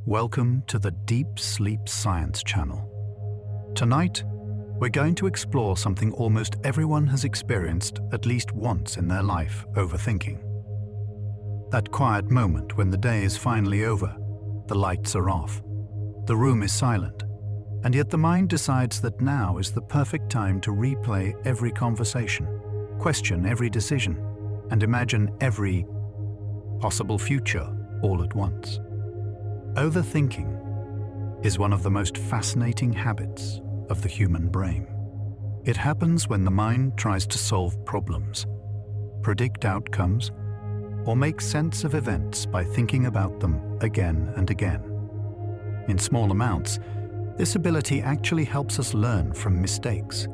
Welcome to the Deep Sleep Science channel. Tonight, we're going to explore something almost everyone has experienced at least once in their life: overthinking. That quiet moment when the day is finally over, the lights are off, the room is silent, and yet the mind decides that now is the perfect time to replay every conversation, question every decision, and imagine every possible future all at once. Overthinking is one of the most fascinating habits of the human brain. It happens when the mind tries to solve problems, predict outcomes, or make sense of events by thinking about them again and again. In small amounts, this ability actually helps us learn from mistakes,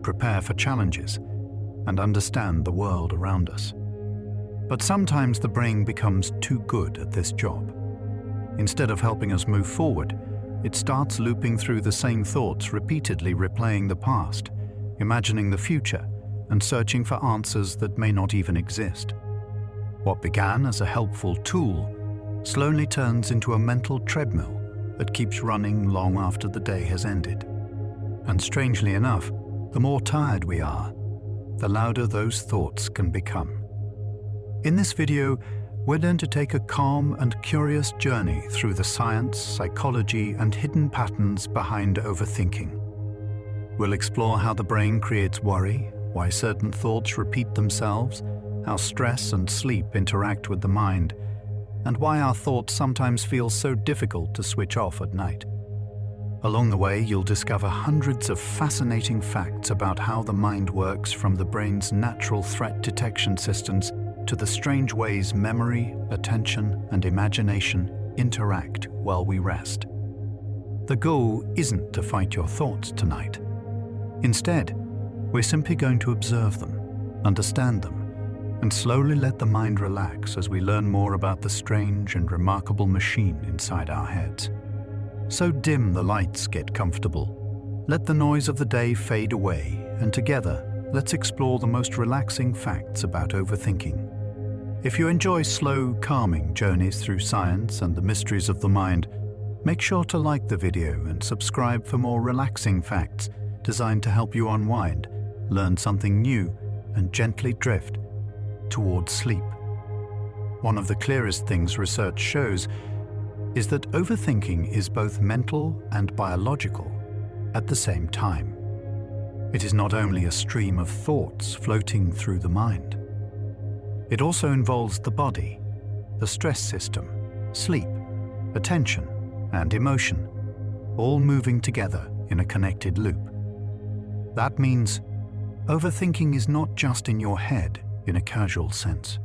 prepare for challenges, and understand the world around us. But sometimes the brain becomes too good at this job. Instead of helping us move forward, it starts looping through the same thoughts, repeatedly replaying the past, imagining the future, and searching for answers that may not even exist. What began as a helpful tool slowly turns into a mental treadmill that keeps running long after the day has ended. And strangely enough, the more tired we are, the louder those thoughts can become. In this video, we're going to take a calm and curious journey through the science, psychology, and hidden patterns behind overthinking. We'll explore how the brain creates worry, why certain thoughts repeat themselves, how stress and sleep interact with the mind, and why our thoughts sometimes feel so difficult to switch off at night. Along the way, you'll discover hundreds of fascinating facts about how the mind works, from the brain's natural threat detection systems to the strange ways memory, attention, and imagination interact while we rest. The goal isn't to fight your thoughts tonight. Instead, we're simply going to observe them, understand them, and slowly let the mind relax as we learn more about the strange and remarkable machine inside our heads. So dim the lights, get comfortable. Let the noise of the day fade away, and together, let's explore the most relaxing facts about overthinking. If you enjoy slow, calming journeys through science and the mysteries of the mind, make sure to like the video and subscribe for more relaxing facts designed to help you unwind, learn something new, and gently drift towards sleep. One of the clearest things research shows is that overthinking is both mental and biological at the same time. It is not only a stream of thoughts floating through the mind. It also involves the body, the stress system, sleep, attention, and emotion, all moving together in a connected loop. That means overthinking is not just in your head in a casual sense.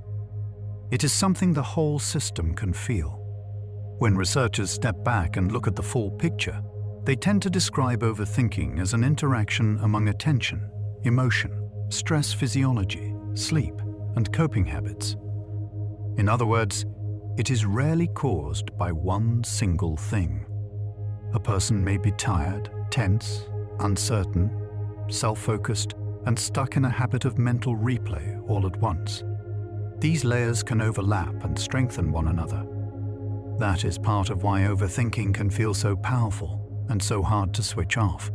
It is something the whole system can feel. When researchers step back and look at the full picture, they tend to describe overthinking as an interaction among attention, emotion, stress physiology, sleep, and coping habits. In other words, it is rarely caused by one single thing. A person may be tired, tense, uncertain, self-focused, and stuck in a habit of mental replay all at once. These layers can overlap and strengthen one another. That is part of why overthinking can feel so powerful and so hard to switch off.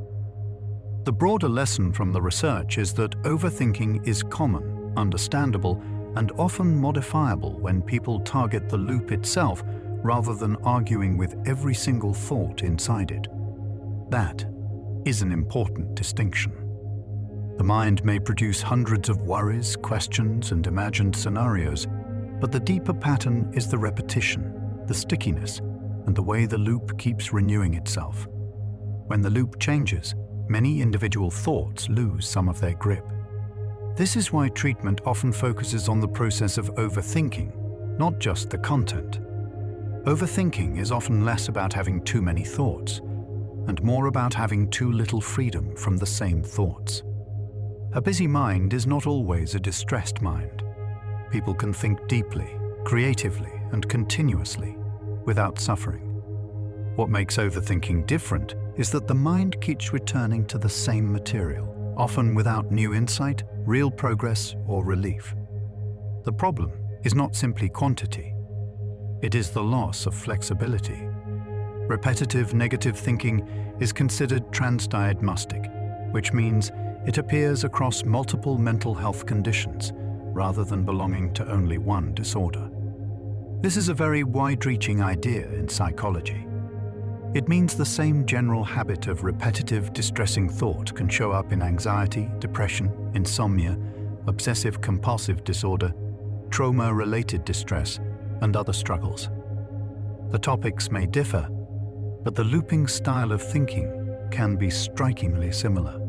The broader lesson from the research is that overthinking is common, understandable, and often modifiable when people target the loop itself rather than arguing with every single thought inside it. That is an important distinction. The mind may produce hundreds of worries, questions, and imagined scenarios, but the deeper pattern is the repetition, the stickiness, and the way the loop keeps renewing itself. When the loop changes, many individual thoughts lose some of their grip. This is why treatment often focuses on the process of overthinking, not just the content. Overthinking is often less about having too many thoughts, and more about having too little freedom from the same thoughts. A busy mind is not always a distressed mind. People can think deeply, creatively, and continuously, without suffering. What makes overthinking different is that the mind keeps returning to the same material, often without new insight, real progress, or relief. The problem is not simply quantity. It is the loss of flexibility. Repetitive negative thinking is considered transdiagnostic, which means it appears across multiple mental health conditions rather than belonging to only one disorder. This is a very wide-reaching idea in psychology. It means the same general habit of repetitive, distressing thought can show up in anxiety, depression, insomnia, obsessive-compulsive disorder, trauma-related distress, and other struggles. The topics may differ, but the looping style of thinking can be strikingly similar.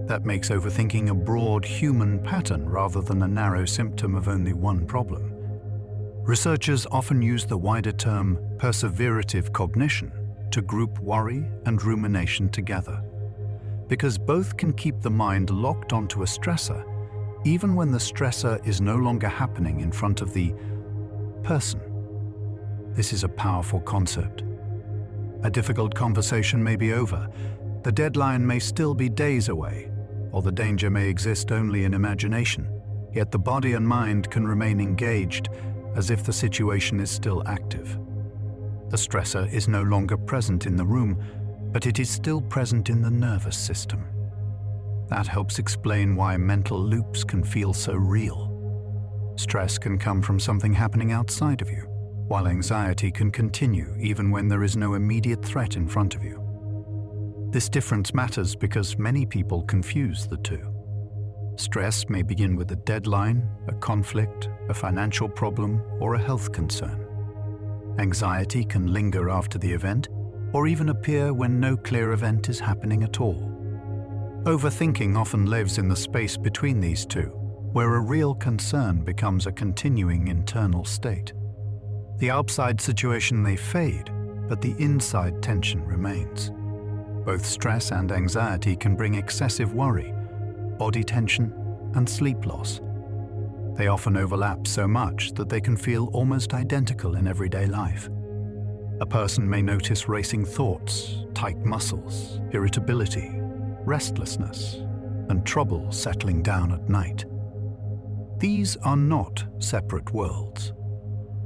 That makes overthinking a broad human pattern rather than a narrow symptom of only one problem. Researchers often use the wider term perseverative cognition to group worry and rumination together, because both can keep the mind locked onto a stressor even when the stressor is no longer happening in front of the person. This is a powerful concept. A difficult conversation may be over, the deadline may still be days away, or the danger may exist only in imagination, yet the body and mind can remain engaged as if the situation is still active. The stressor is no longer present in the room, but it is still present in the nervous system. That helps explain why mental loops can feel so real. Stress can come from something happening outside of you, while anxiety can continue even when there is no immediate threat in front of you. This difference matters because many people confuse the two. Stress may begin with a deadline, a conflict, a financial problem, or a health concern. Anxiety can linger after the event, or even appear when no clear event is happening at all. Overthinking often lives in the space between these two, where a real concern becomes a continuing internal state. The outside situation may fade, but the inside tension remains. Both stress and anxiety can bring excessive worry, body tension, and sleep loss. They often overlap so much that they can feel almost identical in everyday life. A person may notice racing thoughts, tight muscles, irritability, restlessness, and trouble settling down at night. These are not separate worlds.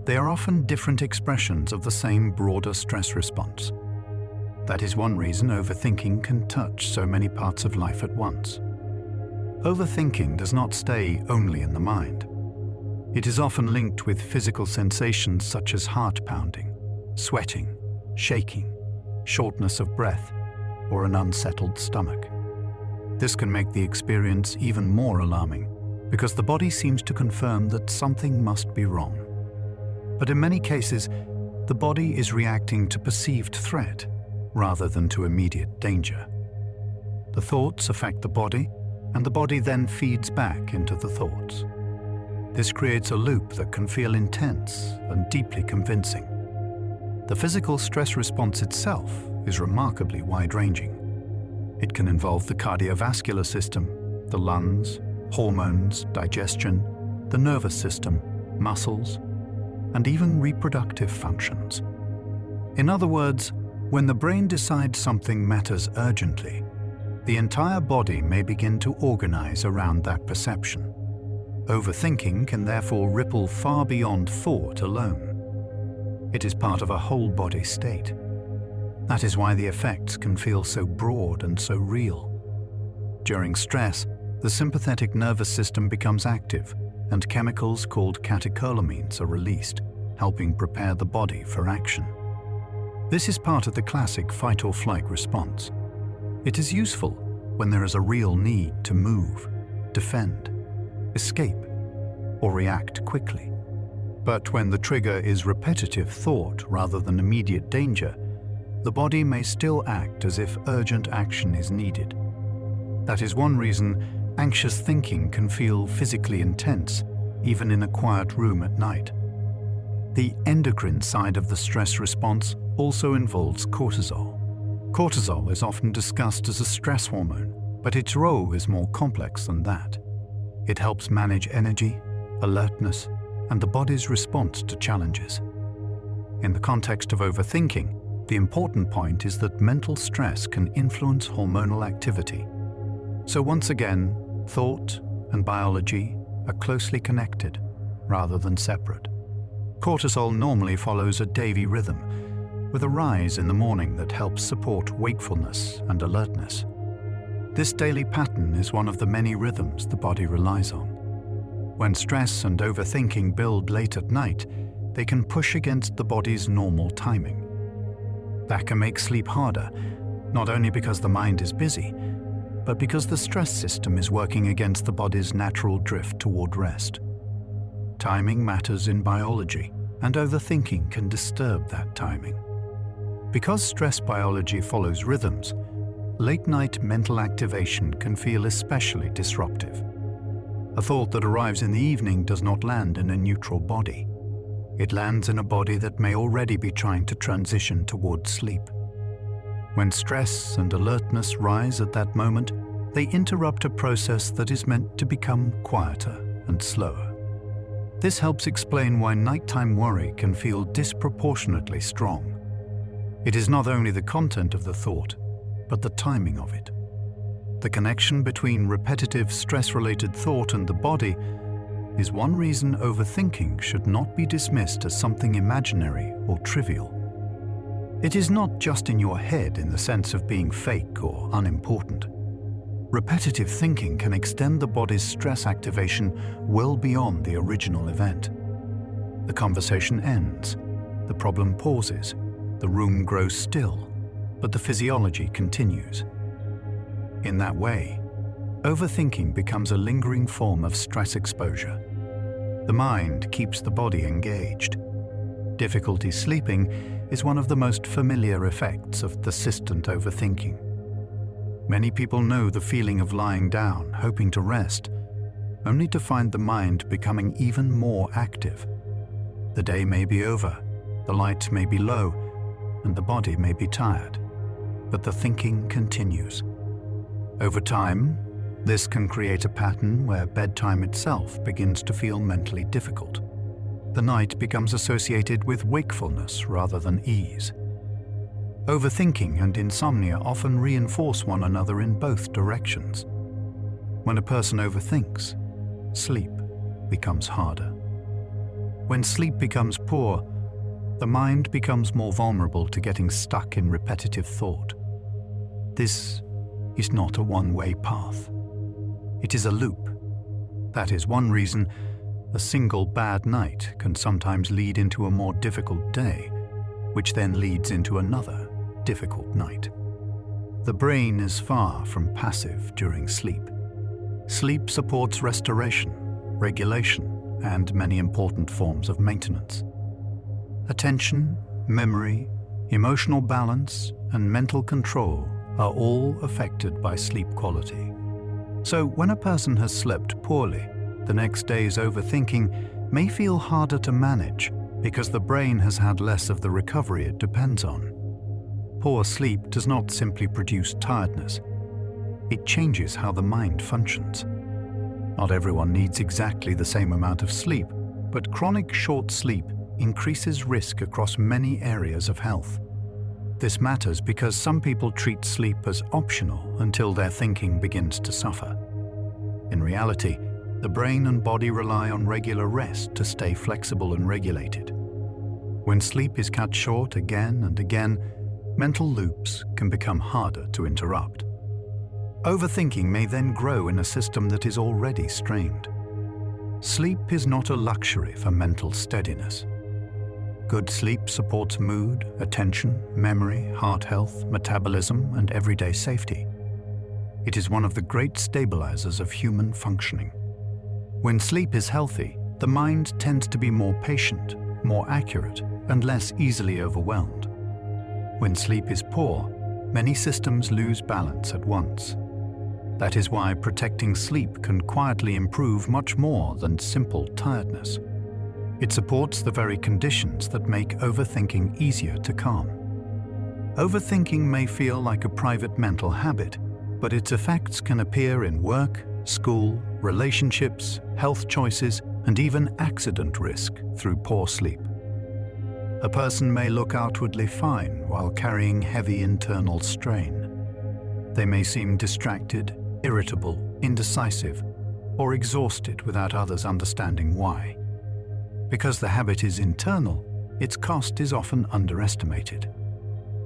They are often different expressions of the same broader stress response. That is one reason overthinking can touch so many parts of life at once. Overthinking does not stay only in the mind. It is often linked with physical sensations such as heart pounding, sweating, shaking, shortness of breath, or an unsettled stomach. This can make the experience even more alarming because the body seems to confirm that something must be wrong. But in many cases, the body is reacting to perceived threat rather than to immediate danger. The thoughts affect the body, and the body then feeds back into the thoughts. This creates a loop that can feel intense and deeply convincing. The physical stress response itself is remarkably wide-ranging. It can involve the cardiovascular system, the lungs, hormones, digestion, the nervous system, muscles, and even reproductive functions. In other words, when the brain decides something matters urgently, the entire body may begin to organize around that perception. Overthinking can therefore ripple far beyond thought alone. It is part of a whole-body state. That is why the effects can feel so broad and so real. During stress, the sympathetic nervous system becomes active, and chemicals called catecholamines are released, helping prepare the body for action. This is part of the classic fight-or-flight response. It is useful when there is a real need to move, defend, escape, or react quickly. But when the trigger is repetitive thought rather than immediate danger, the body may still act as if urgent action is needed. That is one reason anxious thinking can feel physically intense, even in a quiet room at night. The endocrine side of the stress response also involves cortisol. Cortisol is often discussed as a stress hormone, but its role is more complex than that. It helps manage energy, alertness, and the body's response to challenges. In the context of overthinking, the important point is that mental stress can influence hormonal activity. So once again, thought and biology are closely connected rather than separate. Cortisol normally follows a daily rhythm, with a rise in the morning that helps support wakefulness and alertness. This daily pattern is one of the many rhythms the body relies on. When stress and overthinking build late at night, they can push against the body's normal timing. That can make sleep harder, not only because the mind is busy, but because the stress system is working against the body's natural drift toward rest. Timing matters in biology, and overthinking can disturb that timing. Because stress biology follows rhythms, late-night mental activation can feel especially disruptive. A thought that arrives in the evening does not land in a neutral body. It lands in a body that may already be trying to transition toward sleep. When stress and alertness rise at that moment, they interrupt a process that is meant to become quieter and slower. This helps explain why nighttime worry can feel disproportionately strong. It is not only the content of the thought, but the timing of it. The connection between repetitive stress-related thought and the body is one reason overthinking should not be dismissed as something imaginary or trivial. It is not just in your head in the sense of being fake or unimportant. Repetitive thinking can extend the body's stress activation well beyond the original event. The conversation ends, the problem pauses, the room grows still, but the physiology continues. In that way, overthinking becomes a lingering form of stress exposure. The mind keeps the body engaged. Difficulty sleeping is one of the most familiar effects of persistent overthinking. Many people know the feeling of lying down, hoping to rest, only to find the mind becoming even more active. The day may be over, the light may be low, and the body may be tired, but the thinking continues. Over time, this can create a pattern where bedtime itself begins to feel mentally difficult. The night becomes associated with wakefulness rather than ease. Overthinking and insomnia often reinforce one another in both directions. When a person overthinks, sleep becomes harder. When sleep becomes poor, the mind becomes more vulnerable to getting stuck in repetitive thought. This is not a one-way path. It is a loop. That is one reason a single bad night can sometimes lead into a more difficult day, which then leads into another difficult night. The brain is far from passive during sleep. Sleep supports restoration, regulation, and many important forms of maintenance. Attention, memory, emotional balance, and mental control are all affected by sleep quality. So when a person has slept poorly, the next day's overthinking may feel harder to manage because the brain has had less of the recovery it depends on. Poor sleep does not simply produce tiredness. It changes how the mind functions. Not everyone needs exactly the same amount of sleep, but chronic short sleep increases risk across many areas of health. This matters because some people treat sleep as optional until their thinking begins to suffer. In reality, the brain and body rely on regular rest to stay flexible and regulated. When sleep is cut short again and again, mental loops can become harder to interrupt. Overthinking may then grow in a system that is already strained. Sleep is not a luxury for mental steadiness. Good sleep supports mood, attention, memory, heart health, metabolism, and everyday safety. It is one of the great stabilizers of human functioning. When sleep is healthy, the mind tends to be more patient, more accurate, and less easily overwhelmed. When sleep is poor, many systems lose balance at once. That is why protecting sleep can quietly improve much more than simple tiredness. It supports the very conditions that make overthinking easier to calm. Overthinking may feel like a private mental habit, but its effects can appear in work, school, relationships, health choices, and even accident risk through poor sleep. A person may look outwardly fine while carrying heavy internal strain. They may seem distracted, irritable, indecisive, or exhausted without others understanding why. Because the habit is internal, its cost is often underestimated.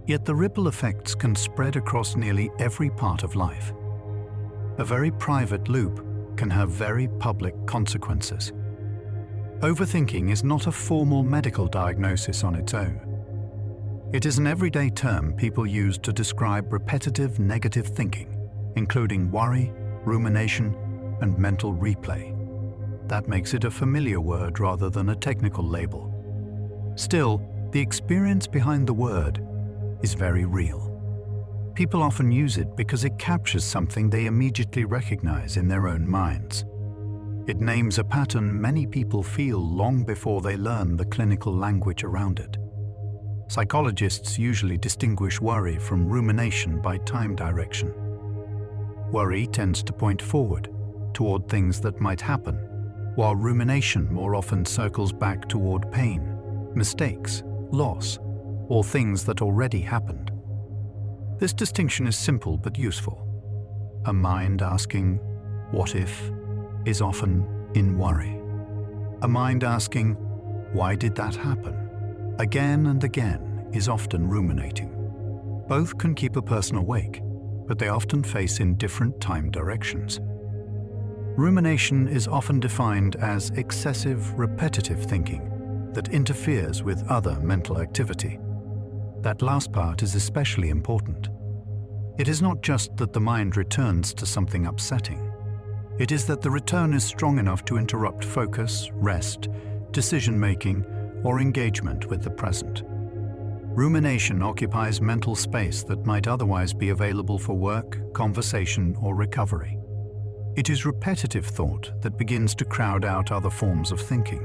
Yet the ripple effects can spread across nearly every part of life. A very private loop can have very public consequences. Overthinking is not a formal medical diagnosis on its own. It is an everyday term people use to describe repetitive negative thinking, including worry, rumination, and mental replay. That makes it a familiar word rather than a technical label. Still, the experience behind the word is very real. People often use it because it captures something they immediately recognize in their own minds. It names a pattern many people feel long before they learn the clinical language around it. Psychologists usually distinguish worry from rumination by time direction. Worry tends to point forward, toward things that might happen, while rumination more often circles back toward pain, mistakes, loss, or things that already happened. This distinction is simple but useful. A mind asking, "What if?" is often in worry. A mind asking, "Why did that happen?" again and again is often ruminating. Both can keep a person awake, but they often face in different time directions. Rumination is often defined as excessive, repetitive thinking that interferes with other mental activity. That last part is especially important. It is not just that the mind returns to something upsetting. It is that the return is strong enough to interrupt focus, rest, decision-making, or engagement with the present. Rumination occupies mental space that might otherwise be available for work, conversation, or recovery. It is repetitive thought that begins to crowd out other forms of thinking.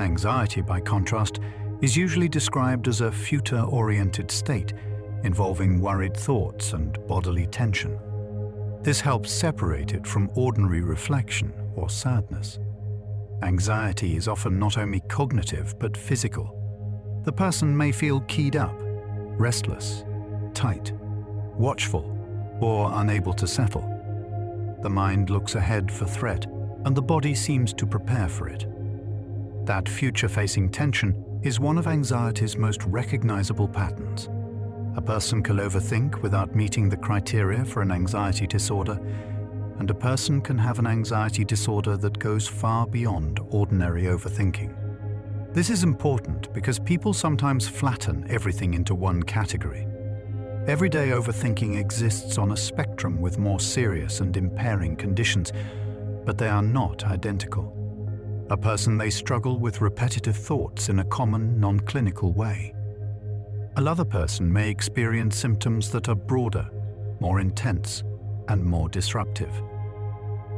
Anxiety, by contrast, is usually described as a future-oriented state involving worried thoughts and bodily tension. This helps separate it from ordinary reflection or sadness. Anxiety is often not only cognitive but physical. The person may feel keyed up, restless, tight, watchful, or unable to settle. The mind looks ahead for threat, and the body seems to prepare for it. That future-facing tension is one of anxiety's most recognizable patterns. A person can overthink without meeting the criteria for an anxiety disorder, and a person can have an anxiety disorder that goes far beyond ordinary overthinking. This is important because people sometimes flatten everything into one category. Everyday overthinking exists on a spectrum with more serious and impairing conditions, but they are not identical. A person may struggle with repetitive thoughts in a common, non-clinical way. Another person may experience symptoms that are broader, more intense, and more disruptive.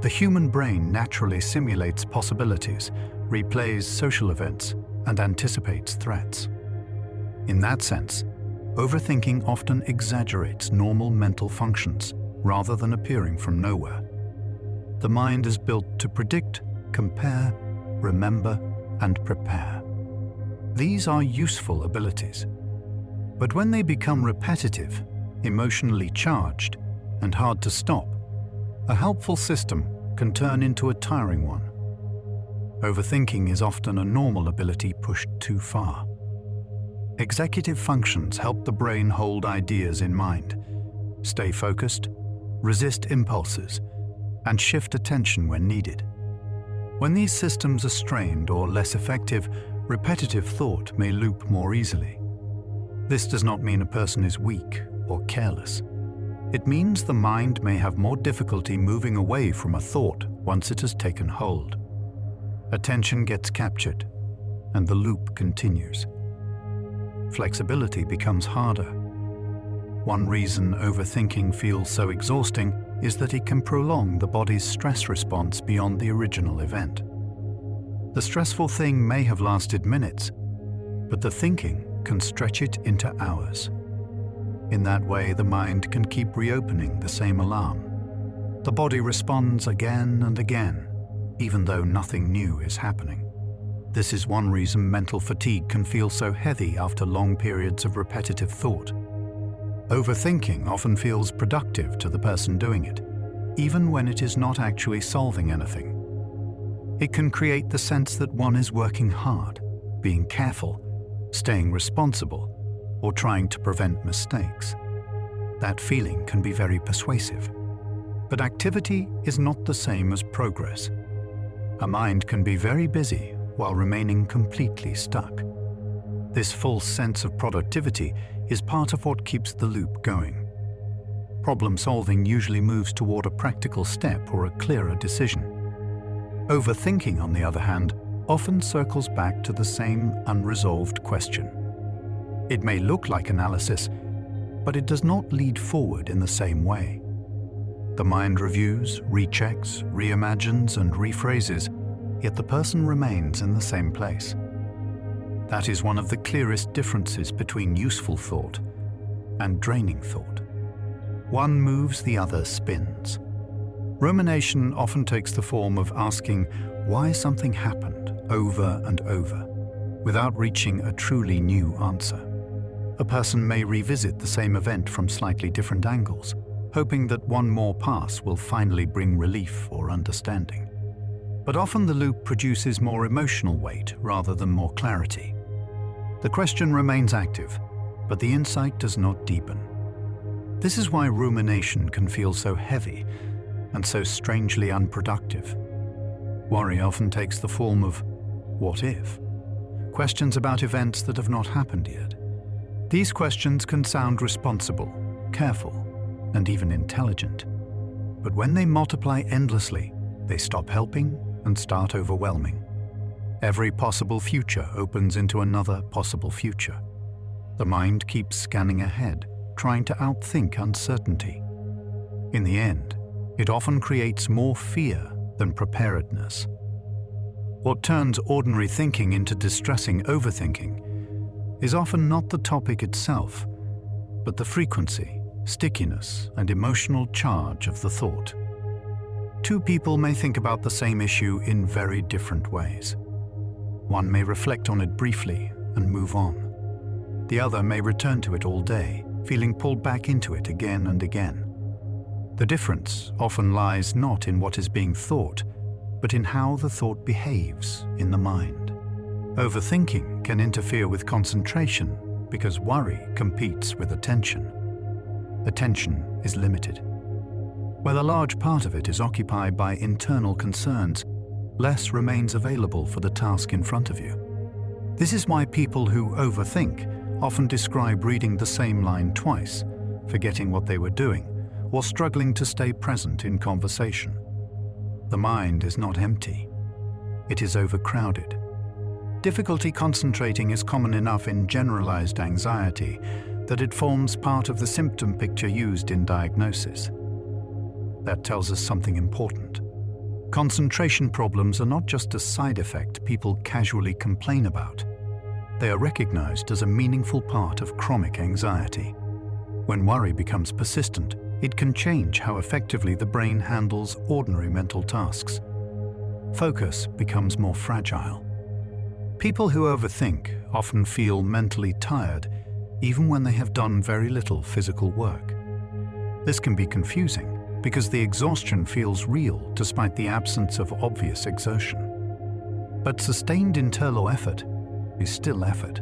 The human brain naturally simulates possibilities, replays social events, and anticipates threats. In that sense, overthinking often exaggerates normal mental functions rather than appearing from nowhere. The mind is built to predict, compare, remember, and prepare. These are useful abilities. But when they become repetitive, emotionally charged, and hard to stop, a helpful system can turn into a tiring one. Overthinking is often a normal ability pushed too far. Executive functions help the brain hold ideas in mind, stay focused, resist impulses, and shift attention when needed. When these systems are strained or less effective, repetitive thought may loop more easily. This does not mean a person is weak or careless. It means the mind may have more difficulty moving away from a thought once it has taken hold. Attention gets captured, and the loop continues. Flexibility becomes harder. One reason overthinking feels so exhausting is that it can prolong the body's stress response beyond the original event. The stressful thing may have lasted minutes, but the thinking can stretch it into hours. In that way, the mind can keep reopening the same alarm. The body responds again and again, even though nothing new is happening. This is one reason mental fatigue can feel so heavy after long periods of repetitive thought. Overthinking often feels productive to the person doing it, even when it is not actually solving anything. It can create the sense that one is working hard, being careful, staying responsible, or trying to prevent mistakes. That feeling can be very persuasive. But activity is not the same as progress. A mind can be very busy while remaining completely stuck. This false sense of productivity is part of what keeps the loop going. Problem solving usually moves toward a practical step or a clearer decision. Overthinking, on the other hand, often circles back to the same unresolved question. It may look like analysis, but it does not lead forward in the same way. The mind reviews, rechecks, reimagines, and rephrases, yet the person remains in the same place. That is one of the clearest differences between useful thought and draining thought. One moves, the other spins. Rumination often takes the form of asking why something happened over and over, without reaching a truly new answer. A person may revisit the same event from slightly different angles, hoping that one more pass will finally bring relief or understanding. But often the loop produces more emotional weight rather than more clarity. The question remains active, but the insight does not deepen. This is why rumination can feel so heavy and so strangely unproductive. Worry often takes the form of what if? Questions about events that have not happened yet. These questions can sound responsible, careful, and even intelligent. But when they multiply endlessly, they stop helping and start overwhelming. Every possible future opens into another possible future. The mind keeps scanning ahead, trying to outthink uncertainty. In the end, it often creates more fear than preparedness. What turns ordinary thinking into distressing overthinking is often not the topic itself, but the frequency, stickiness, and emotional charge of the thought. Two people may think about the same issue in very different ways. One may reflect on it briefly and move on. The other may return to it all day, feeling pulled back into it again and again. The difference often lies not in what is being thought, but in how the thought behaves in the mind. Overthinking can interfere with concentration because worry competes with attention. Attention is limited. While a large part of it is occupied by internal concerns, less remains available for the task in front of you. This is why people who overthink often describe reading the same line twice, forgetting what they were doing, or struggling to stay present in conversation. The mind is not empty. It is overcrowded. Difficulty concentrating is common enough in generalized anxiety that it forms part of the symptom picture used in diagnosis. That tells us something important. Concentration problems are not just a side effect people casually complain about. They are recognized as a meaningful part of chronic anxiety. When worry becomes persistent, it can change how effectively the brain handles ordinary mental tasks. Focus becomes more fragile. People who overthink often feel mentally tired, even when they have done very little physical work. This can be confusing because the exhaustion feels real despite the absence of obvious exertion. But sustained internal effort is still effort.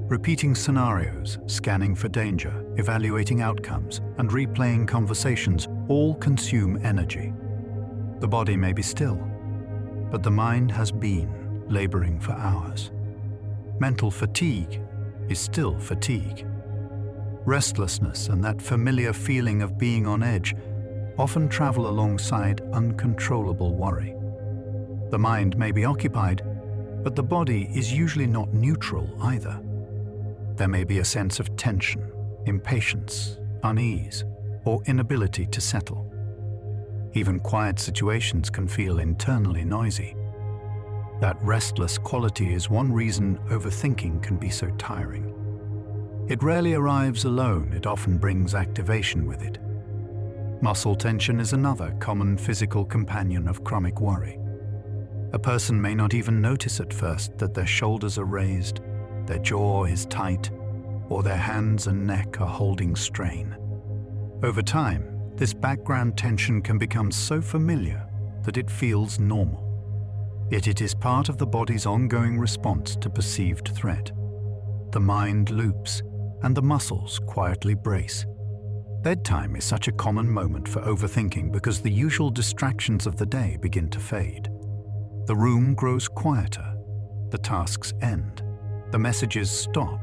Repeating scenarios, scanning for danger, evaluating outcomes, and replaying conversations all consume energy. The body may be still, but the mind has been laboring for hours. Mental fatigue is still fatigue. Restlessness and that familiar feeling of being on edge often travel alongside uncontrollable worry. The mind may be occupied, but the body is usually not neutral either. There may be a sense of tension, impatience, unease, or inability to settle. Even quiet situations can feel internally noisy. That restless quality is one reason overthinking can be so tiring. It rarely arrives alone, it often brings activation with it. Muscle tension is another common physical companion of chronic worry. A person may not even notice at first that their shoulders are raised, their jaw is tight, or their hands and neck are holding strain. Over time, this background tension can become so familiar that it feels normal. Yet it is part of the body's ongoing response to perceived threat. The mind loops, and the muscles quietly brace. Bedtime is such a common moment for overthinking because the usual distractions of the day begin to fade. The room grows quieter, the tasks end, the messages stop,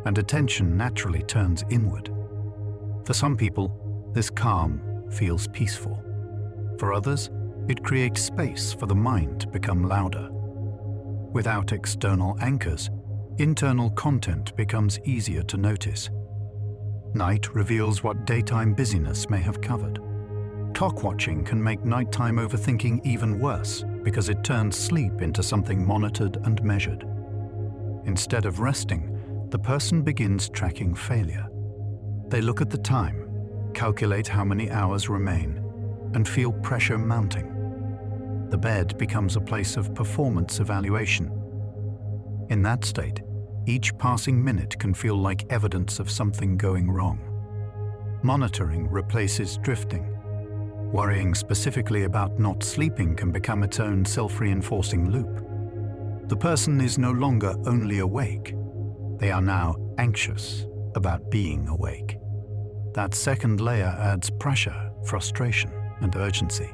and attention naturally turns inward. For some people, this calm feels peaceful. For others, it creates space for the mind to become louder. Without external anchors, internal content becomes easier to notice. Night reveals what daytime busyness may have covered. Clock watching can make nighttime overthinking even worse because it turns sleep into something monitored and measured. Instead of resting, the person begins tracking failure. They look at the time, calculate how many hours remain, and feel pressure mounting. The bed becomes a place of performance evaluation. In that state, each passing minute can feel like evidence of something going wrong. Monitoring replaces drifting. Worrying specifically about not sleeping can become its own self-reinforcing loop. The person is no longer only awake. They are now anxious about being awake. That second layer adds pressure, frustration, and urgency.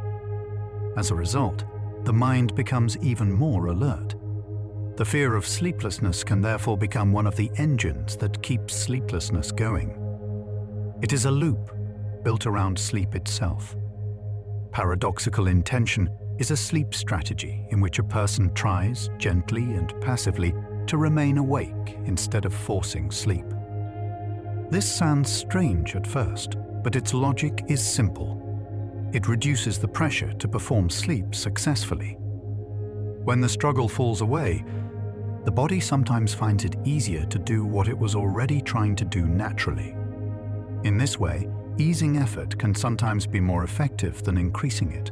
As a result, the mind becomes even more alert. The fear of sleeplessness can therefore become one of the engines that keeps sleeplessness going. It is a loop built around sleep itself. Paradoxical intention is a sleep strategy in which a person tries, gently and passively, to remain awake instead of forcing sleep. This sounds strange at first, but its logic is simple. It reduces the pressure to perform sleep successfully. When the struggle falls away, the body sometimes finds it easier to do what it was already trying to do naturally. In this way, easing effort can sometimes be more effective than increasing it.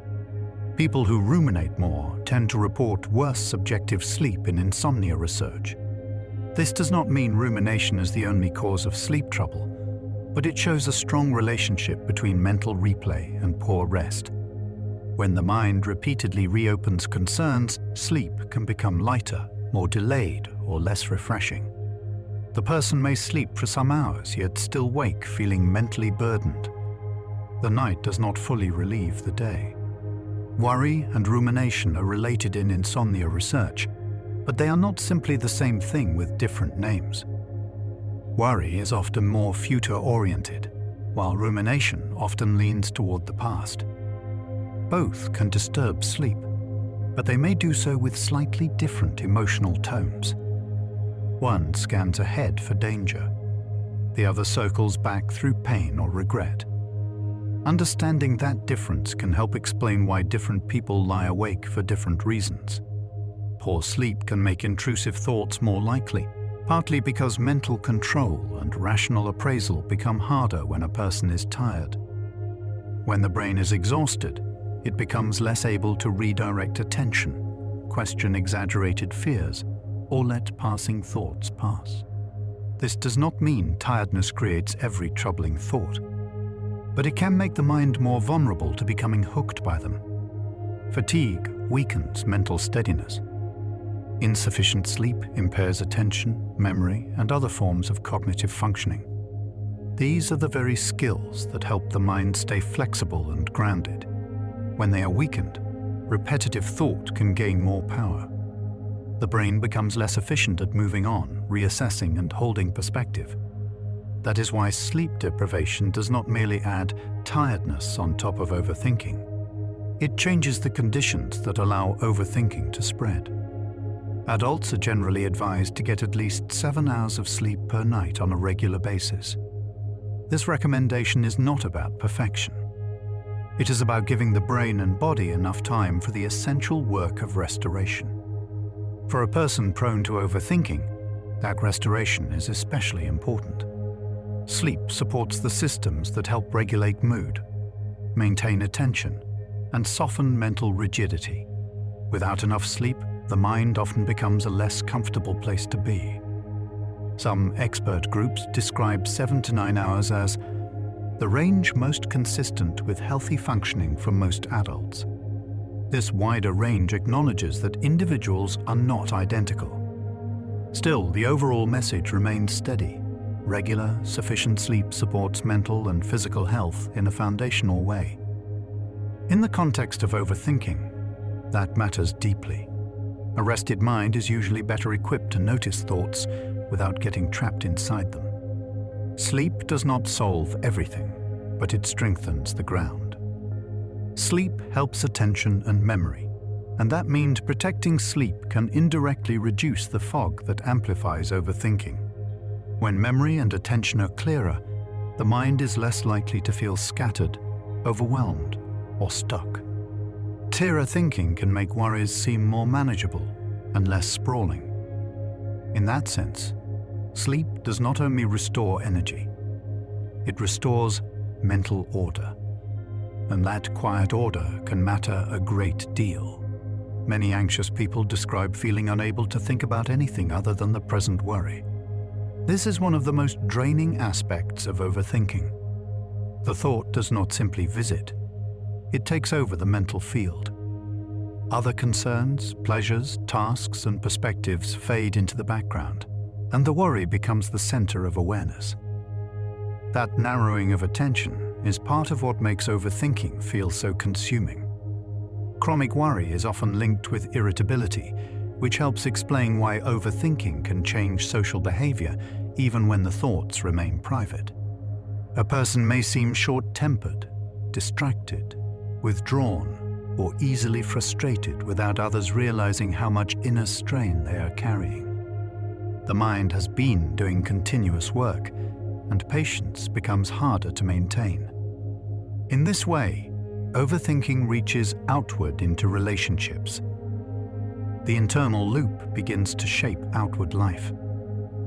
People who ruminate more tend to report worse subjective sleep in insomnia research. This does not mean rumination is the only cause of sleep trouble, but it shows a strong relationship between mental replay and poor rest. When the mind repeatedly reopens concerns, sleep can become lighter, more delayed, or less refreshing. The person may sleep for some hours, yet still wake feeling mentally burdened. The night does not fully relieve the day. Worry and rumination are related in insomnia research, but they are not simply the same thing with different names. Worry is often more future-oriented, while rumination often leans toward the past. Both can disturb sleep, but they may do so with slightly different emotional tones. One scans ahead for danger. The other circles back through pain or regret. Understanding that difference can help explain why different people lie awake for different reasons. Poor sleep can make intrusive thoughts more likely, partly because mental control and rational appraisal become harder when a person is tired. When the brain is exhausted, it becomes less able to redirect attention, question exaggerated fears, or let passing thoughts pass. This does not mean tiredness creates every troubling thought, but it can make the mind more vulnerable to becoming hooked by them. Fatigue weakens mental steadiness. Insufficient sleep impairs attention, memory, and other forms of cognitive functioning. These are the very skills that help the mind stay flexible and grounded. When they are weakened, repetitive thought can gain more power. The brain becomes less efficient at moving on, reassessing, and holding perspective. That is why sleep deprivation does not merely add tiredness on top of overthinking. It changes the conditions that allow overthinking to spread. Adults are generally advised to get at least 7 hours of sleep per night on a regular basis. This recommendation is not about perfection. It is about giving the brain and body enough time for the essential work of restoration. For a person prone to overthinking, that restoration is especially important. Sleep supports the systems that help regulate mood, maintain attention, and soften mental rigidity. Without enough sleep, the mind often becomes a less comfortable place to be. Some expert groups describe 7 to 9 hours as the range most consistent with healthy functioning for most adults. This wider range acknowledges that individuals are not identical. Still, the overall message remains steady. Regular, sufficient sleep supports mental and physical health in a foundational way. In the context of overthinking, that matters deeply. A rested mind is usually better equipped to notice thoughts without getting trapped inside them. Sleep does not solve everything, but it strengthens the ground. Sleep helps attention and memory, and that means protecting sleep can indirectly reduce the fog that amplifies overthinking. When memory and attention are clearer, the mind is less likely to feel scattered, overwhelmed, or stuck. Clearer thinking can make worries seem more manageable and less sprawling. In that sense, sleep does not only restore energy, it restores mental order. And that quiet order can matter a great deal. Many anxious people describe feeling unable to think about anything other than the present worry. This is one of the most draining aspects of overthinking. The thought does not simply visit. It takes over the mental field. Other concerns, pleasures, tasks, and perspectives fade into the background, and the worry becomes the center of awareness. That narrowing of attention is part of what makes overthinking feel so consuming. Chronic worry is often linked with irritability, which helps explain why overthinking can change social behavior even when the thoughts remain private. A person may seem short-tempered, distracted, withdrawn, or easily frustrated without others realizing how much inner strain they are carrying. The mind has been doing continuous work, and patience becomes harder to maintain. In this way, overthinking reaches outward into relationships. The internal loop begins to shape outward life.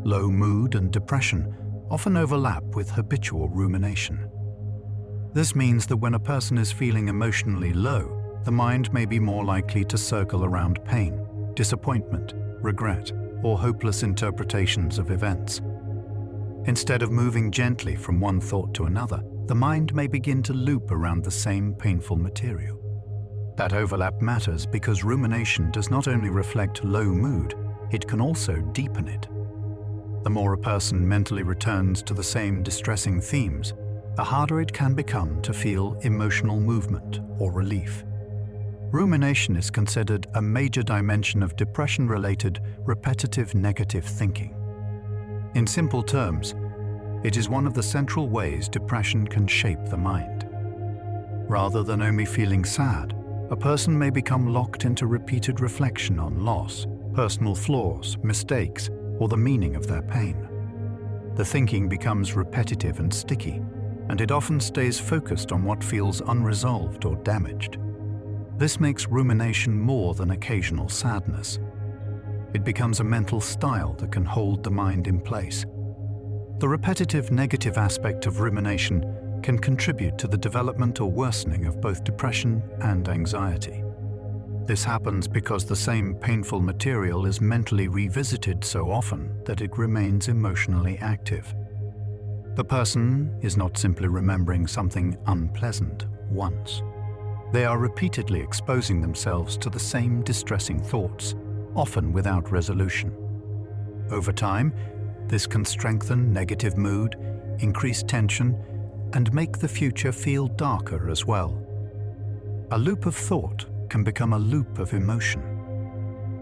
Low mood and depression often overlap with habitual rumination. This means that when a person is feeling emotionally low, the mind may be more likely to circle around pain, disappointment, regret, or hopeless interpretations of events. Instead of moving gently from one thought to another, the mind may begin to loop around the same painful material. That overlap matters because rumination does not only reflect low mood, it can also deepen it. The more a person mentally returns to the same distressing themes, the harder it can become to feel emotional movement or relief. Rumination is considered a major dimension of depression-related repetitive negative thinking. In simple terms, it is one of the central ways depression can shape the mind. Rather than only feeling sad, a person may become locked into repeated reflection on loss, personal flaws, mistakes, or the meaning of their pain. The thinking becomes repetitive and sticky, and it often stays focused on what feels unresolved or damaged. This makes rumination more than occasional sadness. It becomes a mental style that can hold the mind in place. The repetitive negative aspect of rumination can contribute to the development or worsening of both depression and anxiety. This happens because the same painful material is mentally revisited so often that it remains emotionally active. The person is not simply remembering something unpleasant once. They are repeatedly exposing themselves to the same distressing thoughts, often without resolution. Over time, this can strengthen negative mood, increase tension, and make the future feel darker as well. A loop of thought can become a loop of emotion.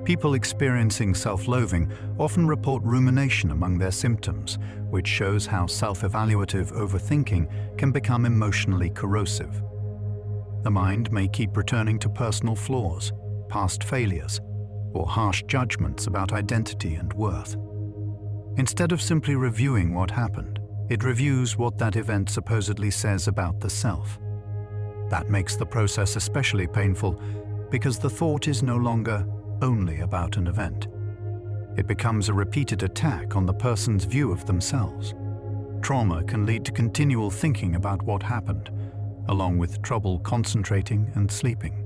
People experiencing self-loathing often report rumination among their symptoms, which shows how self-evaluative overthinking can become emotionally corrosive. The mind may keep returning to personal flaws, past failures, or harsh judgments about identity and worth. Instead of simply reviewing what happened, it reviews what that event supposedly says about the self. That makes the process especially painful because the thought is no longer only about an event. It becomes a repeated attack on the person's view of themselves. Trauma can lead to continual thinking about what happened, along with trouble concentrating and sleeping.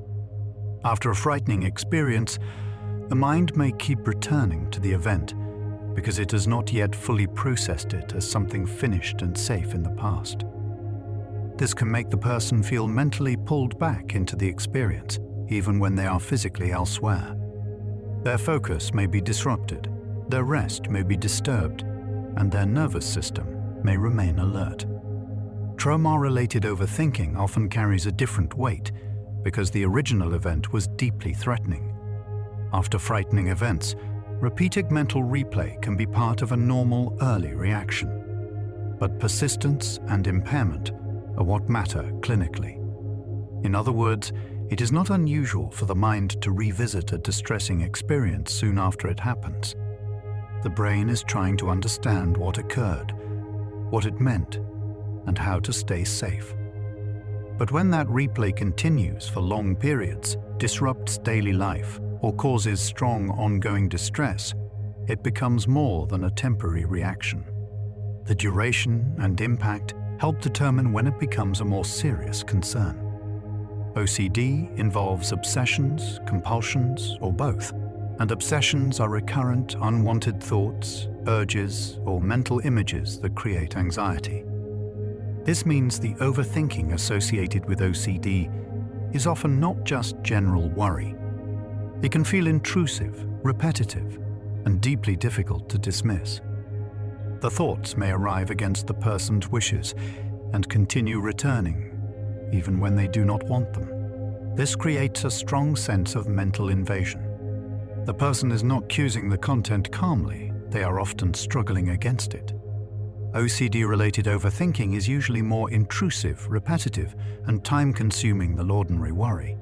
After a frightening experience, the mind may keep returning to the event because it has not yet fully processed it as something finished and safe in the past. This can make the person feel mentally pulled back into the experience, even when they are physically elsewhere. Their focus may be disrupted, their rest may be disturbed, and their nervous system may remain alert. Trauma-related overthinking often carries a different weight because the original event was deeply threatening. After frightening events, repeated mental replay can be part of a normal early reaction. But persistence and impairment are what matter clinically. In other words, it is not unusual for the mind to revisit a distressing experience soon after it happens. The brain is trying to understand what occurred, what it meant, and how to stay safe. But when that replay continues for long periods, disrupts daily life, or causes strong ongoing distress, it becomes more than a temporary reaction. The duration and impact help determine when it becomes a more serious concern. OCD involves obsessions, compulsions, or both, and obsessions are recurrent, unwanted thoughts, urges, or mental images that create anxiety. This means the overthinking associated with OCD is often not just general worry. It can feel intrusive, repetitive, and deeply difficult to dismiss. The thoughts may arrive against the person's wishes and continue returning, even when they do not want them. This creates a strong sense of mental invasion. The person is not choosing the content calmly, they are often struggling against it. OCD-related overthinking is usually more intrusive, repetitive, and time-consuming than ordinary worry.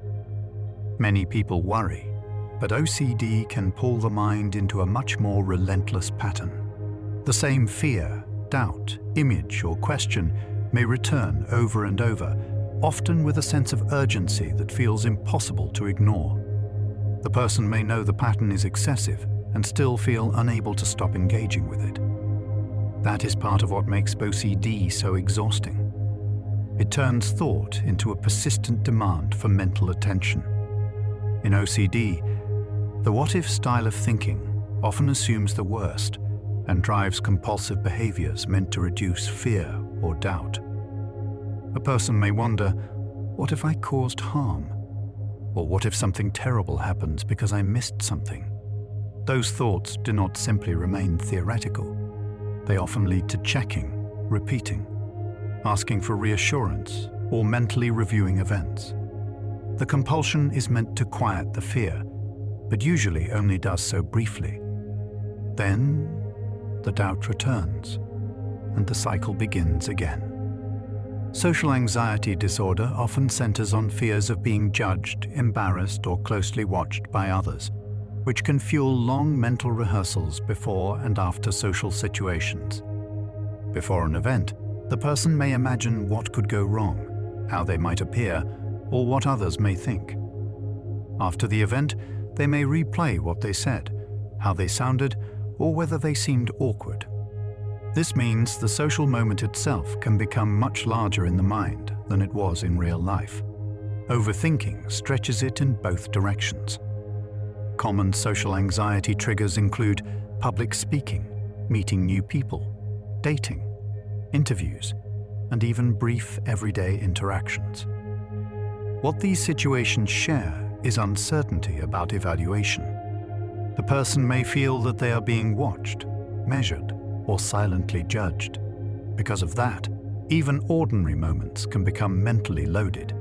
Many people worry, but OCD can pull the mind into a much more relentless pattern. The same fear, doubt, image, or question may return over and over, often with a sense of urgency that feels impossible to ignore. The person may know the pattern is excessive and still feel unable to stop engaging with it. That is part of what makes OCD so exhausting. It turns thought into a persistent demand for mental attention. In OCD, the what-if style of thinking often assumes the worst and drives compulsive behaviors meant to reduce fear or doubt. A person may wonder, what if I caused harm? Or what if something terrible happens because I missed something? Those thoughts do not simply remain theoretical. They often lead to checking, repeating, asking for reassurance, or mentally reviewing events. The compulsion is meant to quiet the fear, but usually only does so briefly. Then, the doubt returns, and the cycle begins again. Social anxiety disorder often centers on fears of being judged, embarrassed, or closely watched by others, which can fuel long mental rehearsals before and after social situations. Before an event, the person may imagine what could go wrong, how they might appear, or what others may think. After the event, they may replay what they said, how they sounded, or whether they seemed awkward. This means the social moment itself can become much larger in the mind than it was in real life. Overthinking stretches it in both directions. Common social anxiety triggers include public speaking, meeting new people, dating, interviews, and even brief everyday interactions. What these situations share is uncertainty about evaluation. The person may feel that they are being watched, measured, or silently judged. Because of that, even ordinary moments can become mentally loaded.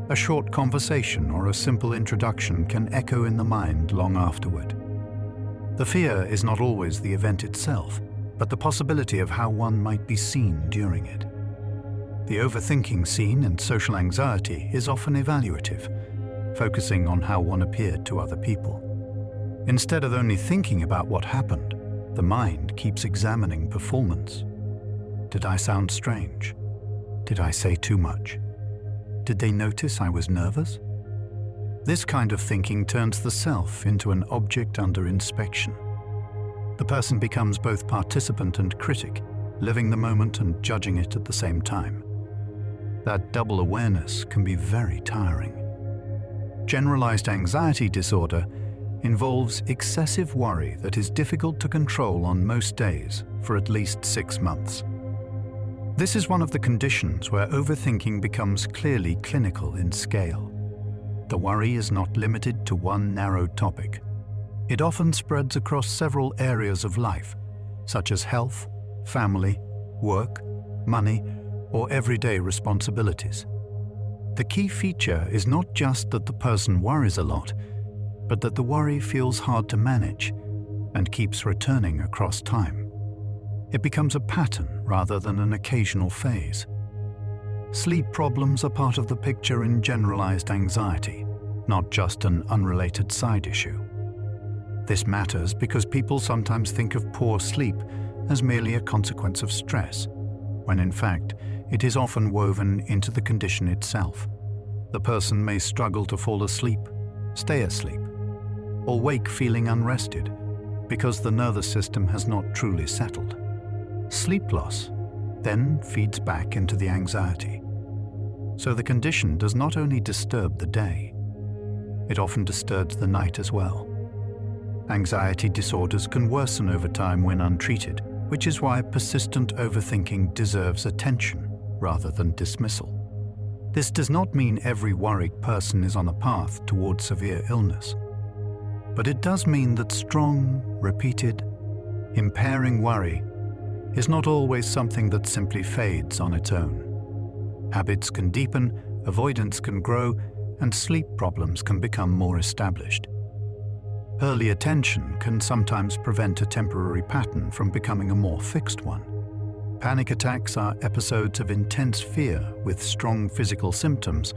A short conversation or a simple introduction can echo in the mind long afterward. The fear is not always the event itself, but the possibility of how one might be seen during it. The overthinking scene in social anxiety is often evaluative, focusing on how one appeared to other people. Instead of only thinking about what happened, the mind keeps examining performance. Did I sound strange? Did I say too much? Did they notice I was nervous? This kind of thinking turns the self into an object under inspection. The person becomes both participant and critic, living the moment and judging it at the same time. That double awareness can be very tiring. Generalized anxiety disorder involves excessive worry that is difficult to control on most days for at least 6 months. This is one of the conditions where overthinking becomes clearly clinical in scale. The worry is not limited to one narrow topic. It often spreads across several areas of life, such as health, family, work, money, or everyday responsibilities. The key feature is not just that the person worries a lot, but that the worry feels hard to manage and keeps returning across time. It becomes a pattern rather than an occasional phase. Sleep problems are part of the picture in generalized anxiety, not just an unrelated side issue. This matters because people sometimes think of poor sleep as merely a consequence of stress, when in fact it is often woven into the condition itself. The person may struggle to fall asleep, stay asleep, or wake feeling unrested because the nervous system has not truly settled. Sleep loss then feeds back into the anxiety. So the condition does not only disturb the day, it often disturbs the night as well. Anxiety disorders can worsen over time when untreated, which is why persistent overthinking deserves attention rather than dismissal. This does not mean every worried person is on a path towards severe illness, but it does mean that strong, repeated, impairing worry is not always something that simply fades on its own. Habits can deepen, avoidance can grow, and sleep problems can become more established. Early attention can sometimes prevent a temporary pattern from becoming a more fixed one. Panic attacks are episodes of intense fear with strong physical symptoms,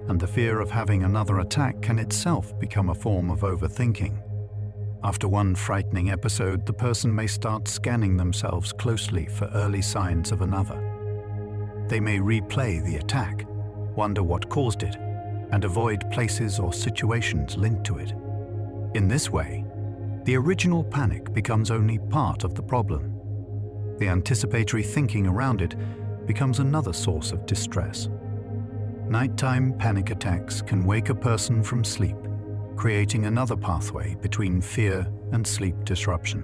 and the fear of having another attack can itself become a form of overthinking. After one frightening episode, the person may start scanning themselves closely for early signs of another. They may replay the attack, wonder what caused it, and avoid places or situations linked to it. In this way, the original panic becomes only part of the problem. The anticipatory thinking around it becomes another source of distress. Nighttime panic attacks can wake a person from sleep, creating another pathway between fear and sleep disruption.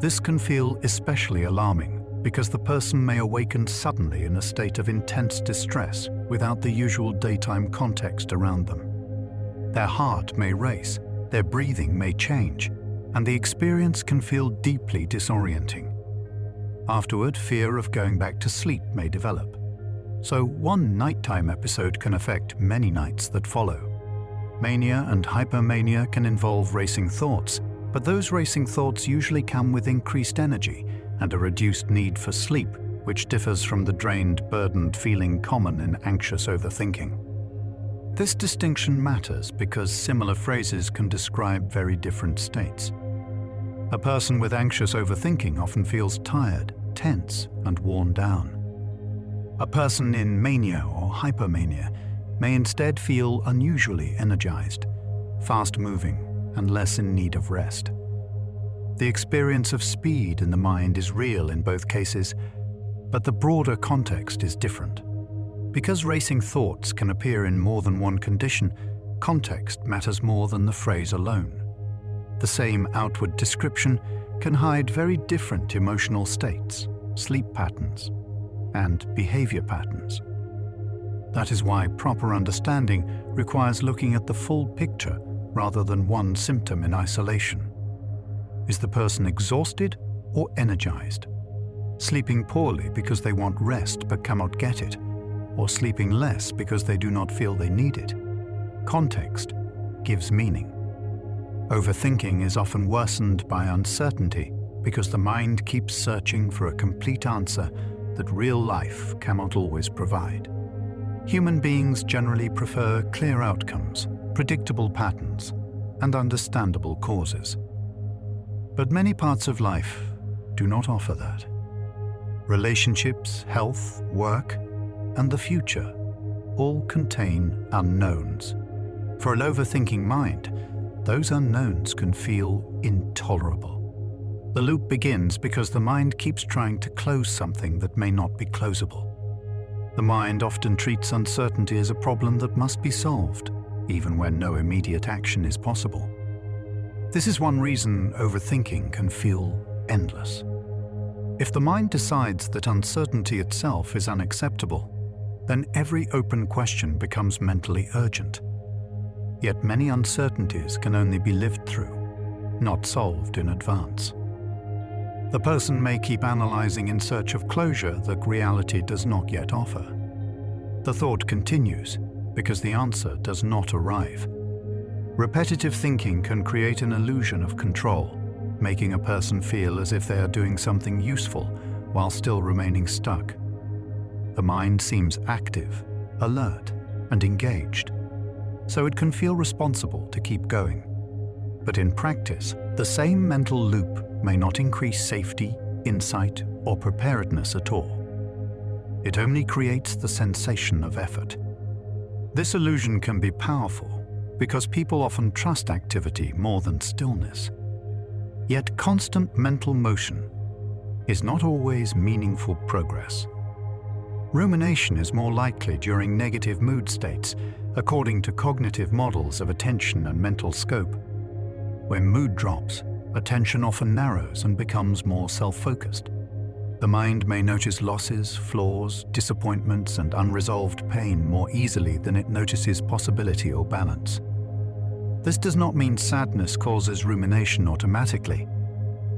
This can feel especially alarming because the person may awaken suddenly in a state of intense distress without the usual daytime context around them. Their heart may race, their breathing may change, and the experience can feel deeply disorienting. Afterward, fear of going back to sleep may develop. So one nighttime episode can affect many nights that follow. Mania and hypermania can involve racing thoughts, but those racing thoughts usually come with increased energy and a reduced need for sleep, which differs from the drained, burdened feeling common in anxious overthinking. This distinction matters because similar phrases can describe very different states. A person with anxious overthinking often feels tired, tense, and worn down. A person in mania or hypermania may instead feel unusually energized, fast-moving, and less in need of rest. The experience of speed in the mind is real in both cases, but the broader context is different. Because racing thoughts can appear in more than one condition, context matters more than the phrase alone. The same outward description can hide very different emotional states, sleep patterns, and behavior patterns. That is why proper understanding requires looking at the full picture rather than one symptom in isolation. Is the person exhausted or energized? Sleeping poorly because they want rest but cannot get it, or sleeping less because they do not feel they need it? Context gives meaning. Overthinking is often worsened by uncertainty because the mind keeps searching for a complete answer that real life cannot always provide. Human beings generally prefer clear outcomes, predictable patterns, and understandable causes. But many parts of life do not offer that. Relationships, health, work, and the future all contain unknowns. For an overthinking mind, those unknowns can feel intolerable. The loop begins because the mind keeps trying to close something that may not be closable. The mind often treats uncertainty as a problem that must be solved, even when no immediate action is possible. This is one reason overthinking can feel endless. If the mind decides that uncertainty itself is unacceptable, then every open question becomes mentally urgent. Yet many uncertainties can only be lived through, not solved in advance. The person may keep analyzing in search of closure that reality does not yet offer. The thought continues because the answer does not arrive. Repetitive thinking can create an illusion of control, making a person feel as if they are doing something useful while still remaining stuck. The mind seems active, alert, and engaged, so it can feel responsible to keep going. But in practice, the same mental loop may not increase safety, insight, or preparedness at all. It only creates the sensation of effort. This illusion can be powerful because people often trust activity more than stillness. Yet constant mental motion is not always meaningful progress. Rumination is more likely during negative mood states, according to cognitive models of attention and mental scope. When mood drops, attention often narrows and becomes more self-focused. The mind may notice losses, flaws, disappointments, and unresolved pain more easily than it notices possibility or balance. This does not mean sadness causes rumination automatically,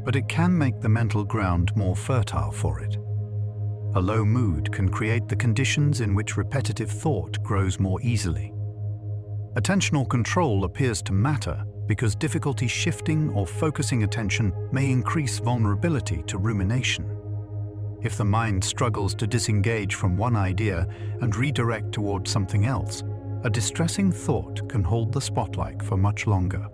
but it can make the mental ground more fertile for it. A low mood can create the conditions in which repetitive thought grows more easily. Attentional control appears to matter because difficulty shifting or focusing attention may increase vulnerability to rumination. If the mind struggles to disengage from one idea and redirect towards something else, a distressing thought can hold the spotlight for much longer.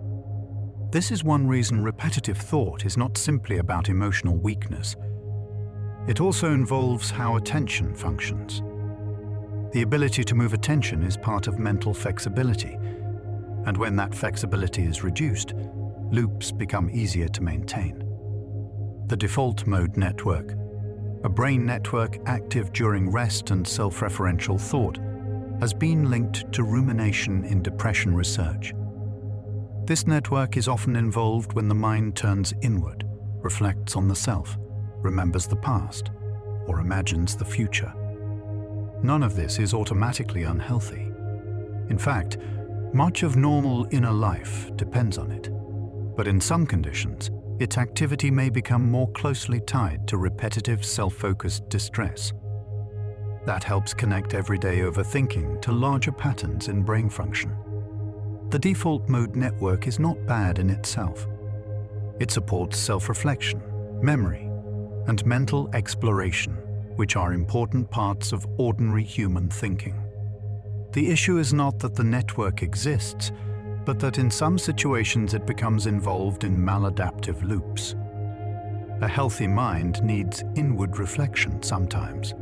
This is one reason repetitive thought is not simply about emotional weakness. It also involves how attention functions. The ability to move attention is part of mental flexibility, and when that flexibility is reduced, loops become easier to maintain. The default mode network, a brain network active during rest and self-referential thought, has been linked to rumination in depression research. This network is often involved when the mind turns inward, reflects on the self, remembers the past, or imagines the future. None of this is automatically unhealthy. In fact, much of normal inner life depends on it. But in some conditions, its activity may become more closely tied to repetitive self-focused distress. That helps connect everyday overthinking to larger patterns in brain function. The default mode network is not bad in itself. It supports self-reflection, memory, and mental exploration, which are important parts of ordinary human thinking. The issue is not that the network exists, but that in some situations it becomes involved in maladaptive loops. A healthy mind needs inward reflection sometimes.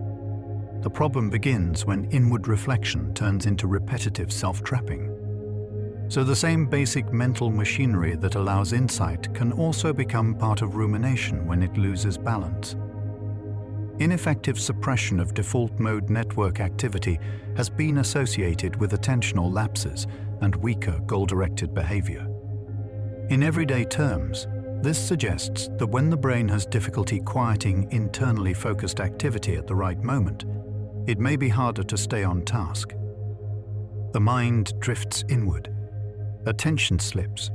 The problem begins when inward reflection turns into repetitive self-trapping. So the same basic mental machinery that allows insight can also become part of rumination when it loses balance. Ineffective suppression of default mode network activity has been associated with attentional lapses and weaker goal-directed behavior. In everyday terms, this suggests that when the brain has difficulty quieting internally focused activity at the right moment, it may be harder to stay on task. The mind drifts inward, attention slips,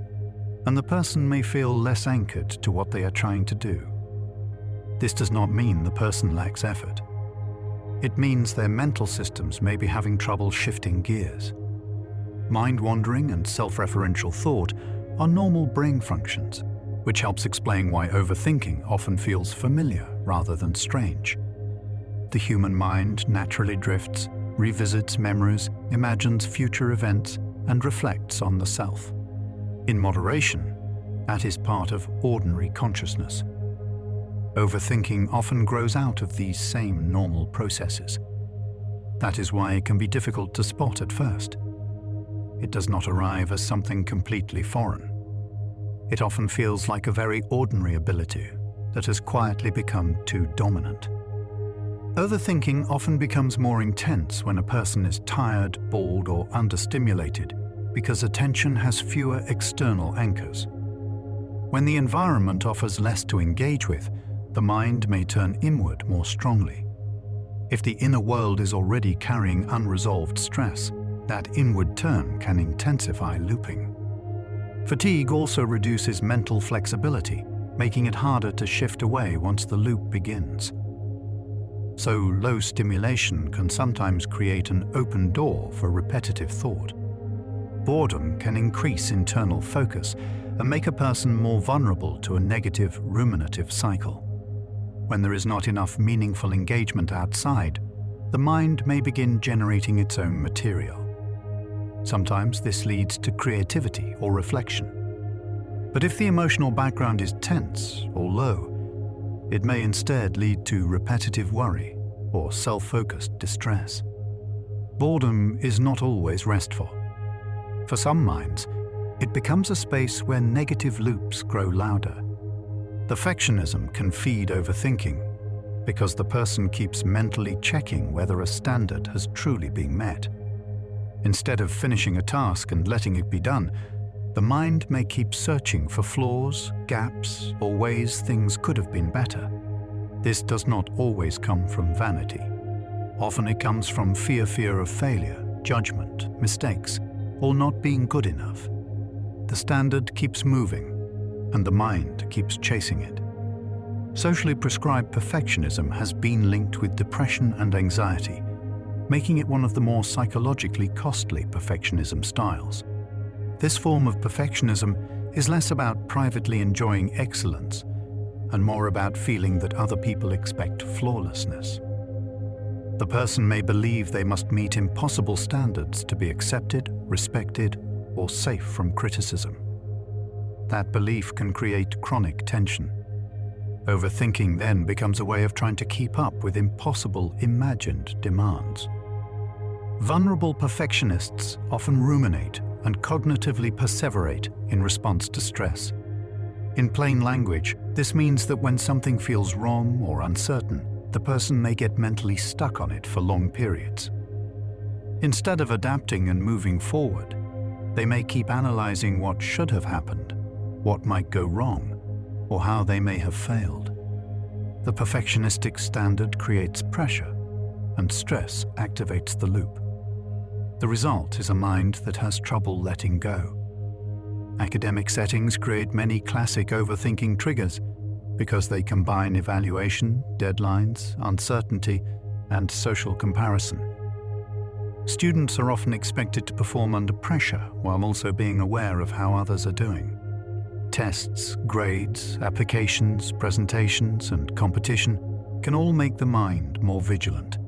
and the person may feel less anchored to what they are trying to do. This does not mean the person lacks effort. It means their mental systems may be having trouble shifting gears. Mind-wandering and self-referential thought are normal brain functions, which helps explain why overthinking often feels familiar rather than strange. The human mind naturally drifts, revisits memories, imagines future events, and reflects on the self. In moderation, that is part of ordinary consciousness. Overthinking often grows out of these same normal processes. That is why it can be difficult to spot at first. It does not arrive as something completely foreign. It often feels like a very ordinary ability that has quietly become too dominant. Overthinking often becomes more intense when a person is tired, bored, or understimulated because attention has fewer external anchors. When the environment offers less to engage with, the mind may turn inward more strongly. If the inner world is already carrying unresolved stress, that inward turn can intensify looping. Fatigue also reduces mental flexibility, making it harder to shift away once the loop begins. So low stimulation can sometimes create an open door for repetitive thought. Boredom can increase internal focus and make a person more vulnerable to a negative ruminative cycle. When there is not enough meaningful engagement outside, the mind may begin generating its own material. Sometimes this leads to creativity or reflection. But if the emotional background is tense or low, it may instead lead to repetitive worry or self-focused distress. Boredom is not always restful. For some minds, it becomes a space where negative loops grow louder. Perfectionism can feed overthinking because the person keeps mentally checking whether a standard has truly been met. Instead of finishing a task and letting it be done, the mind may keep searching for flaws, gaps, or ways things could have been better. This does not always come from vanity. Often it comes from fear of failure, judgment, mistakes, or not being good enough. The standard keeps moving, and the mind keeps chasing it. Socially prescribed perfectionism has been linked with depression and anxiety, making it one of the more psychologically costly perfectionism styles. This form of perfectionism is less about privately enjoying excellence and more about feeling that other people expect flawlessness. The person may believe they must meet impossible standards to be accepted, respected, or safe from criticism. That belief can create chronic tension. Overthinking then becomes a way of trying to keep up with impossible, imagined demands. Vulnerable perfectionists often ruminate and cognitively perseverate in response to stress. In plain language, this means that when something feels wrong or uncertain, the person may get mentally stuck on it for long periods. Instead of adapting and moving forward, they may keep analyzing what should have happened, what might go wrong, or how they may have failed. The perfectionistic standard creates pressure, and stress activates the loop. The result is a mind that has trouble letting go. Academic settings create many classic overthinking triggers because they combine evaluation, deadlines, uncertainty, and social comparison. Students are often expected to perform under pressure while also being aware of how others are doing. Tests, grades, applications, presentations, and competition can all make the mind more vigilant.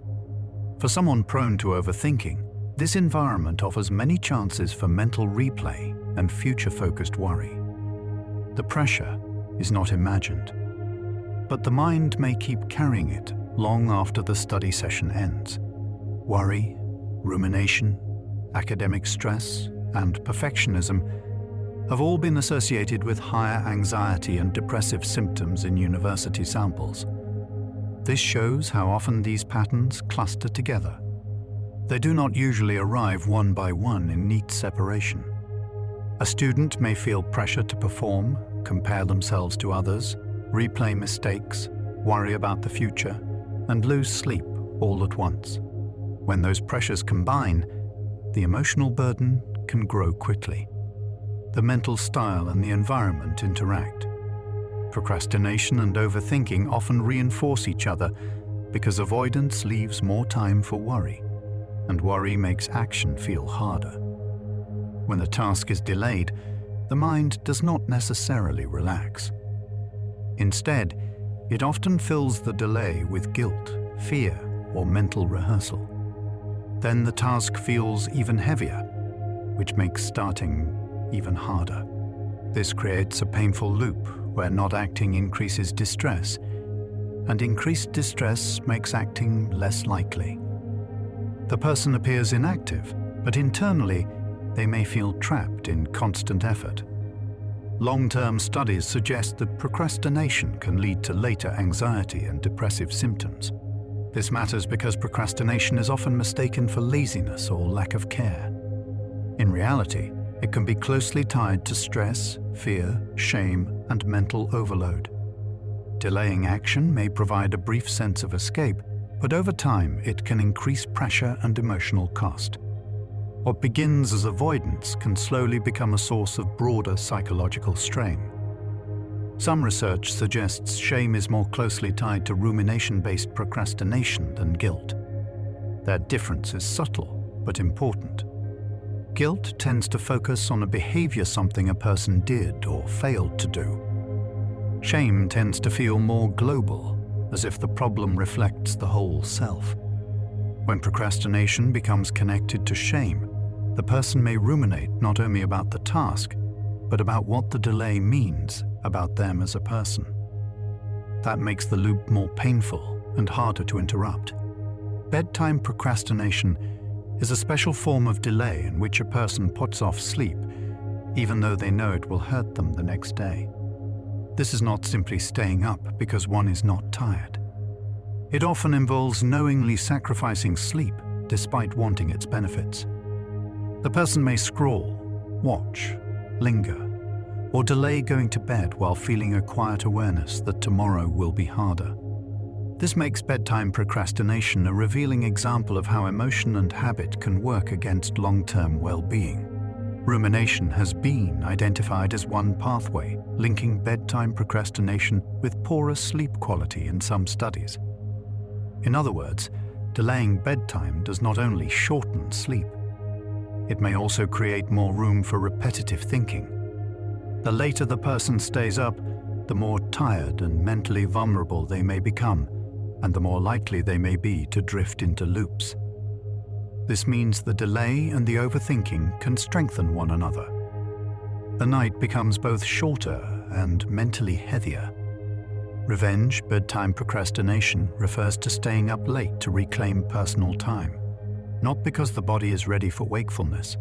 For someone prone to overthinking, this environment offers many chances for mental replay and future-focused worry. The pressure is not imagined, but the mind may keep carrying it long after the study session ends. Worry, rumination, academic stress, and perfectionism have all been associated with higher anxiety and depressive symptoms in university samples. This shows how often these patterns cluster together. They do not usually arrive one by one in neat separation. A student may feel pressure to perform, compare themselves to others, replay mistakes, worry about the future, and lose sleep all at once. When those pressures combine, the emotional burden can grow quickly. The mental style and the environment interact. Procrastination and overthinking often reinforce each other because avoidance leaves more time for worry, and worry makes action feel harder. When the task is delayed, the mind does not necessarily relax. Instead, it often fills the delay with guilt, fear, or mental rehearsal. Then the task feels even heavier, which makes starting even harder. This creates a painful loop where not acting increases distress, and increased distress makes acting less likely. The person appears inactive, but internally they may feel trapped in constant effort. Long-term studies suggest that procrastination can lead to later anxiety and depressive symptoms. This matters because procrastination is often mistaken for laziness or lack of care. In reality, it can be closely tied to stress, fear, shame, and mental overload. Delaying action may provide a brief sense of escape, but over time it can increase pressure and emotional cost. What begins as avoidance can slowly become a source of broader psychological strain. Some research suggests shame is more closely tied to rumination-based procrastination than guilt. That difference is subtle but important. Guilt tends to focus on a behavior something a person did or failed to do. Shame tends to feel more global, as if the problem reflects the whole self. When procrastination becomes connected to shame, the person may ruminate not only about the task, but about what the delay means about them as a person. That makes the loop more painful and harder to interrupt. Bedtime procrastination is a special form of delay in which a person puts off sleep, even though they know it will hurt them the next day. This is not simply staying up because one is not tired. It often involves knowingly sacrificing sleep despite wanting its benefits. The person may scroll, watch, linger, or delay going to bed while feeling a quiet awareness that tomorrow will be harder. This makes bedtime procrastination a revealing example of how emotion and habit can work against long-term well-being. Rumination has been identified as one pathway linking bedtime procrastination with poorer sleep quality in some studies. In other words, delaying bedtime does not only shorten sleep, it may also create more room for repetitive thinking. The later the person stays up, the more tired and mentally vulnerable they may become, and the more likely they may be to drift into loops. This means the delay and the overthinking can strengthen one another. The night becomes both shorter and mentally heavier. Revenge bedtime procrastination refers to staying up late to reclaim personal time, not because the body is ready for wakefulness.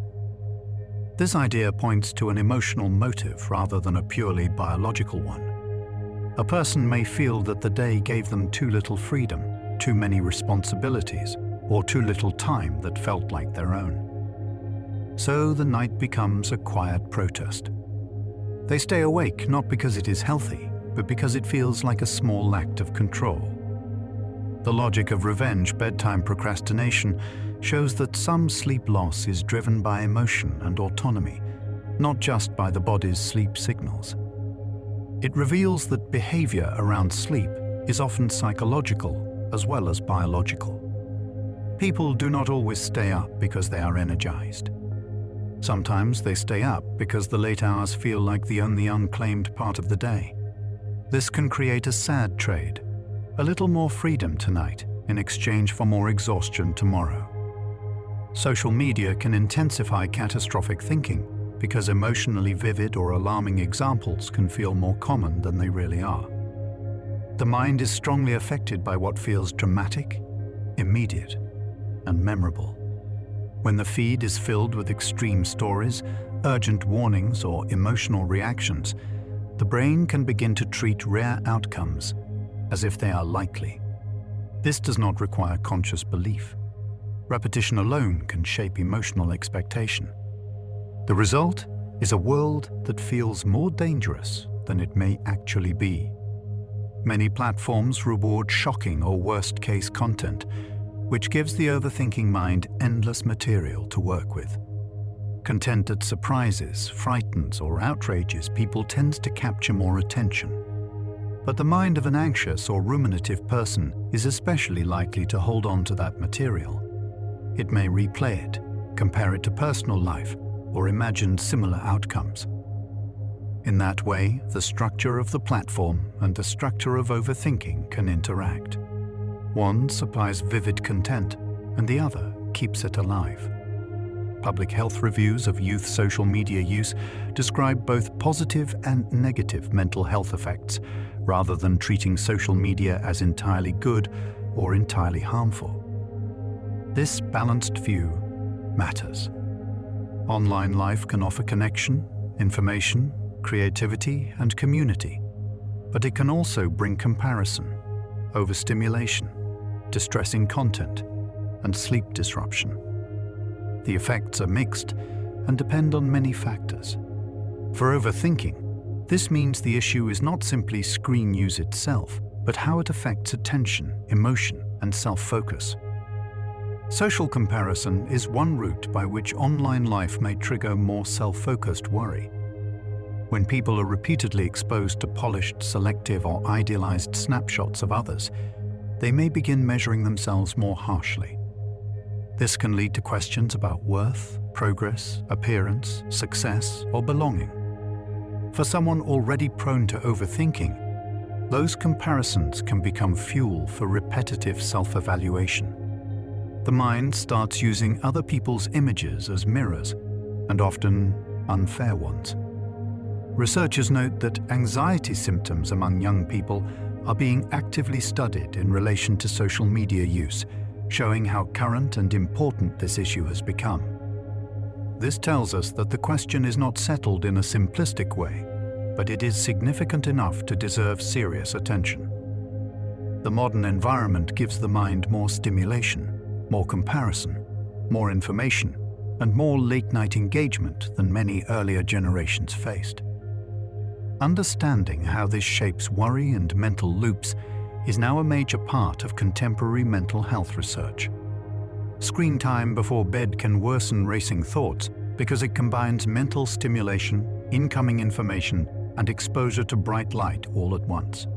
This idea points to an emotional motive rather than a purely biological one. A person may feel that the day gave them too little freedom, too many responsibilities, or too little time that felt like their own. So the night becomes a quiet protest. They stay awake not because it is healthy, but because it feels like a small act of control. The logic of revenge bedtime procrastination shows that some sleep loss is driven by emotion and autonomy, not just by the body's sleep signals. It reveals that behavior around sleep is often psychological as well as biological. People do not always stay up because they are energized. Sometimes they stay up because the late hours feel like the only unclaimed part of the day. This can create a sad trade, a little more freedom tonight in exchange for more exhaustion tomorrow. Social media can intensify catastrophic thinking because emotionally vivid or alarming examples can feel more common than they really are. The mind is strongly affected by what feels dramatic, immediate, and memorable. When the feed is filled with extreme stories, urgent warnings, or emotional reactions, the brain can begin to treat rare outcomes as if they are likely. This does not require conscious belief. Repetition alone can shape emotional expectation. The result is a world that feels more dangerous than it may actually be. Many platforms reward shocking or worst-case content, which gives the overthinking mind endless material to work with. Content that surprises, frightens, or outrages people tends to capture more attention. But the mind of an anxious or ruminative person is especially likely to hold on to that material. It may replay it, compare it to personal life, or imagine similar outcomes. In that way, the structure of the platform and the structure of overthinking can interact. One supplies vivid content, and the other keeps it alive. Public health reviews of youth social media use describe both positive and negative mental health effects, rather than treating social media as entirely good or entirely harmful. This balanced view matters. Online life can offer connection, information, creativity, and community, but it can also bring comparison, overstimulation, distressing content, and sleep disruption. The effects are mixed and depend on many factors. For overthinking, this means the issue is not simply screen use itself, but how it affects attention, emotion, and self-focus. Social comparison is one route by which online life may trigger more self-focused worry. When people are repeatedly exposed to polished, selective, or idealized snapshots of others, they may begin measuring themselves more harshly. This can lead to questions about worth, progress, appearance, success, or belonging. For someone already prone to overthinking, those comparisons can become fuel for repetitive self-evaluation. The mind starts using other people's images as mirrors, and often unfair ones. Researchers note that anxiety symptoms among young people are being actively studied in relation to social media use, showing how current and important this issue has become. This tells us that the question is not settled in a simplistic way, but it is significant enough to deserve serious attention. The modern environment gives the mind more stimulation, more comparison, more information, and more late-night engagement than many earlier generations faced. Understanding how this shapes worry and mental loops is now a major part of contemporary mental health research. Screen time before bed can worsen racing thoughts because it combines mental stimulation, incoming information, and exposure to bright light all at once.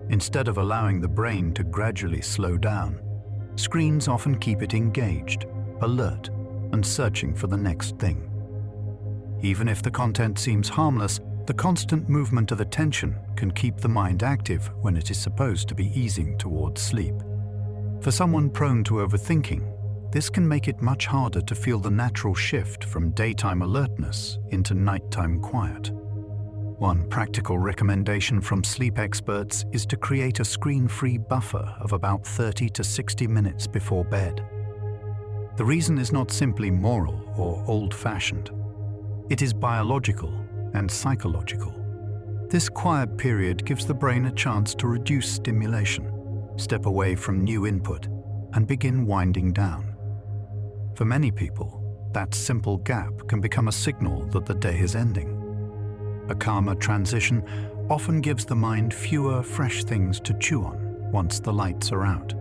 Instead of allowing the brain to gradually slow down, screens often keep it engaged, alert, and searching for the next thing. Even if the content seems harmless, the constant movement of attention can keep the mind active when it is supposed to be easing towards sleep. For someone prone to overthinking, this can make it much harder to feel the natural shift from daytime alertness into nighttime quiet. One practical recommendation from sleep experts is to create a screen-free buffer of about 30 to 60 minutes before bed. The reason is not simply moral or old-fashioned. It is biological and psychological. This quiet period gives the brain a chance to reduce stimulation, step away from new input, and begin winding down. For many people, that simple gap can become a signal that the day is ending. A calmer transition often gives the mind fewer fresh things to chew on once the lights are out.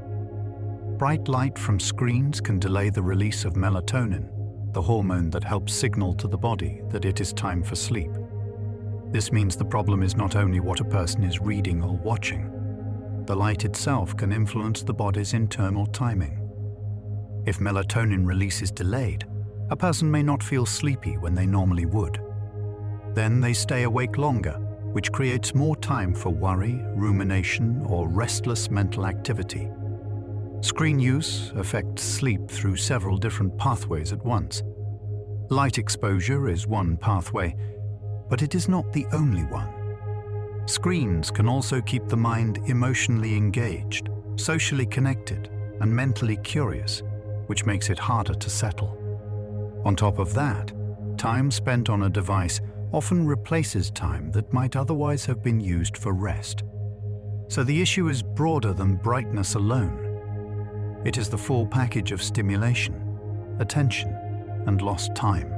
Bright light from screens can delay the release of melatonin, the hormone that helps signal to the body that it is time for sleep. This means the problem is not only what a person is reading or watching. The light itself can influence the body's internal timing. If melatonin release is delayed, a person may not feel sleepy when they normally would. Then they stay awake longer, which creates more time for worry, rumination, or restless mental activity. Screen use affects sleep through several different pathways at once. Light exposure is one pathway, but it is not the only one. Screens can also keep the mind emotionally engaged, socially connected, and mentally curious, which makes it harder to settle. On top of that, time spent on a device often replaces time that might otherwise have been used for rest. So the issue is broader than brightness alone. It is the full package of stimulation, attention, and lost time.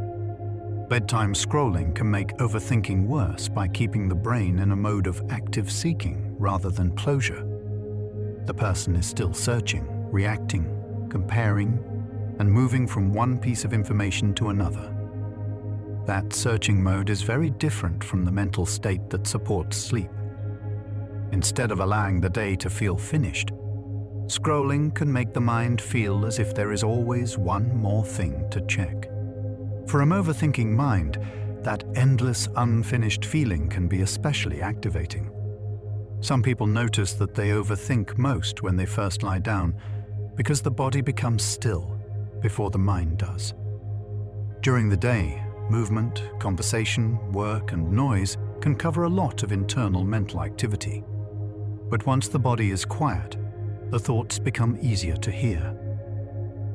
Bedtime scrolling can make overthinking worse by keeping the brain in a mode of active seeking rather than closure. The person is still searching, reacting, comparing, and moving from one piece of information to another. That searching mode is very different from the mental state that supports sleep. Instead of allowing the day to feel finished, scrolling can make the mind feel as if there is always one more thing to check. For an overthinking mind, that endless, unfinished feeling can be especially activating. Some people notice that they overthink most when they first lie down because the body becomes still before the mind does. During the day, movement, conversation, work, and noise can cover a lot of internal mental activity. But once the body is quiet, the thoughts become easier to hear.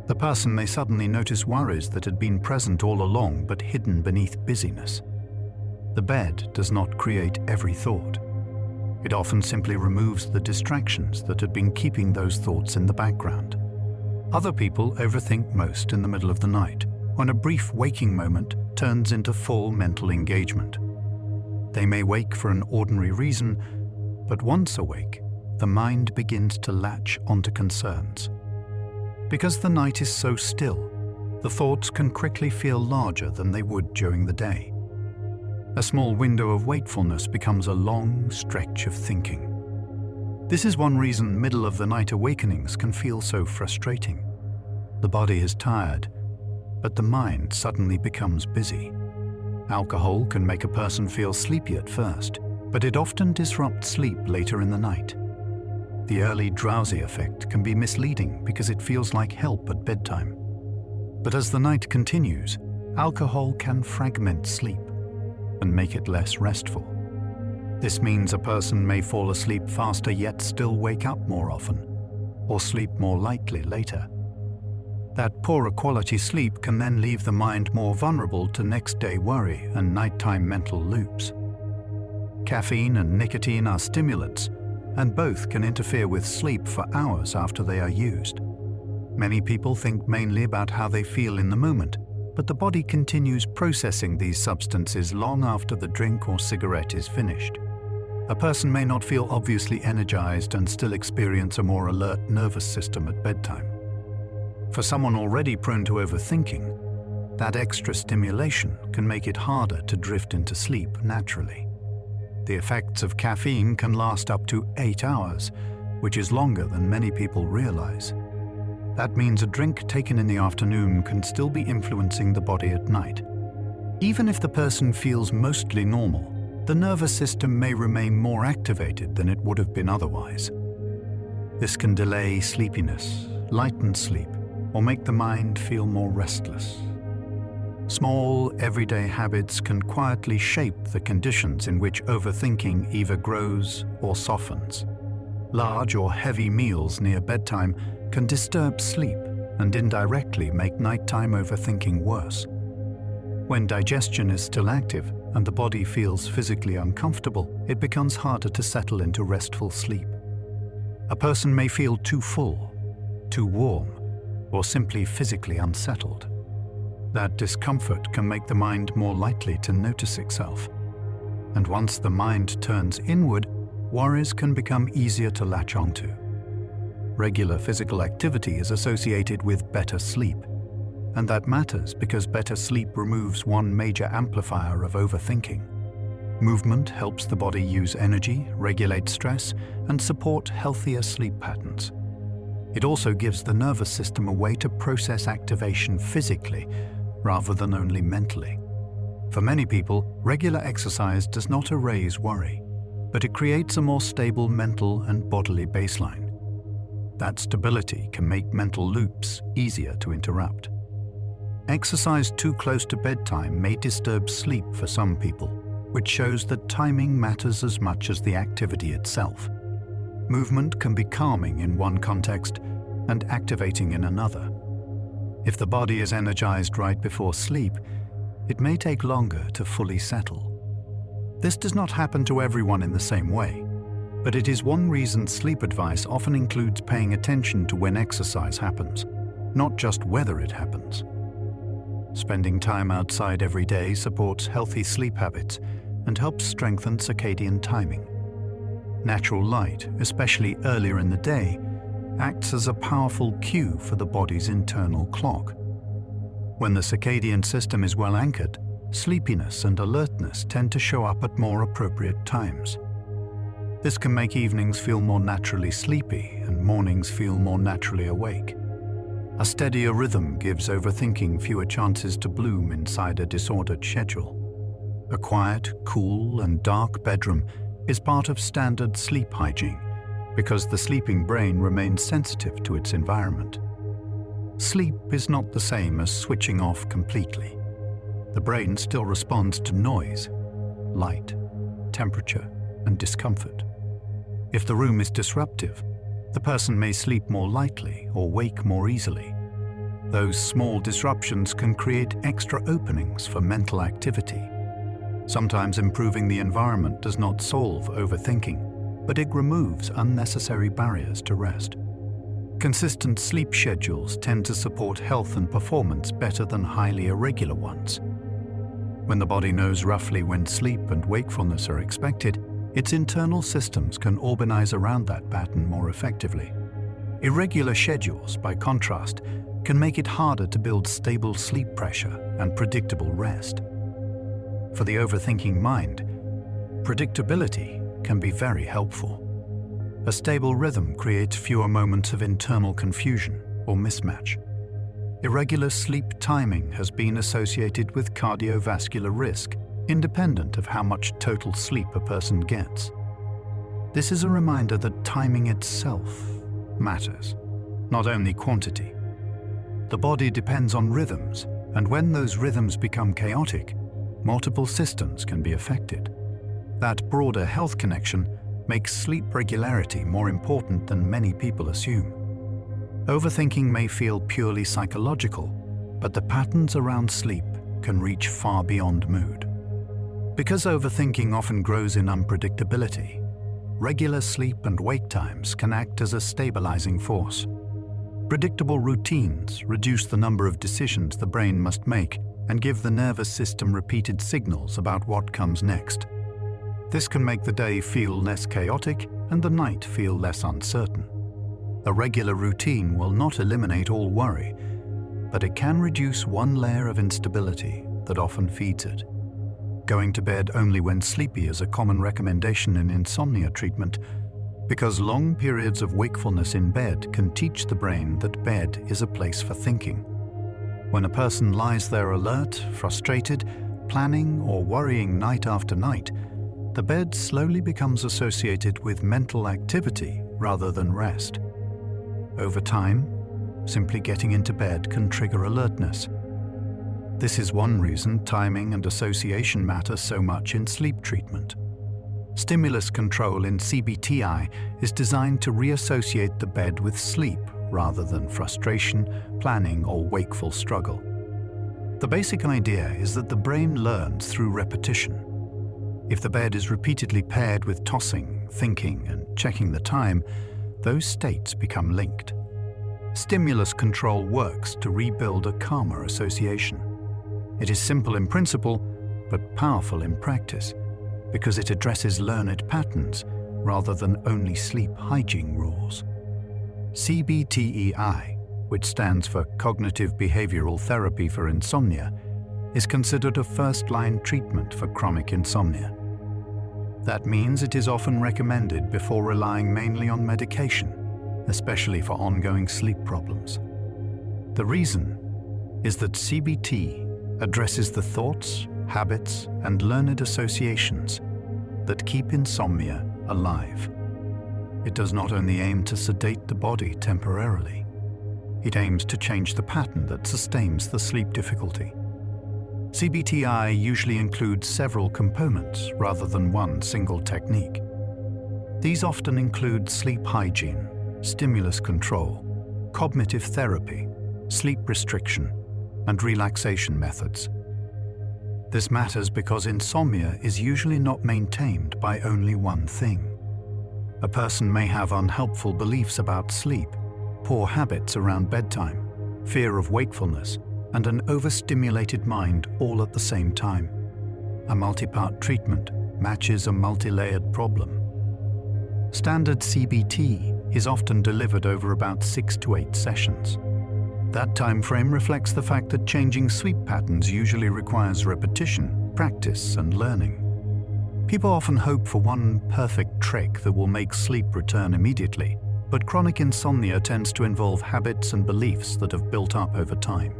The person may suddenly notice worries that had been present all along but hidden beneath busyness. The bed does not create every thought. It often simply removes the distractions that had been keeping those thoughts in the background. Other people overthink most in the middle of the night, when a brief waking moment turns into full mental engagement. They may wake for an ordinary reason, but once awake, the mind begins to latch onto concerns. Because the night is so still, the thoughts can quickly feel larger than they would during the day. A small window of wakefulness becomes a long stretch of thinking. This is one reason middle-of-the-night awakenings can feel so frustrating. The body is tired, but the mind suddenly becomes busy. Alcohol can make a person feel sleepy at first, but it often disrupts sleep later in the night. The early drowsy effect can be misleading because it feels like help at bedtime. But as the night continues, alcohol can fragment sleep and make it less restful. This means a person may fall asleep faster yet still wake up more often, or sleep more lightly later. That poorer quality sleep can then leave the mind more vulnerable to next-day worry and nighttime mental loops. Caffeine and nicotine are stimulants, and both can interfere with sleep for hours after they are used. Many people think mainly about how they feel in the moment, but the body continues processing these substances long after the drink or cigarette is finished. A person may not feel obviously energized and still experience a more alert nervous system at bedtime. For someone already prone to overthinking, that extra stimulation can make it harder to drift into sleep naturally. The effects of caffeine can last up to 8 hours, which is longer than many people realize. That means a drink taken in the afternoon can still be influencing the body at night. Even if the person feels mostly normal, the nervous system may remain more activated than it would have been otherwise. This can delay sleepiness, lighten sleep, or make the mind feel more restless. Small, everyday habits can quietly shape the conditions in which overthinking either grows or softens. Large or heavy meals near bedtime can disturb sleep and indirectly make nighttime overthinking worse. When digestion is still active and the body feels physically uncomfortable, it becomes harder to settle into restful sleep. A person may feel too full, too warm, or simply physically unsettled. That discomfort can make the mind more likely to notice itself. And once the mind turns inward, worries can become easier to latch onto. Regular physical activity is associated with better sleep, and that matters because better sleep removes one major amplifier of overthinking. Movement helps the body use energy, regulate stress, and support healthier sleep patterns. It also gives the nervous system a way to process activation physically rather than only mentally. For many people, regular exercise does not erase worry, but it creates a more stable mental and bodily baseline. That stability can make mental loops easier to interrupt. Exercise too close to bedtime may disturb sleep for some people, which shows that timing matters as much as the activity itself. Movement can be calming in one context and activating in another. If the body is energized right before sleep, it may take longer to fully settle. This does not happen to everyone in the same way, but it is one reason sleep advice often includes paying attention to when exercise happens, not just whether it happens. Spending time outside every day supports healthy sleep habits and helps strengthen circadian timing. Natural light, especially earlier in the day, acts as a powerful cue for the body's internal clock. When the circadian system is well anchored, sleepiness and alertness tend to show up at more appropriate times. This can make evenings feel more naturally sleepy and mornings feel more naturally awake. A steadier rhythm gives overthinking fewer chances to bloom inside a disordered schedule. A quiet, cool, and dark bedroom is part of standard sleep hygiene because the sleeping brain remains sensitive to its environment. Sleep is not the same as switching off completely. The brain still responds to noise, light, temperature, and discomfort. If the room is disruptive, the person may sleep more lightly or wake more easily. Those small disruptions can create extra openings for mental activity. Sometimes improving the environment does not solve overthinking, but it removes unnecessary barriers to rest. Consistent sleep schedules tend to support health and performance better than highly irregular ones. When the body knows roughly when sleep and wakefulness are expected, its internal systems can organize around that pattern more effectively. Irregular schedules, by contrast, can make it harder to build stable sleep pressure and predictable rest. For the overthinking mind, predictability can be very helpful. A stable rhythm creates fewer moments of internal confusion or mismatch. Irregular sleep timing has been associated with cardiovascular risk, independent of how much total sleep a person gets. This is a reminder that timing itself matters, not only quantity. The body depends on rhythms, and when those rhythms become chaotic, multiple systems can be affected. That broader health connection makes sleep regularity more important than many people assume. Overthinking may feel purely psychological, but the patterns around sleep can reach far beyond mood. Because overthinking often grows in unpredictability, regular sleep and wake times can act as a stabilizing force. Predictable routines reduce the number of decisions the brain must make and give the nervous system repeated signals about what comes next. This can make the day feel less chaotic and the night feel less uncertain. A regular routine will not eliminate all worry, but it can reduce one layer of instability that often feeds it. Going to bed only when sleepy is a common recommendation in insomnia treatment because long periods of wakefulness in bed can teach the brain that bed is a place for thinking. When a person lies there alert, frustrated, planning or worrying night after night, the bed slowly becomes associated with mental activity rather than rest. Over time, simply getting into bed can trigger alertness. This is one reason timing and association matter so much in sleep treatment. Stimulus control in CBTI is designed to reassociate the bed with sleep rather than frustration, planning, or wakeful struggle. The basic idea is that the brain learns through repetition. If the bed is repeatedly paired with tossing, thinking, and checking the time, those states become linked. Stimulus control works to rebuild a calmer association. It is simple in principle, but powerful in practice, because it addresses learned patterns rather than only sleep hygiene rules. CBTEI, which stands for Cognitive Behavioral Therapy for Insomnia, is considered a first-line treatment for chronic insomnia. That means it is often recommended before relying mainly on medication, especially for ongoing sleep problems. The reason is that CBT addresses the thoughts, habits, and learned associations that keep insomnia alive. It does not only aim to sedate the body temporarily, it aims to change the pattern that sustains the sleep difficulty. CBTI usually includes several components rather than one single technique. These often include sleep hygiene, stimulus control, cognitive therapy, sleep restriction, and relaxation methods. This matters because insomnia is usually not maintained by only one thing. A person may have unhelpful beliefs about sleep, poor habits around bedtime, fear of wakefulness, and an overstimulated mind all at the same time. A multi-part treatment matches a multi-layered problem. Standard CBT is often delivered over about 6 to 8 sessions. That time frame reflects the fact that changing sleep patterns usually requires repetition, practice, and learning. People often hope for one perfect trick that will make sleep return immediately, but chronic insomnia tends to involve habits and beliefs that have built up over time.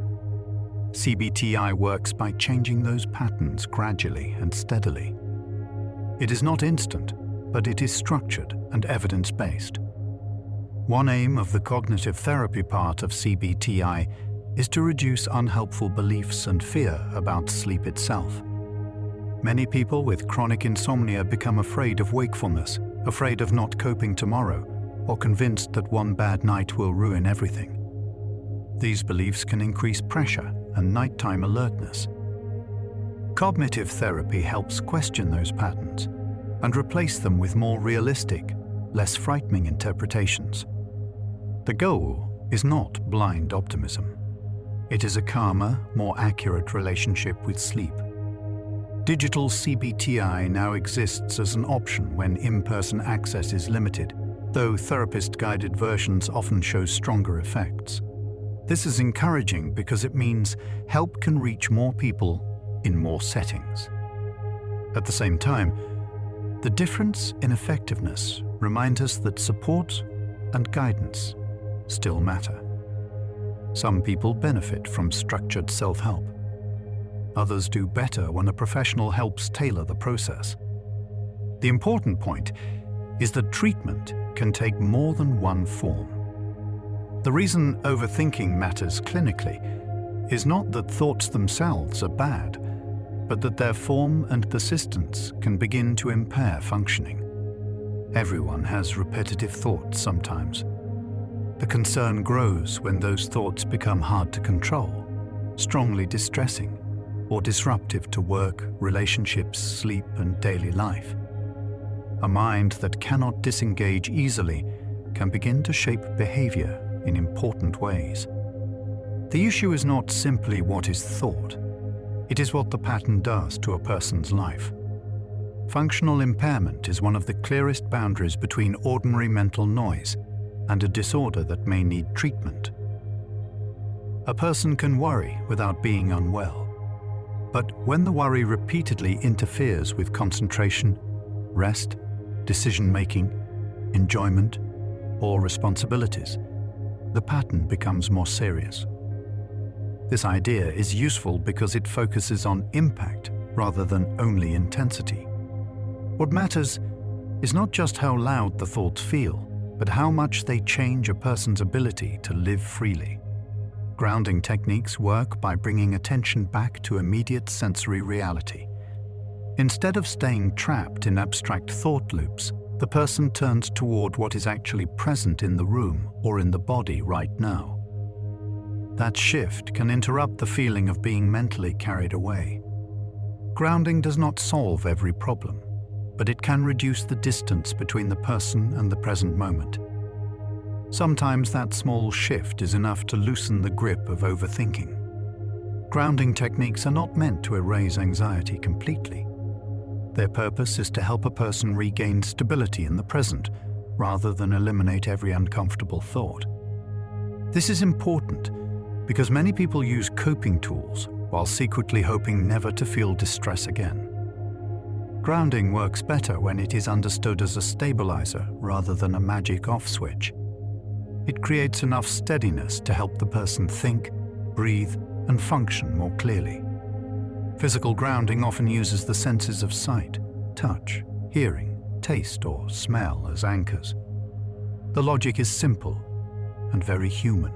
CBTI works by changing those patterns gradually and steadily. It is not instant, but it is structured and evidence-based. One aim of the cognitive therapy part of CBTI is to reduce unhelpful beliefs and fear about sleep itself. Many people with chronic insomnia become afraid of wakefulness, afraid of not coping tomorrow, or convinced that one bad night will ruin everything. These beliefs can increase pressure and nighttime alertness. Cognitive therapy helps question those patterns and replace them with more realistic, less frightening interpretations. The goal is not blind optimism. It is a calmer, more accurate relationship with sleep. Digital CBTI now exists as an option when in-person access is limited, though therapist-guided versions often show stronger effects. This is encouraging because it means help can reach more people in more settings. At the same time, the difference in effectiveness reminds us that support and guidance still matter. Some people benefit from structured self-help. Others do better when a professional helps tailor the process. The important point is that treatment can take more than one form. The reason overthinking matters clinically is not that thoughts themselves are bad, but that their form and persistence can begin to impair functioning. Everyone has repetitive thoughts sometimes. The concern grows when those thoughts become hard to control, strongly distressing, or disruptive to work, relationships, sleep, and daily life. A mind that cannot disengage easily can begin to shape behavior in important ways. The issue is not simply what is thought. It is what the pattern does to a person's life. Functional impairment is one of the clearest boundaries between ordinary mental noise and a disorder that may need treatment. A person can worry without being unwell, but when the worry repeatedly interferes with concentration, rest, decision-making, enjoyment, or responsibilities, the pattern becomes more serious. This idea is useful because it focuses on impact rather than only intensity. What matters is not just how loud the thoughts feel, but how much they change a person's ability to live freely. Grounding techniques work by bringing attention back to immediate sensory reality. Instead of staying trapped in abstract thought loops, the person turns toward what is actually present in the room or in the body right now. That shift can interrupt the feeling of being mentally carried away. Grounding does not solve every problem, but it can reduce the distance between the person and the present moment. Sometimes that small shift is enough to loosen the grip of overthinking. Grounding techniques are not meant to erase anxiety completely. Their purpose is to help a person regain stability in the present, rather than eliminate every uncomfortable thought. This is important because many people use coping tools while secretly hoping never to feel distress again. Grounding works better when it is understood as a stabilizer rather than a magic off switch. It creates enough steadiness to help the person think, breathe, and function more clearly. Physical grounding often uses the senses of sight, touch, hearing, taste, or smell as anchors. The logic is simple and very human.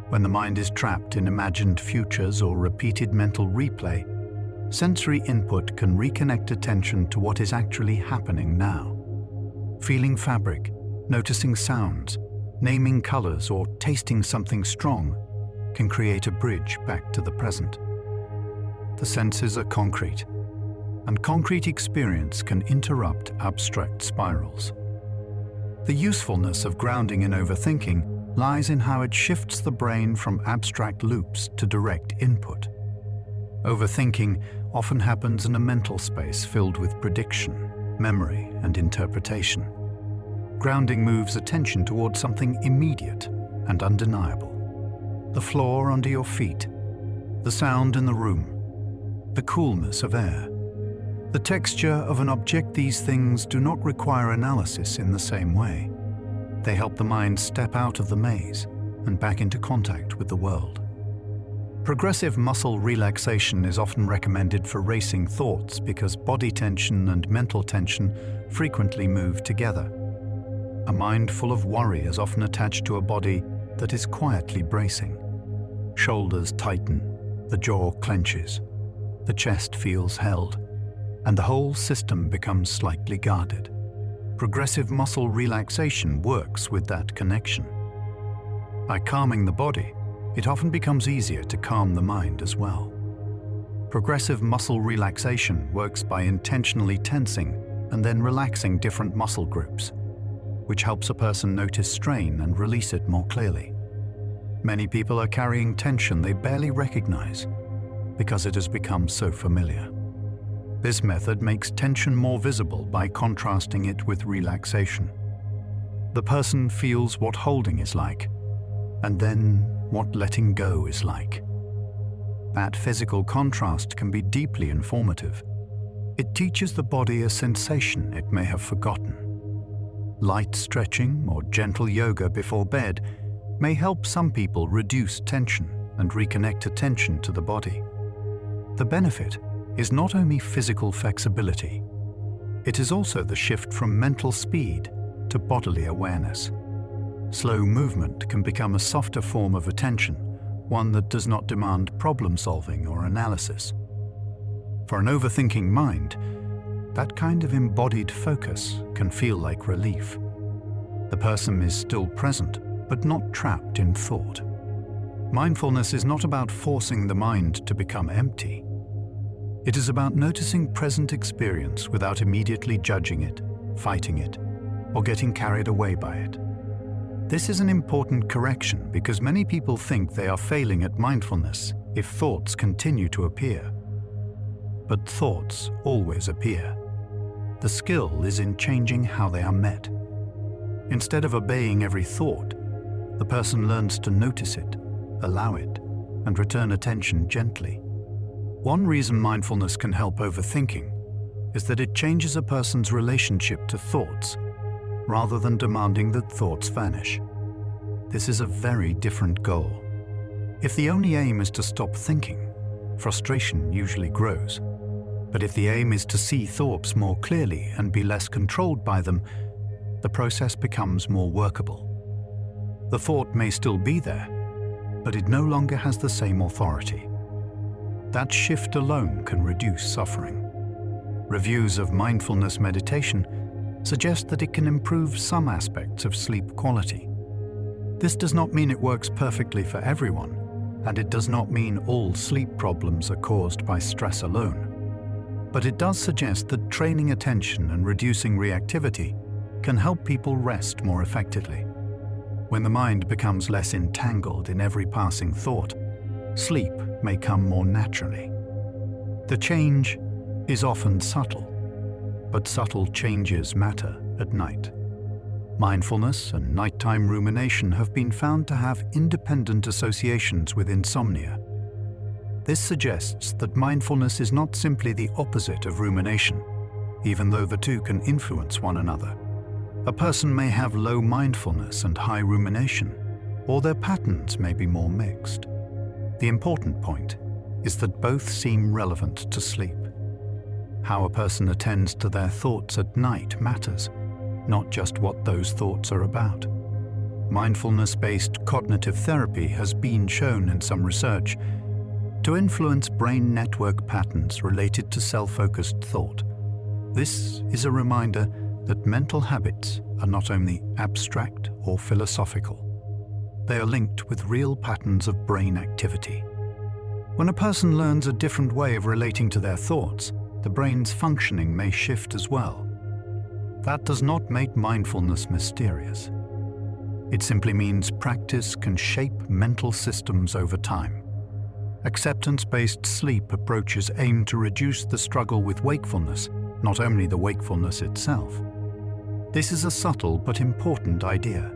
When the mind is trapped in imagined futures or repeated mental replay, sensory input can reconnect attention to what is actually happening now. Feeling fabric, noticing sounds, naming colors, or tasting something strong can create a bridge back to the present. The senses are concrete, and concrete experience can interrupt abstract spirals. The usefulness of grounding in overthinking lies in how it shifts the brain from abstract loops to direct input. Overthinking often happens in a mental space filled with prediction, memory, and interpretation. Grounding moves attention towards something immediate and undeniable. The floor under your feet, the sound in the room, the coolness of air, the texture of an object. These things do not require analysis in the same way. They help the mind step out of the maze and back into contact with the world. Progressive muscle relaxation is often recommended for racing thoughts because body tension and mental tension frequently move together. A mind full of worry is often attached to a body that is quietly bracing. Shoulders tighten, the jaw clenches, the chest feels held, and the whole system becomes slightly guarded. Progressive muscle relaxation works with that connection. By calming the body, it often becomes easier to calm the mind as well. Progressive muscle relaxation works by intentionally tensing and then relaxing different muscle groups, which helps a person notice strain and release it more clearly. Many people are carrying tension they barely recognize because it has become so familiar. This method makes tension more visible by contrasting it with relaxation. The person feels what holding is like, and then what letting go is like. That physical contrast can be deeply informative. It teaches the body a sensation it may have forgotten. Light stretching or gentle yoga before bed may help some people reduce tension and reconnect attention to the body. The benefit is not only physical flexibility, it is also the shift from mental speed to bodily awareness. Slow movement can become a softer form of attention, one that does not demand problem-solving or analysis. For an overthinking mind, that kind of embodied focus can feel like relief. The person is still present, but not trapped in thought. Mindfulness is not about forcing the mind to become empty. It is about noticing present experience without immediately judging it, fighting it, or getting carried away by it. This is an important correction because many people think they are failing at mindfulness if thoughts continue to appear. But thoughts always appear. The skill is in changing how they are met. Instead of obeying every thought, the person learns to notice it, allow it, and return attention gently. One reason mindfulness can help overthinking is that it changes a person's relationship to thoughts rather than demanding that thoughts vanish. This is a very different goal. If the only aim is to stop thinking, frustration usually grows. But if the aim is to see thoughts more clearly and be less controlled by them, the process becomes more workable. The thought may still be there, but it no longer has the same authority. That shift alone can reduce suffering. Reviews of mindfulness meditation suggest that it can improve some aspects of sleep quality. This does not mean it works perfectly for everyone, and it does not mean all sleep problems are caused by stress alone. But it does suggest that training attention and reducing reactivity can help people rest more effectively. When the mind becomes less entangled in every passing thought, sleep may come more naturally. The change is often subtle, but subtle changes matter at night. Mindfulness and nighttime rumination have been found to have independent associations with insomnia. This suggests that mindfulness is not simply the opposite of rumination, even though the two can influence one another. A person may have low mindfulness and high rumination, or their patterns may be more mixed. The important point is that both seem relevant to sleep. How a person attends to their thoughts at night matters, not just what those thoughts are about. Mindfulness-based cognitive therapy has been shown in some research to influence brain network patterns related to self-focused thought. This is a reminder that mental habits are not only abstract or philosophical. They are linked with real patterns of brain activity. When a person learns a different way of relating to their thoughts, the brain's functioning may shift as well. That does not make mindfulness mysterious. It simply means practice can shape mental systems over time. Acceptance-based sleep approaches aim to reduce the struggle with wakefulness, not only the wakefulness itself. This is a subtle but important idea.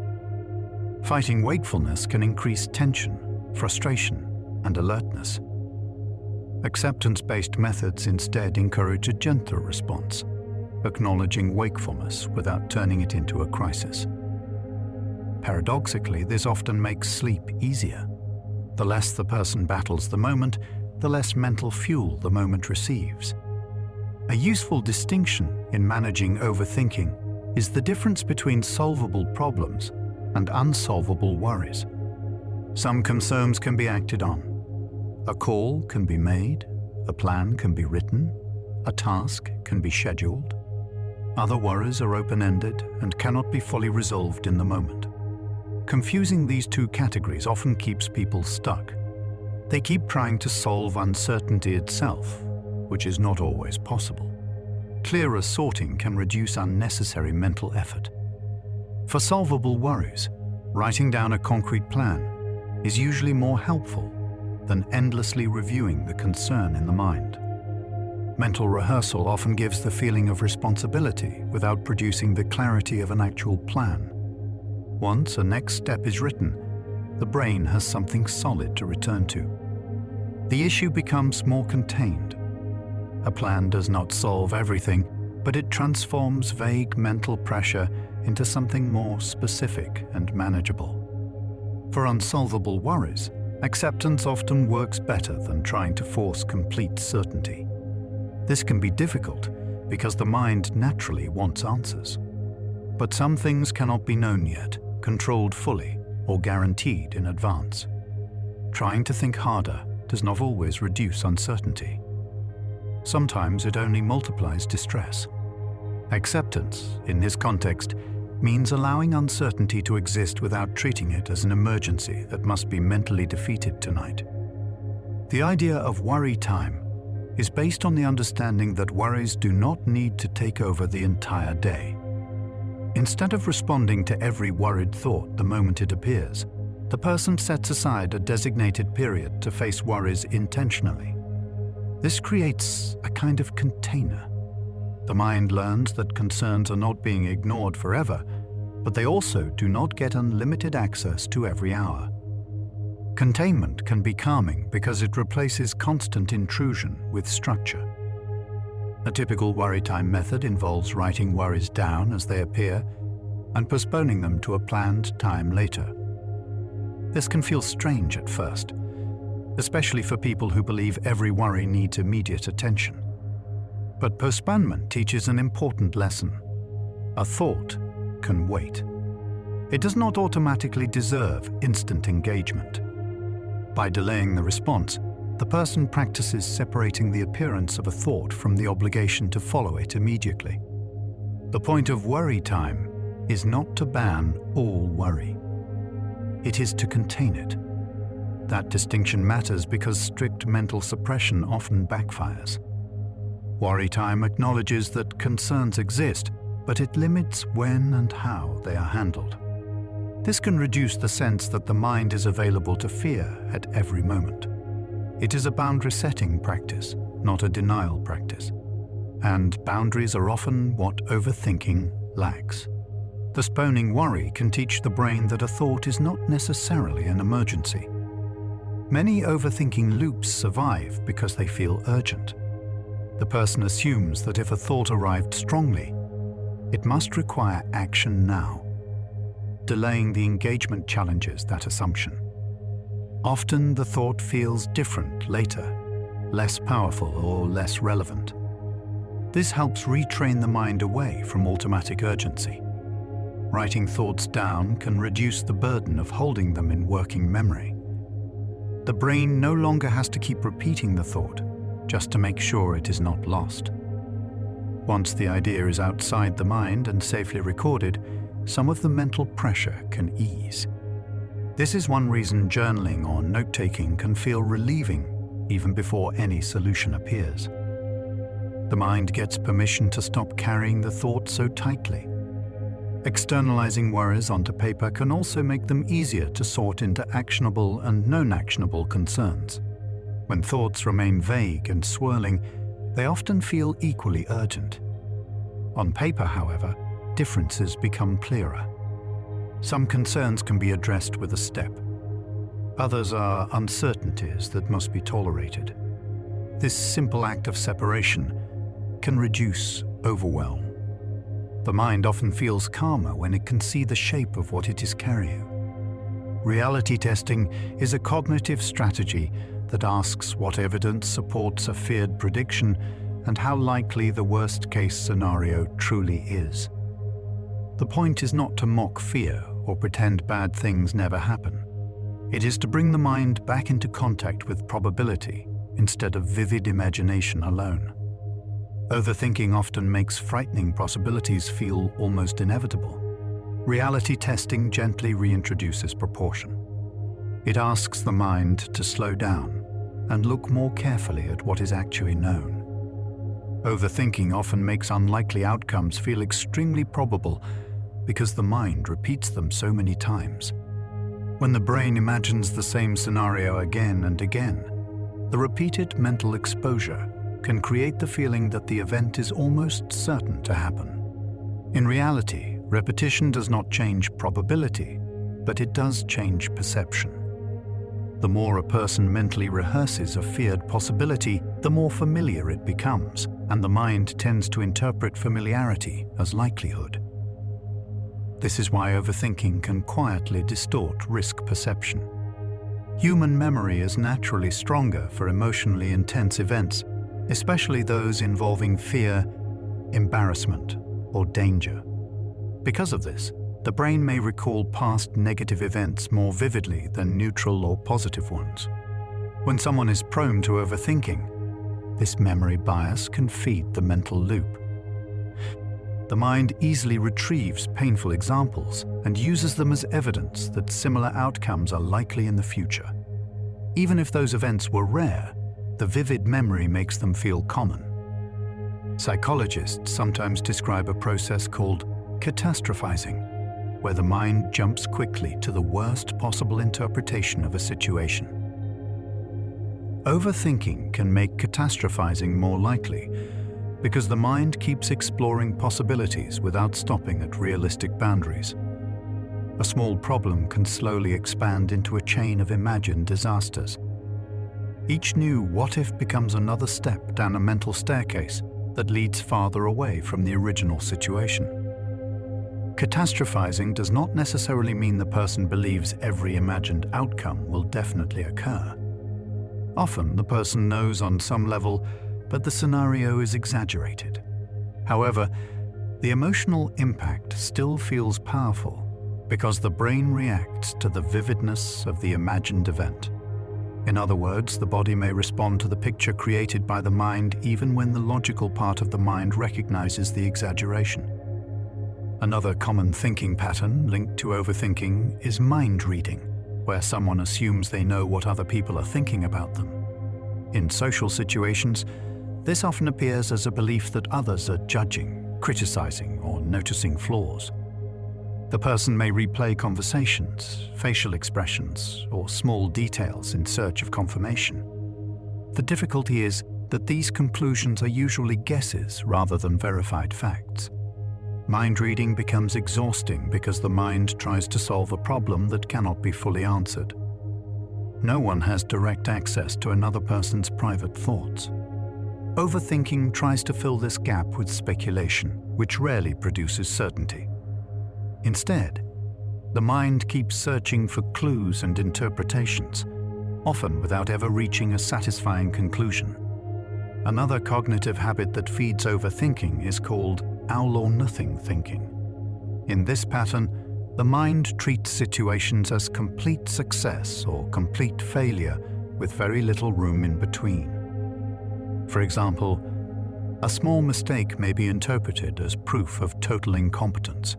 Fighting wakefulness can increase tension, frustration, and alertness. Acceptance-based methods instead encourage a gentler response, acknowledging wakefulness without turning it into a crisis. Paradoxically, this often makes sleep easier. The less the person battles the moment, the less mental fuel the moment receives. A useful distinction in managing overthinking is the difference between solvable problems and unsolvable worries. Some concerns can be acted on. A call can be made, a plan can be written, a task can be scheduled. Other worries are open-ended and cannot be fully resolved in the moment. Confusing these two categories often keeps people stuck. They keep trying to solve uncertainty itself, which is not always possible. Clearer sorting can reduce unnecessary mental effort. For solvable worries, writing down a concrete plan is usually more helpful than endlessly reviewing the concern in the mind. Mental rehearsal often gives the feeling of responsibility without producing the clarity of an actual plan. Once a next step is written, the brain has something solid to return to. The issue becomes more contained. A plan does not solve everything, but it transforms vague mental pressure into something more specific and manageable. For unsolvable worries, acceptance often works better than trying to force complete certainty. This can be difficult because the mind naturally wants answers. But some things cannot be known yet, controlled fully, or guaranteed in advance. Trying to think harder does not always reduce uncertainty. Sometimes it only multiplies distress. Acceptance, in this context, means allowing uncertainty to exist without treating it as an emergency that must be mentally defeated tonight. The idea of worry time is based on the understanding that worries do not need to take over the entire day. Instead of responding to every worried thought the moment it appears, the person sets aside a designated period to face worries intentionally. This creates a kind of container. The mind learns that concerns are not being ignored forever, but they also do not get unlimited access to every hour. Containment can be calming because it replaces constant intrusion with structure. A typical worry time method involves writing worries down as they appear and postponing them to a planned time later. This can feel strange at first, especially for people who believe every worry needs immediate attention. But postponement teaches an important lesson. A thought can wait. It does not automatically deserve instant engagement. By delaying the response, the person practices separating the appearance of a thought from the obligation to follow it immediately. The point of worry time is not to ban all worry. It is to contain it. That distinction matters because strict mental suppression often backfires. Worry time acknowledges that concerns exist, but it limits when and how they are handled. This can reduce the sense that the mind is available to fear at every moment. It is a boundary-setting practice, not a denial practice. And boundaries are often what overthinking lacks. Postponing worry can teach the brain that a thought is not necessarily an emergency. Many overthinking loops survive because they feel urgent. The person assumes that if a thought arrived strongly, it must require action now. Delaying the engagement challenges that assumption. Often the thought feels different later, less powerful or less relevant. This helps retrain the mind away from automatic urgency. Writing thoughts down can reduce the burden of holding them in working memory. The brain no longer has to keep repeating the thought just to make sure it is not lost. Once the idea is outside the mind and safely recorded, some of the mental pressure can ease. This is one reason journaling or note-taking can feel relieving even before any solution appears. The mind gets permission to stop carrying the thought so tightly. Externalizing worries onto paper can also make them easier to sort into actionable and non-actionable concerns. When thoughts remain vague and swirling, they often feel equally urgent. On paper, however, differences become clearer. Some concerns can be addressed with a step. Others are uncertainties that must be tolerated. This simple act of separation can reduce overwhelm. The mind often feels calmer when it can see the shape of what it is carrying. Reality testing is a cognitive strategy that asks what evidence supports a feared prediction and how likely the worst-case scenario truly is. The point is not to mock fear or pretend bad things never happen. It is to bring the mind back into contact with probability instead of vivid imagination alone. Overthinking often makes frightening possibilities feel almost inevitable. Reality testing gently reintroduces proportion. It asks the mind to slow down and look more carefully at what is actually known. Overthinking often makes unlikely outcomes feel extremely probable because the mind repeats them so many times. When the brain imagines the same scenario again and again, the repeated mental exposure can create the feeling that the event is almost certain to happen. In reality, repetition does not change probability, but it does change perception. The more a person mentally rehearses a feared possibility, the more familiar it becomes, and the mind tends to interpret familiarity as likelihood. This is why overthinking can quietly distort risk perception. Human memory is naturally stronger for emotionally intense events, especially those involving fear, embarrassment, or danger. Because of this, the brain may recall past negative events more vividly than neutral or positive ones. When someone is prone to overthinking, this memory bias can feed the mental loop. The mind easily retrieves painful examples and uses them as evidence that similar outcomes are likely in the future. Even if those events were rare, the vivid memory makes them feel common. Psychologists sometimes describe a process called catastrophizing, where the mind jumps quickly to the worst possible interpretation of a situation. Overthinking can make catastrophizing more likely because the mind keeps exploring possibilities without stopping at realistic boundaries. A small problem can slowly expand into a chain of imagined disasters. Each new what-if becomes another step down a mental staircase that leads farther away from the original situation. Catastrophizing does not necessarily mean the person believes every imagined outcome will definitely occur. Often, the person knows on some level, but the scenario is exaggerated. However, the emotional impact still feels powerful because the brain reacts to the vividness of the imagined event. In other words, the body may respond to the picture created by the mind even when the logical part of the mind recognizes the exaggeration. Another common thinking pattern linked to overthinking is mind reading, where someone assumes they know what other people are thinking about them. In social situations, this often appears as a belief that others are judging, criticizing, or noticing flaws. The person may replay conversations, facial expressions, or small details in search of confirmation. The difficulty is that these conclusions are usually guesses rather than verified facts. Mind reading becomes exhausting because the mind tries to solve a problem that cannot be fully answered. No one has direct access to another person's private thoughts. Overthinking tries to fill this gap with speculation, which rarely produces certainty. Instead, the mind keeps searching for clues and interpretations, often without ever reaching a satisfying conclusion. Another cognitive habit that feeds overthinking is called all-or-nothing thinking. In this pattern, the mind treats situations as complete success or complete failure with very little room in between. For example, a small mistake may be interpreted as proof of total incompetence.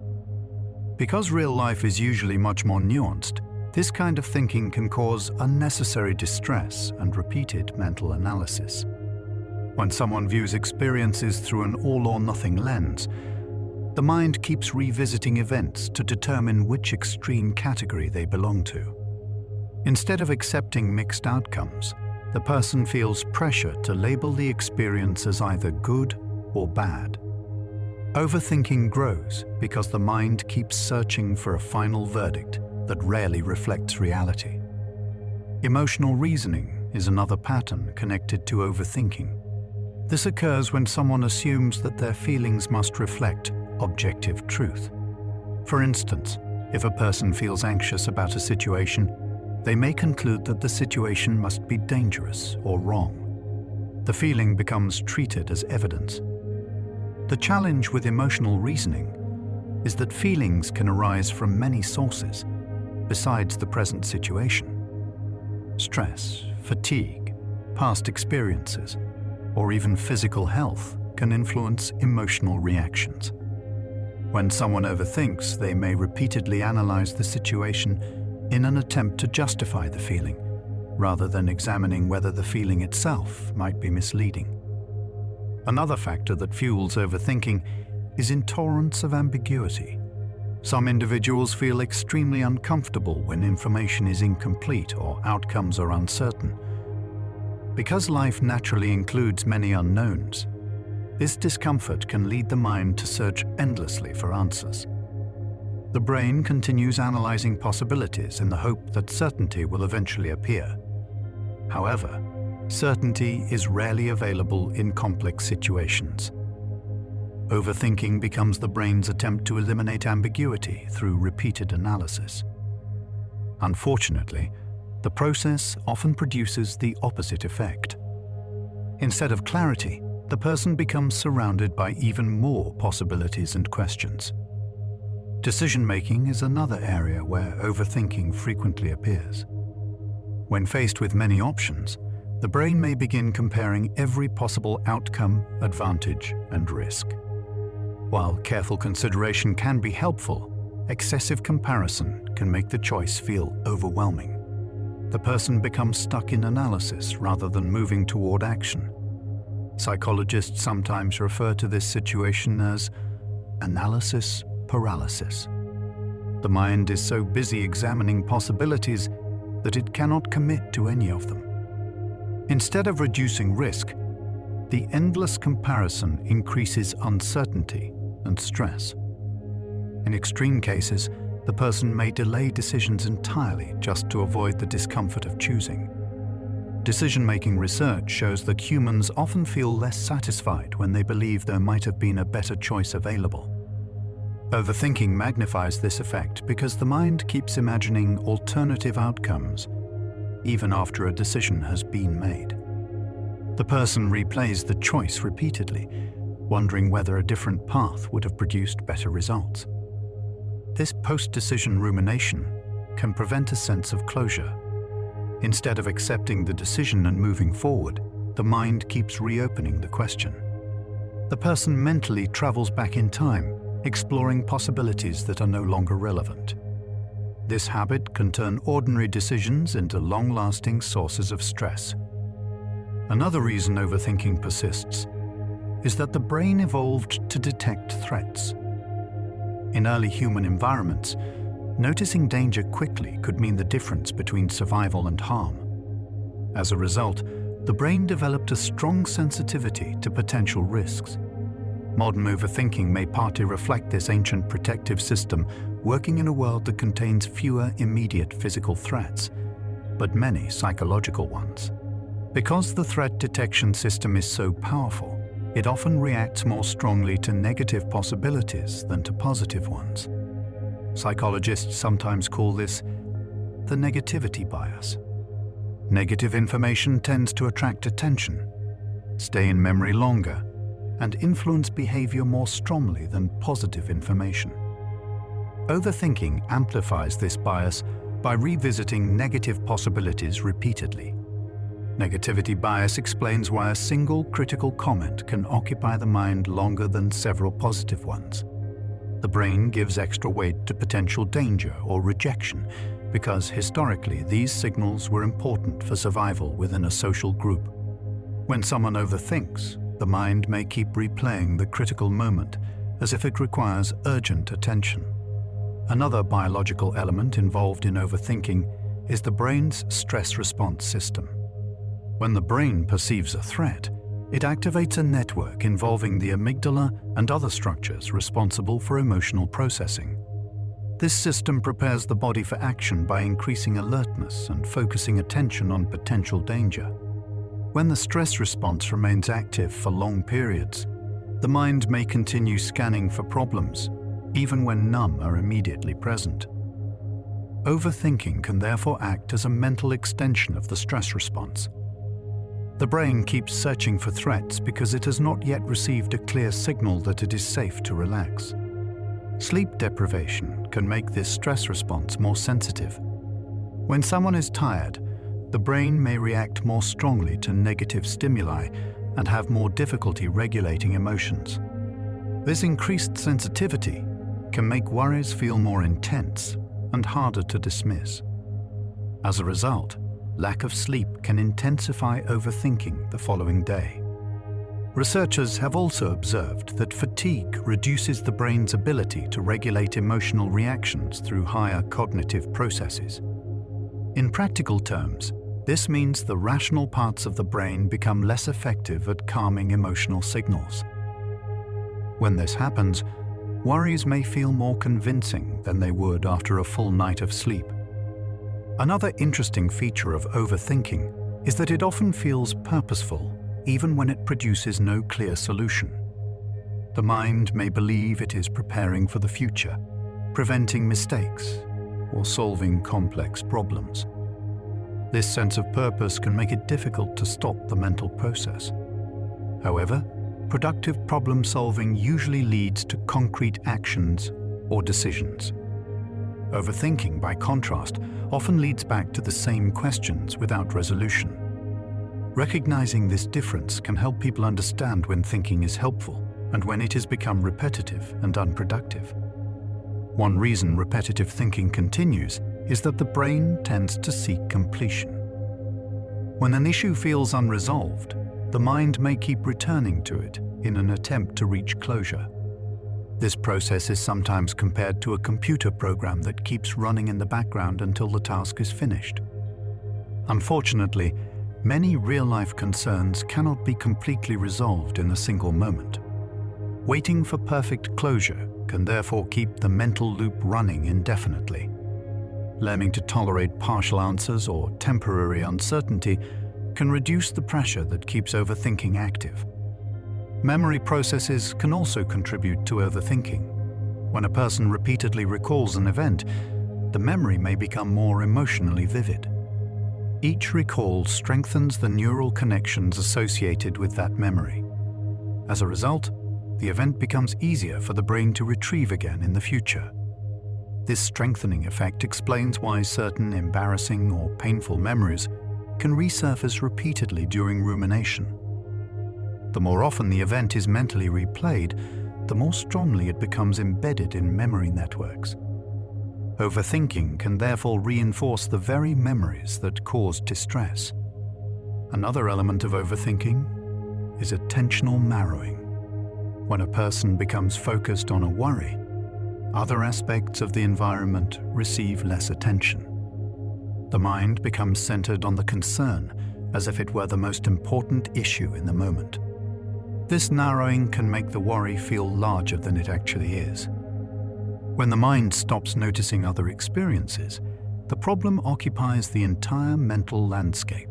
Because real life is usually much more nuanced, this kind of thinking can cause unnecessary distress and repeated mental analysis. When someone views experiences through an all-or-nothing lens, the mind keeps revisiting events to determine which extreme category they belong to. Instead of accepting mixed outcomes, the person feels pressure to label the experience as either good or bad. Overthinking grows because the mind keeps searching for a final verdict that rarely reflects reality. Emotional reasoning is another pattern connected to overthinking. This occurs when someone assumes that their feelings must reflect objective truth. For instance, if a person feels anxious about a situation, they may conclude that the situation must be dangerous or wrong. The feeling becomes treated as evidence. The challenge with emotional reasoning is that feelings can arise from many sources besides the present situation. Stress, fatigue, past experiences, or even physical health can influence emotional reactions. When someone overthinks, they may repeatedly analyze the situation in an attempt to justify the feeling, rather than examining whether the feeling itself might be misleading. Another factor that fuels overthinking is intolerance of ambiguity. Some individuals feel extremely uncomfortable when information is incomplete or outcomes are uncertain. Because life naturally includes many unknowns, this discomfort can lead the mind to search endlessly for answers. The brain continues analyzing possibilities in the hope that certainty will eventually appear. However, Certainty is rarely available in complex situations. Overthinking becomes the brain's attempt to eliminate ambiguity through repeated analysis. Unfortunately, the process often produces the opposite effect. Instead of clarity, the person becomes surrounded by even more possibilities and questions. Decision-making is another area where overthinking frequently appears. When faced with many options, the brain may begin comparing every possible outcome, advantage, and risk. While careful consideration can be helpful, excessive comparison can make the choice feel overwhelming. The person becomes stuck in analysis rather than moving toward action. Psychologists sometimes refer to this situation as analysis paralysis. The mind is so busy examining possibilities that it cannot commit to any of them. Instead of reducing risk, the endless comparison increases uncertainty and stress. In extreme cases, the person may delay decisions entirely just to avoid the discomfort of choosing. Decision-making research shows that humans often feel less satisfied when they believe there might have been a better choice available. Overthinking magnifies this effect because the mind keeps imagining alternative outcomes even after a decision has been made. The person replays the choice repeatedly, wondering whether a different path would have produced better results. This post-decision rumination can prevent a sense of closure. Instead of accepting the decision and moving forward, the mind keeps reopening the question. The person mentally travels back in time, exploring possibilities that are no longer relevant. This habit can turn ordinary decisions into long-lasting sources of stress. Another reason overthinking persists is that the brain evolved to detect threats. In early human environments, noticing danger quickly could mean the difference between survival and harm. As a result, the brain developed a strong sensitivity to potential risks. Modern overthinking may partly reflect this ancient protective system working in a world that contains fewer immediate physical threats, but many psychological ones. Because the threat detection system is so powerful, it often reacts more strongly to negative possibilities than to positive ones. Psychologists sometimes call this the negativity bias. Negative information tends to attract attention, stay in memory longer, and influence behavior more strongly than positive information. Overthinking amplifies this bias by revisiting negative possibilities repeatedly. Negativity bias explains why a single critical comment can occupy the mind longer than several positive ones. The brain gives extra weight to potential danger or rejection because historically these signals were important for survival within a social group. When someone overthinks, the mind may keep replaying the critical moment as if it requires urgent attention. Another biological element involved in overthinking is the brain's stress response system. When the brain perceives a threat, it activates a network involving the amygdala and other structures responsible for emotional processing. This system prepares the body for action by increasing alertness and focusing attention on potential danger. When the stress response remains active for long periods, the mind may continue scanning for problems, even when none are immediately present. Overthinking can therefore act as a mental extension of the stress response. The brain keeps searching for threats because it has not yet received a clear signal that it is safe to relax. Sleep deprivation can make this stress response more sensitive. When someone is tired, the brain may react more strongly to negative stimuli and have more difficulty regulating emotions. This increased sensitivity can make worries feel more intense and harder to dismiss. As a result, lack of sleep can intensify overthinking the following day. Researchers have also observed that fatigue reduces the brain's ability to regulate emotional reactions through higher cognitive processes. In practical terms, this means the rational parts of the brain become less effective at calming emotional signals. When this happens, worries may feel more convincing than they would after a full night of sleep. Another interesting feature of overthinking is that it often feels purposeful even when it produces no clear solution. The mind may believe it is preparing for the future, preventing mistakes, or solving complex problems. This sense of purpose can make it difficult to stop the mental process. However, productive problem-solving usually leads to concrete actions or decisions. Overthinking, by contrast, often leads back to the same questions without resolution. Recognizing this difference can help people understand when thinking is helpful and when it has become repetitive and unproductive. One reason repetitive thinking continues is that the brain tends to seek completion. When an issue feels unresolved, the mind may keep returning to it in an attempt to reach closure. This process is sometimes compared to a computer program that keeps running in the background until the task is finished. Unfortunately, many real-life concerns cannot be completely resolved in a single moment. Waiting for perfect closure can therefore keep the mental loop running indefinitely. Learning to tolerate partial answers or temporary uncertainty can reduce the pressure that keeps overthinking active. Memory processes can also contribute to overthinking. When a person repeatedly recalls an event, the memory may become more emotionally vivid. Each recall strengthens the neural connections associated with that memory. As a result, the event becomes easier for the brain to retrieve again in the future. This strengthening effect explains why certain embarrassing or painful memories can resurface repeatedly during rumination. The more often the event is mentally replayed, the more strongly it becomes embedded in memory networks. Overthinking can therefore reinforce the very memories that caused distress. Another element of overthinking is attentional narrowing. When a person becomes focused on a worry, other aspects of the environment receive less attention. The mind becomes centered on the concern, as if it were the most important issue in the moment. This narrowing can make the worry feel larger than it actually is. When the mind stops noticing other experiences, the problem occupies the entire mental landscape.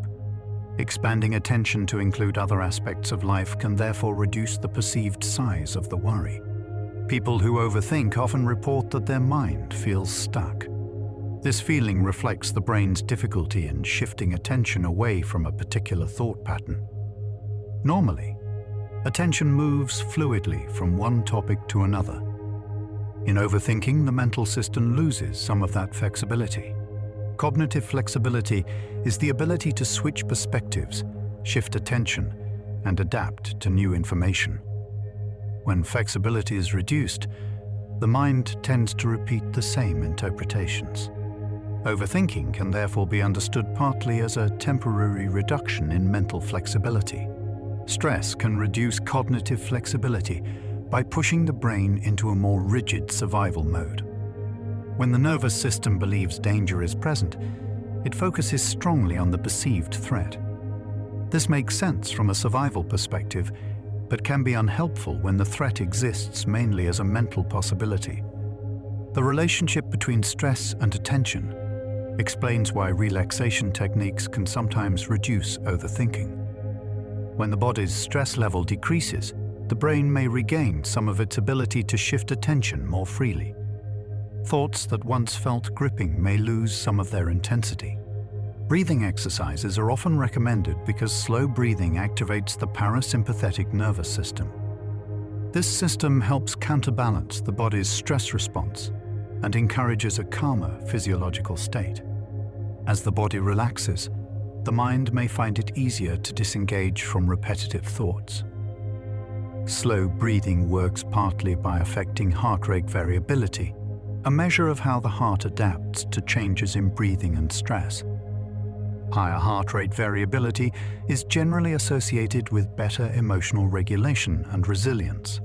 Expanding attention to include other aspects of life can therefore reduce the perceived size of the worry. People who overthink often report that their mind feels stuck. This feeling reflects the brain's difficulty in shifting attention away from a particular thought pattern. Normally, attention moves fluidly from one topic to another. In overthinking, the mental system loses some of that flexibility. Cognitive flexibility is the ability to switch perspectives, shift attention, and adapt to new information. When flexibility is reduced, the mind tends to repeat the same interpretations. Overthinking can therefore be understood partly as a temporary reduction in mental flexibility. Stress can reduce cognitive flexibility by pushing the brain into a more rigid survival mode. When the nervous system believes danger is present, it focuses strongly on the perceived threat. This makes sense from a survival perspective, but can be unhelpful when the threat exists mainly as a mental possibility. The relationship between stress and attention explains why relaxation techniques can sometimes reduce overthinking. When the body's stress level decreases, the brain may regain some of its ability to shift attention more freely. Thoughts that once felt gripping may lose some of their intensity. Breathing exercises are often recommended because slow breathing activates the parasympathetic nervous system. This system helps counterbalance the body's stress response and encourages a calmer physiological state. As the body relaxes, the mind may find it easier to disengage from repetitive thoughts. Slow breathing works partly by affecting heart rate variability, a measure of how the heart adapts to changes in breathing and stress. Higher heart rate variability is generally associated with better emotional regulation and resilience.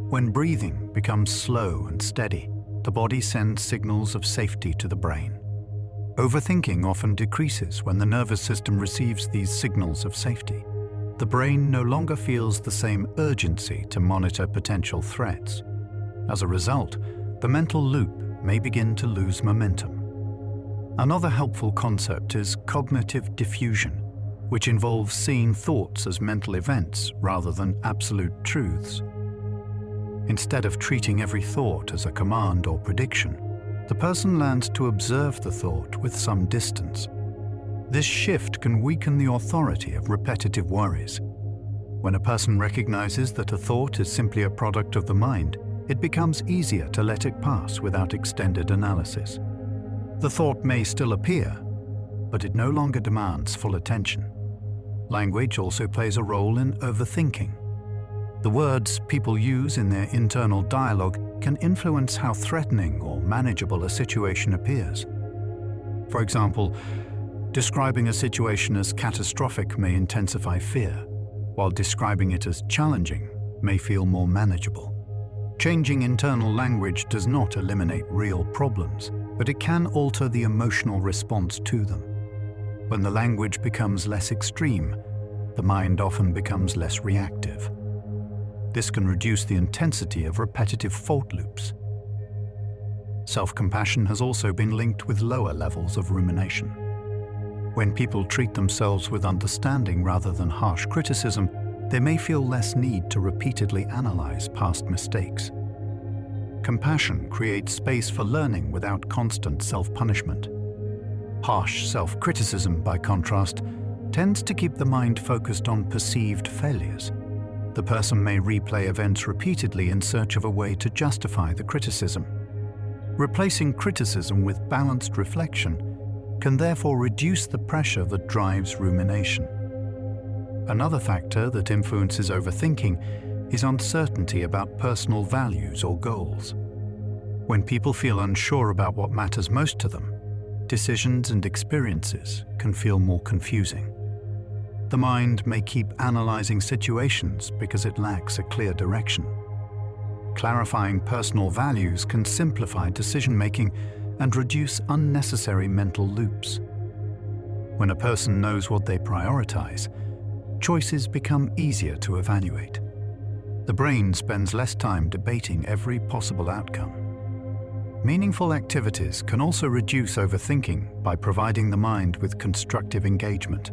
When breathing becomes slow and steady, the body sends signals of safety to the brain. Overthinking often decreases when the nervous system receives these signals of safety. The brain no longer feels the same urgency to monitor potential threats. As a result, the mental loop may begin to lose momentum. Another helpful concept is cognitive diffusion, which involves seeing thoughts as mental events rather than absolute truths. Instead of treating every thought as a command or prediction, the person learns to observe the thought with some distance. This shift can weaken the authority of repetitive worries. When a person recognizes that a thought is simply a product of the mind, it becomes easier to let it pass without extended analysis. The thought may still appear, but it no longer demands full attention. Language also plays a role in overthinking. The words people use in their internal dialogue can influence how threatening or manageable a situation appears. For example, describing a situation as catastrophic may intensify fear, while describing it as challenging may feel more manageable. Changing internal language does not eliminate real problems, but it can alter the emotional response to them. When the language becomes less extreme, the mind often becomes less reactive. This can reduce the intensity of repetitive thought loops. Self-compassion has also been linked with lower levels of rumination. When people treat themselves with understanding rather than harsh criticism, they may feel less need to repeatedly analyze past mistakes. Compassion creates space for learning without constant self-punishment. Harsh self-criticism, by contrast, tends to keep the mind focused on perceived failures. The person may replay events repeatedly in search of a way to justify the criticism. Replacing criticism with balanced reflection can therefore reduce the pressure that drives rumination. Another factor that influences overthinking is uncertainty about personal values or goals. When people feel unsure about what matters most to them, decisions and experiences can feel more confusing. The mind may keep analyzing situations because it lacks a clear direction. Clarifying personal values can simplify decision-making and reduce unnecessary mental loops. When a person knows what they prioritize, choices become easier to evaluate. The brain spends less time debating every possible outcome. Meaningful activities can also reduce overthinking by providing the mind with constructive engagement.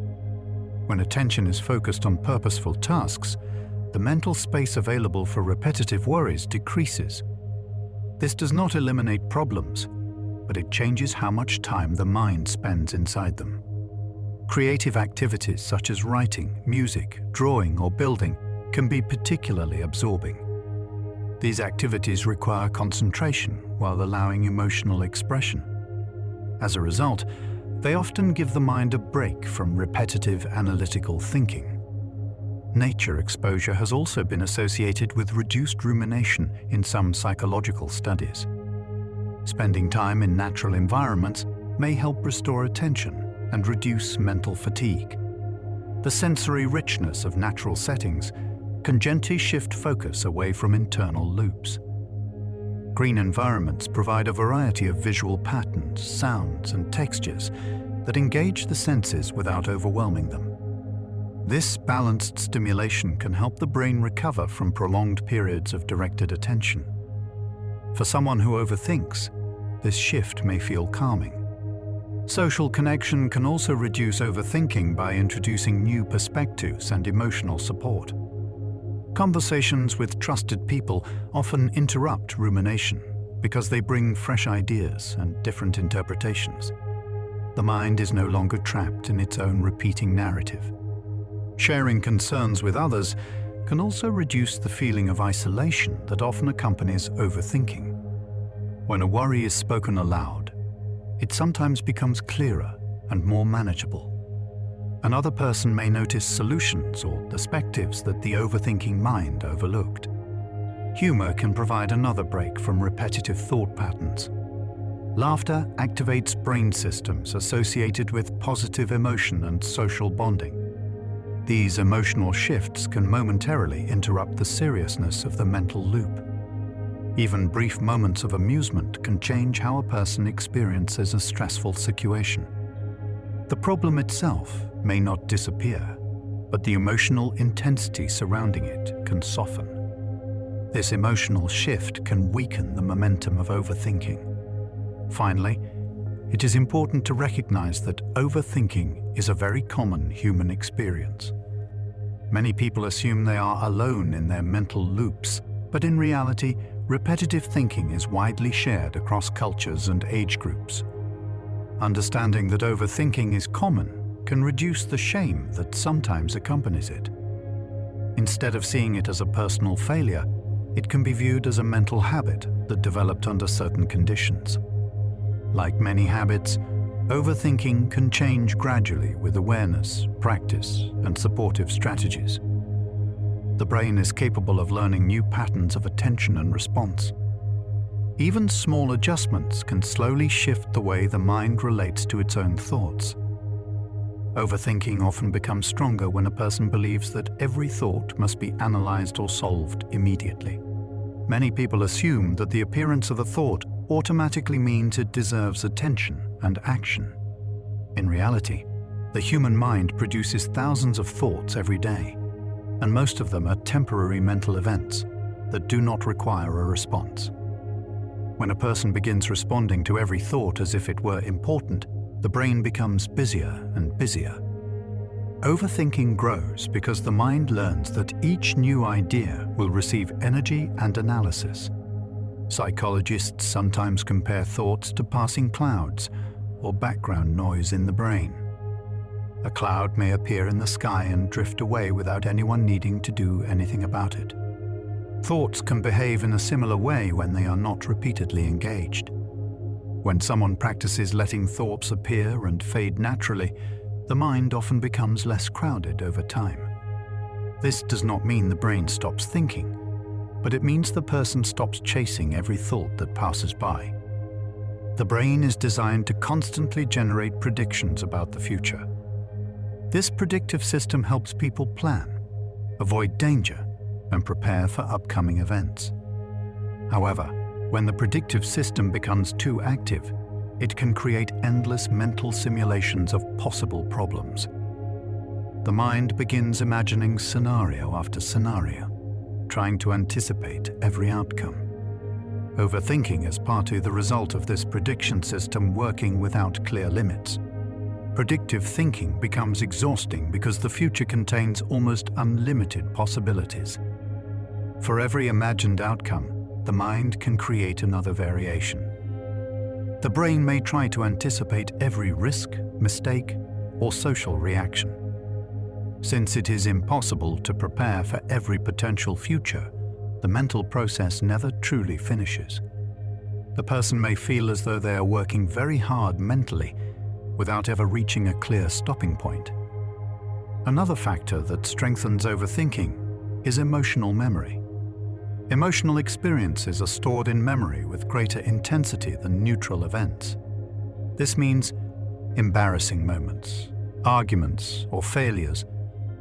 When attention is focused on purposeful tasks, the mental space available for repetitive worries decreases. This does not eliminate problems, but it changes how much time the mind spends inside them. Creative activities such as writing, music, drawing, or building can be particularly absorbing. These activities require concentration while allowing emotional expression. As a result, they often give the mind a break from repetitive analytical thinking. Nature exposure has also been associated with reduced rumination in some psychological studies. Spending time in natural environments may help restore attention and reduce mental fatigue. The sensory richness of natural settings can gently shift focus away from internal loops. Green environments provide a variety of visual patterns, sounds, and textures that engage the senses without overwhelming them. This balanced stimulation can help the brain recover from prolonged periods of directed attention. For someone who overthinks, this shift may feel calming. Social connection can also reduce overthinking by introducing new perspectives and emotional support. Conversations with trusted people often interrupt rumination because they bring fresh ideas and different interpretations. The mind is no longer trapped in its own repeating narrative. Sharing concerns with others can also reduce the feeling of isolation that often accompanies overthinking. When a worry is spoken aloud, it sometimes becomes clearer and more manageable. Another person may notice solutions or perspectives that the overthinking mind overlooked. Humor can provide another break from repetitive thought patterns. Laughter activates brain systems associated with positive emotion and social bonding. These emotional shifts can momentarily interrupt the seriousness of the mental loop. Even brief moments of amusement can change how a person experiences a stressful situation. The problem itself may not disappear, but the emotional intensity surrounding it can soften. This emotional shift can weaken the momentum of overthinking. Finally, it is important to recognize that overthinking is a very common human experience. Many people assume they are alone in their mental loops, but in reality, repetitive thinking is widely shared across cultures and age groups. Understanding that overthinking is common can reduce the shame that sometimes accompanies it. Instead of seeing it as a personal failure, it can be viewed as a mental habit that developed under certain conditions. Like many habits, overthinking can change gradually with awareness, practice, and supportive strategies. The brain is capable of learning new patterns of attention and response. Even small adjustments can slowly shift the way the mind relates to its own thoughts. Overthinking often becomes stronger when a person believes that every thought must be analyzed or solved immediately. Many people assume that the appearance of a thought automatically means it deserves attention and action. In reality, the human mind produces thousands of thoughts every day, and most of them are temporary mental events that do not require a response. When a person begins responding to every thought as if it were important, the brain becomes busier and busier. Overthinking grows because the mind learns that each new idea will receive energy and analysis. Psychologists sometimes compare thoughts to passing clouds or background noise in the brain. A cloud may appear in the sky and drift away without anyone needing to do anything about it. Thoughts can behave in a similar way when they are not repeatedly engaged. When someone practices letting thoughts appear and fade naturally, the mind often becomes less crowded over time. This does not mean the brain stops thinking, but it means the person stops chasing every thought that passes by. The brain is designed to constantly generate predictions about the future. This predictive system helps people plan, avoid danger, and prepare for upcoming events. However, when the predictive system becomes too active, it can create endless mental simulations of possible problems. The mind begins imagining scenario after scenario, trying to anticipate every outcome. Overthinking is partly the result of this prediction system working without clear limits. Predictive thinking becomes exhausting because the future contains almost unlimited possibilities. For every imagined outcome, the mind can create another variation. The brain may try to anticipate every risk, mistake, or social reaction. Since it is impossible to prepare for every potential future, the mental process never truly finishes. The person may feel as though they are working very hard mentally without ever reaching a clear stopping point. Another factor that strengthens overthinking is emotional memory. Emotional experiences are stored in memory with greater intensity than neutral events. This means embarrassing moments, arguments, or failures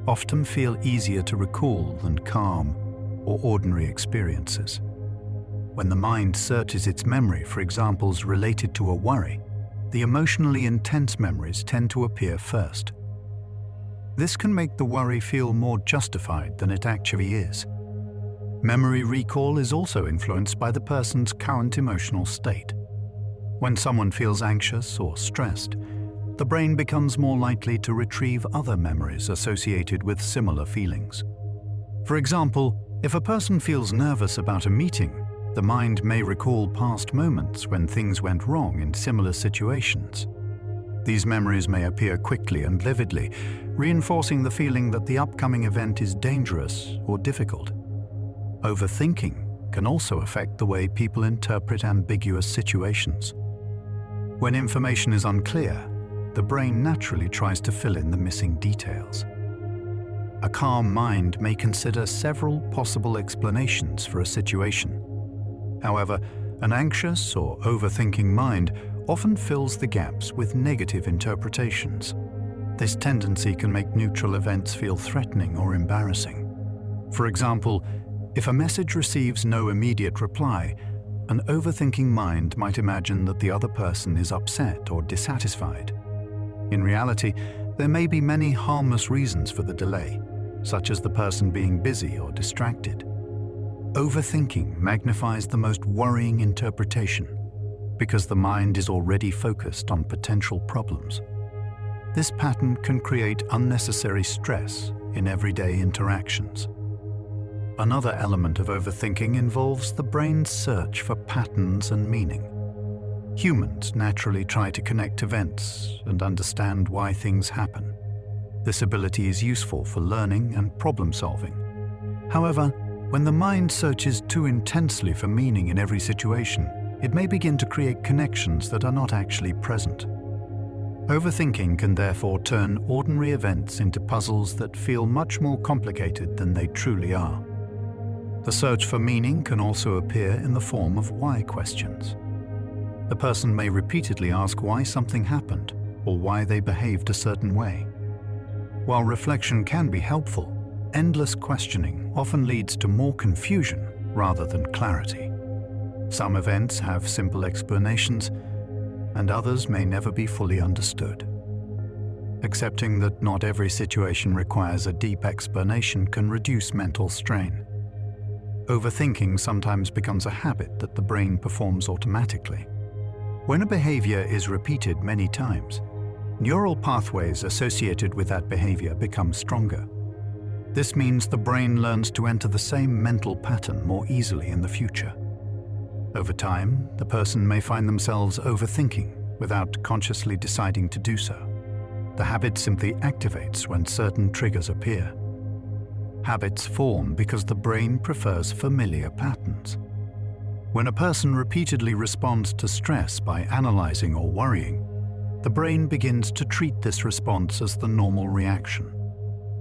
often feel easier to recall than calm or ordinary experiences. When the mind searches its memory for examples related to a worry, the emotionally intense memories tend to appear first. This can make the worry feel more justified than it actually is. Memory recall is also influenced by the person's current emotional state. When someone feels anxious or stressed, the brain becomes more likely to retrieve other memories associated with similar feelings. For example, if a person feels nervous about a meeting, the mind may recall past moments when things went wrong in similar situations. These memories may appear quickly and vividly, reinforcing the feeling that the upcoming event is dangerous or difficult. Overthinking can also affect the way people interpret ambiguous situations. When information is unclear, the brain naturally tries to fill in the missing details. A calm mind may consider several possible explanations for a situation. However, an anxious or overthinking mind often fills the gaps with negative interpretations. This tendency can make neutral events feel threatening or embarrassing. For example, if a message receives no immediate reply, an overthinking mind might imagine that the other person is upset or dissatisfied. In reality, there may be many harmless reasons for the delay, such as the person being busy or distracted. Overthinking magnifies the most worrying interpretation. because the mind is already focused on potential problems. This pattern can create unnecessary stress in everyday interactions. Another element of overthinking involves the brain's search for patterns and meaning. Humans naturally try to connect events and understand why things happen. This ability is useful for learning and problem-solving. However, when the mind searches too intensely for meaning in every situation, it may begin to create connections that are not actually present. Overthinking can therefore turn ordinary events into puzzles that feel much more complicated than they truly are. The search for meaning can also appear in the form of why questions. The person may repeatedly ask why something happened or why they behaved a certain way. While reflection can be helpful, endless questioning often leads to more confusion rather than clarity. Some events have simple explanations, and others may never be fully understood. Accepting that not every situation requires a deep explanation can reduce mental strain. Overthinking sometimes becomes a habit that the brain performs automatically. When a behavior is repeated many times, neural pathways associated with that behavior become stronger. This means the brain learns to enter the same mental pattern more easily in the future. Over time, the person may find themselves overthinking without consciously deciding to do so. The habit simply activates when certain triggers appear. Habits form because the brain prefers familiar patterns. When a person repeatedly responds to stress by analyzing or worrying, the brain begins to treat this response as the normal reaction.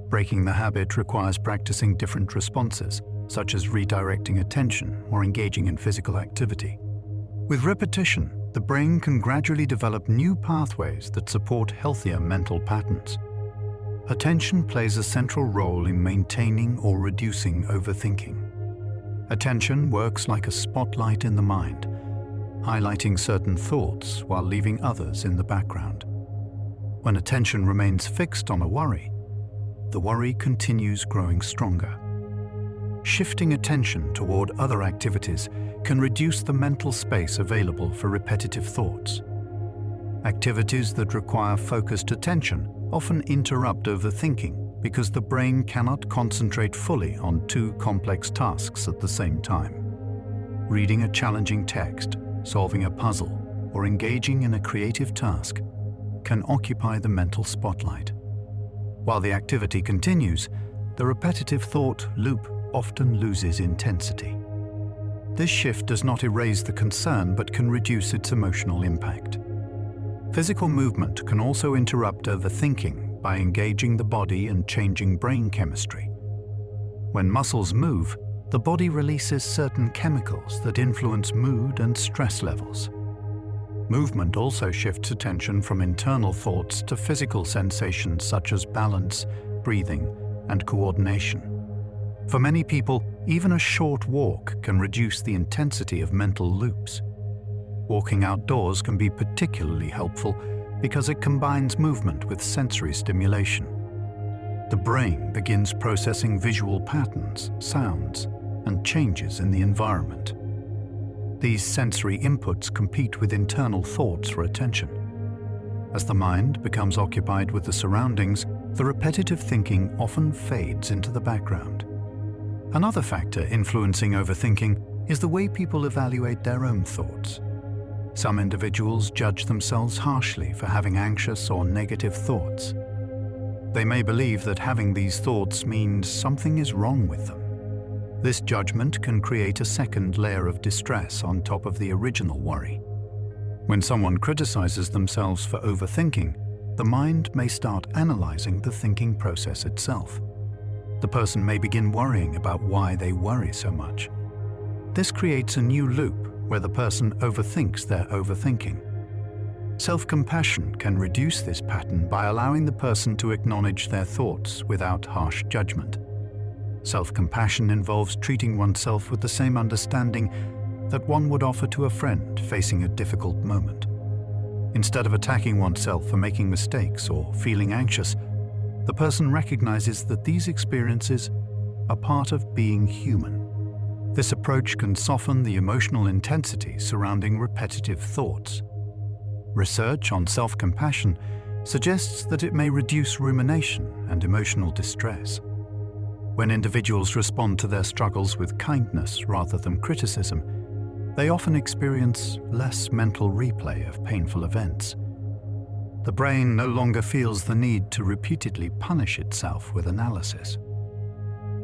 Breaking the habit requires practicing different responses, such as redirecting attention or engaging in physical activity. With repetition, the brain can gradually develop new pathways that support healthier mental patterns. Attention plays a central role in maintaining or reducing overthinking. Attention works like a spotlight in the mind, highlighting certain thoughts while leaving others in the background. When attention remains fixed on a worry, the worry continues growing stronger. Shifting attention toward other activities can reduce the mental space available for repetitive thoughts. Activities that require focused attention often interrupt overthinking because the brain cannot concentrate fully on two complex tasks at the same time. Reading a challenging text, solving a puzzle, or engaging in a creative task can occupy the mental spotlight. While the activity continues, the repetitive thought loop often loses intensity. This shift does not erase the concern but can reduce its emotional impact. Physical movement can also interrupt overthinking by engaging the body and changing brain chemistry. When muscles move, the body releases certain chemicals that influence mood and stress levels. Movement also shifts attention from internal thoughts to physical sensations such as balance, breathing, and coordination. For many people, even a short walk can reduce the intensity of mental loops. Walking outdoors can be particularly helpful because it combines movement with sensory stimulation. The brain begins processing visual patterns, sounds, and changes in the environment. These sensory inputs compete with internal thoughts for attention. As the mind becomes occupied with the surroundings, the repetitive thinking often fades into the background. Another factor influencing overthinking is the way people evaluate their own thoughts. Some individuals judge themselves harshly for having anxious or negative thoughts. They may believe that having these thoughts means something is wrong with them. This judgment can create a second layer of distress on top of the original worry. When someone criticizes themselves for overthinking, the mind may start analyzing the thinking process itself. The person may begin worrying about why they worry so much. This creates a new loop where the person overthinks their overthinking. Self-compassion can reduce this pattern by allowing the person to acknowledge their thoughts without harsh judgment. Self-compassion involves treating oneself with the same understanding that one would offer to a friend facing a difficult moment. Instead of attacking oneself for making mistakes or feeling anxious, the person recognizes that these experiences are part of being human. This approach can soften the emotional intensity surrounding repetitive thoughts. Research on self-compassion suggests that it may reduce rumination and emotional distress. When individuals respond to their struggles with kindness rather than criticism, they often experience less mental replay of painful events. The brain no longer feels the need to repeatedly punish itself with analysis.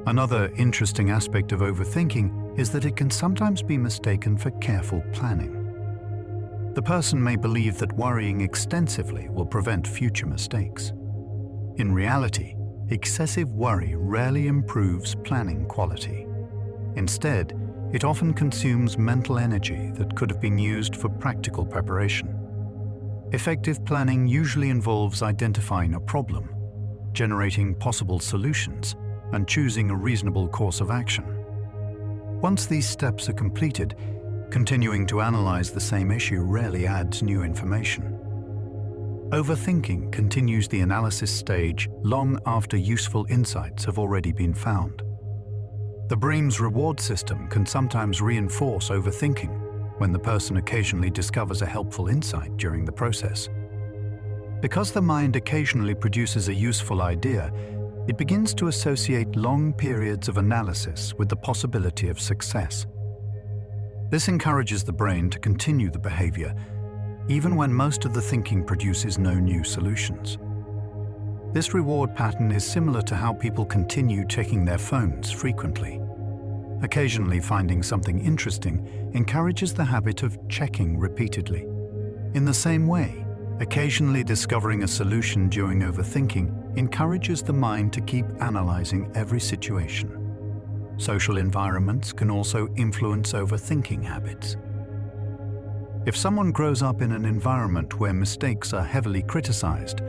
Another interesting aspect of overthinking is that it can sometimes be mistaken for careful planning. The person may believe that worrying extensively will prevent future mistakes. In reality, excessive worry rarely improves planning quality. Instead, it often consumes mental energy that could have been used for practical preparation. Effective planning usually involves identifying a problem, generating possible solutions, and choosing a reasonable course of action. Once these steps are completed, continuing to analyze the same issue rarely adds new information. Overthinking continues the analysis stage long after useful insights have already been found. The brain's reward system can sometimes reinforce overthinking when the person occasionally discovers a helpful insight during the process. Because the mind occasionally produces a useful idea, it begins to associate long periods of analysis with the possibility of success. This encourages the brain to continue the behavior, even when most of the thinking produces no new solutions. This reward pattern is similar to how people continue checking their phones frequently. Occasionally finding something interesting encourages the habit of checking repeatedly. In the same way, occasionally discovering a solution during overthinking encourages the mind to keep analyzing every situation. Social environments can also influence overthinking habits. If someone grows up in an environment where mistakes are heavily criticized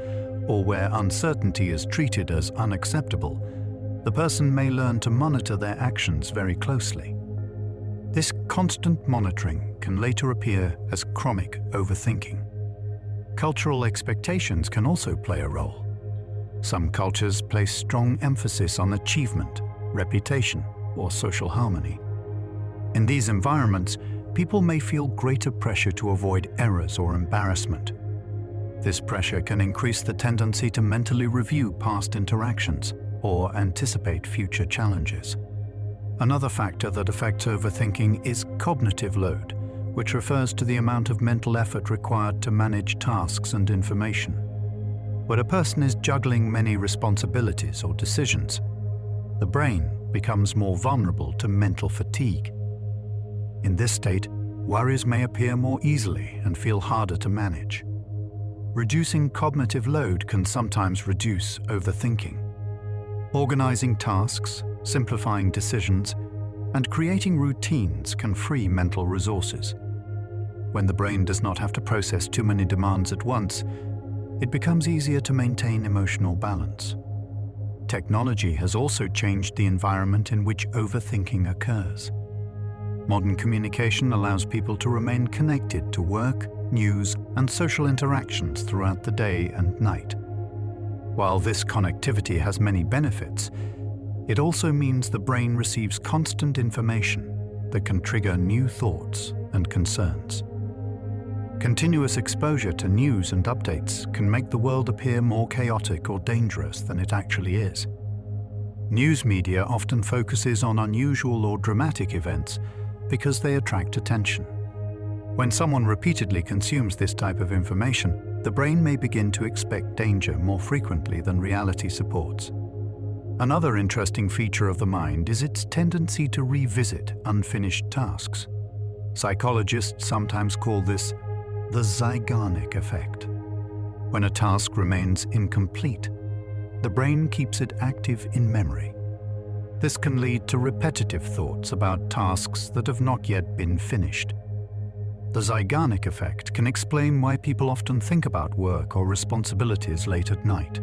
or where uncertainty is treated as unacceptable, the person may learn to monitor their actions very closely. This constant monitoring can later appear as chronic overthinking. Cultural expectations can also play a role. Some cultures place strong emphasis on achievement, reputation, or social harmony. In these environments, people may feel greater pressure to avoid errors or embarrassment. This pressure can increase the tendency to mentally review past interactions or anticipate future challenges. Another factor that affects overthinking is cognitive load, which refers to the amount of mental effort required to manage tasks and information. When a person is juggling many responsibilities or decisions, the brain becomes more vulnerable to mental fatigue. In this state, worries may appear more easily and feel harder to manage. Reducing cognitive load can sometimes reduce overthinking. Organizing tasks, simplifying decisions, and creating routines can free mental resources. When the brain does not have to process too many demands at once, it becomes easier to maintain emotional balance. Technology has also changed the environment in which overthinking occurs. Modern communication allows people to remain connected to work, news, and social interactions throughout the day and night. While this connectivity has many benefits, it also means the brain receives constant information that can trigger new thoughts and concerns. Continuous exposure to news and updates can make the world appear more chaotic or dangerous than it actually is. News media often focuses on unusual or dramatic events because they attract attention. When someone repeatedly consumes this type of information, the brain may begin to expect danger more frequently than reality supports. Another interesting feature of the mind is its tendency to revisit unfinished tasks. Psychologists sometimes call this the Zeigarnik effect. When a task remains incomplete, the brain keeps it active in memory. This can lead to repetitive thoughts about tasks that have not yet been finished. The Zeigarnik effect can explain why people often think about work or responsibilities late at night.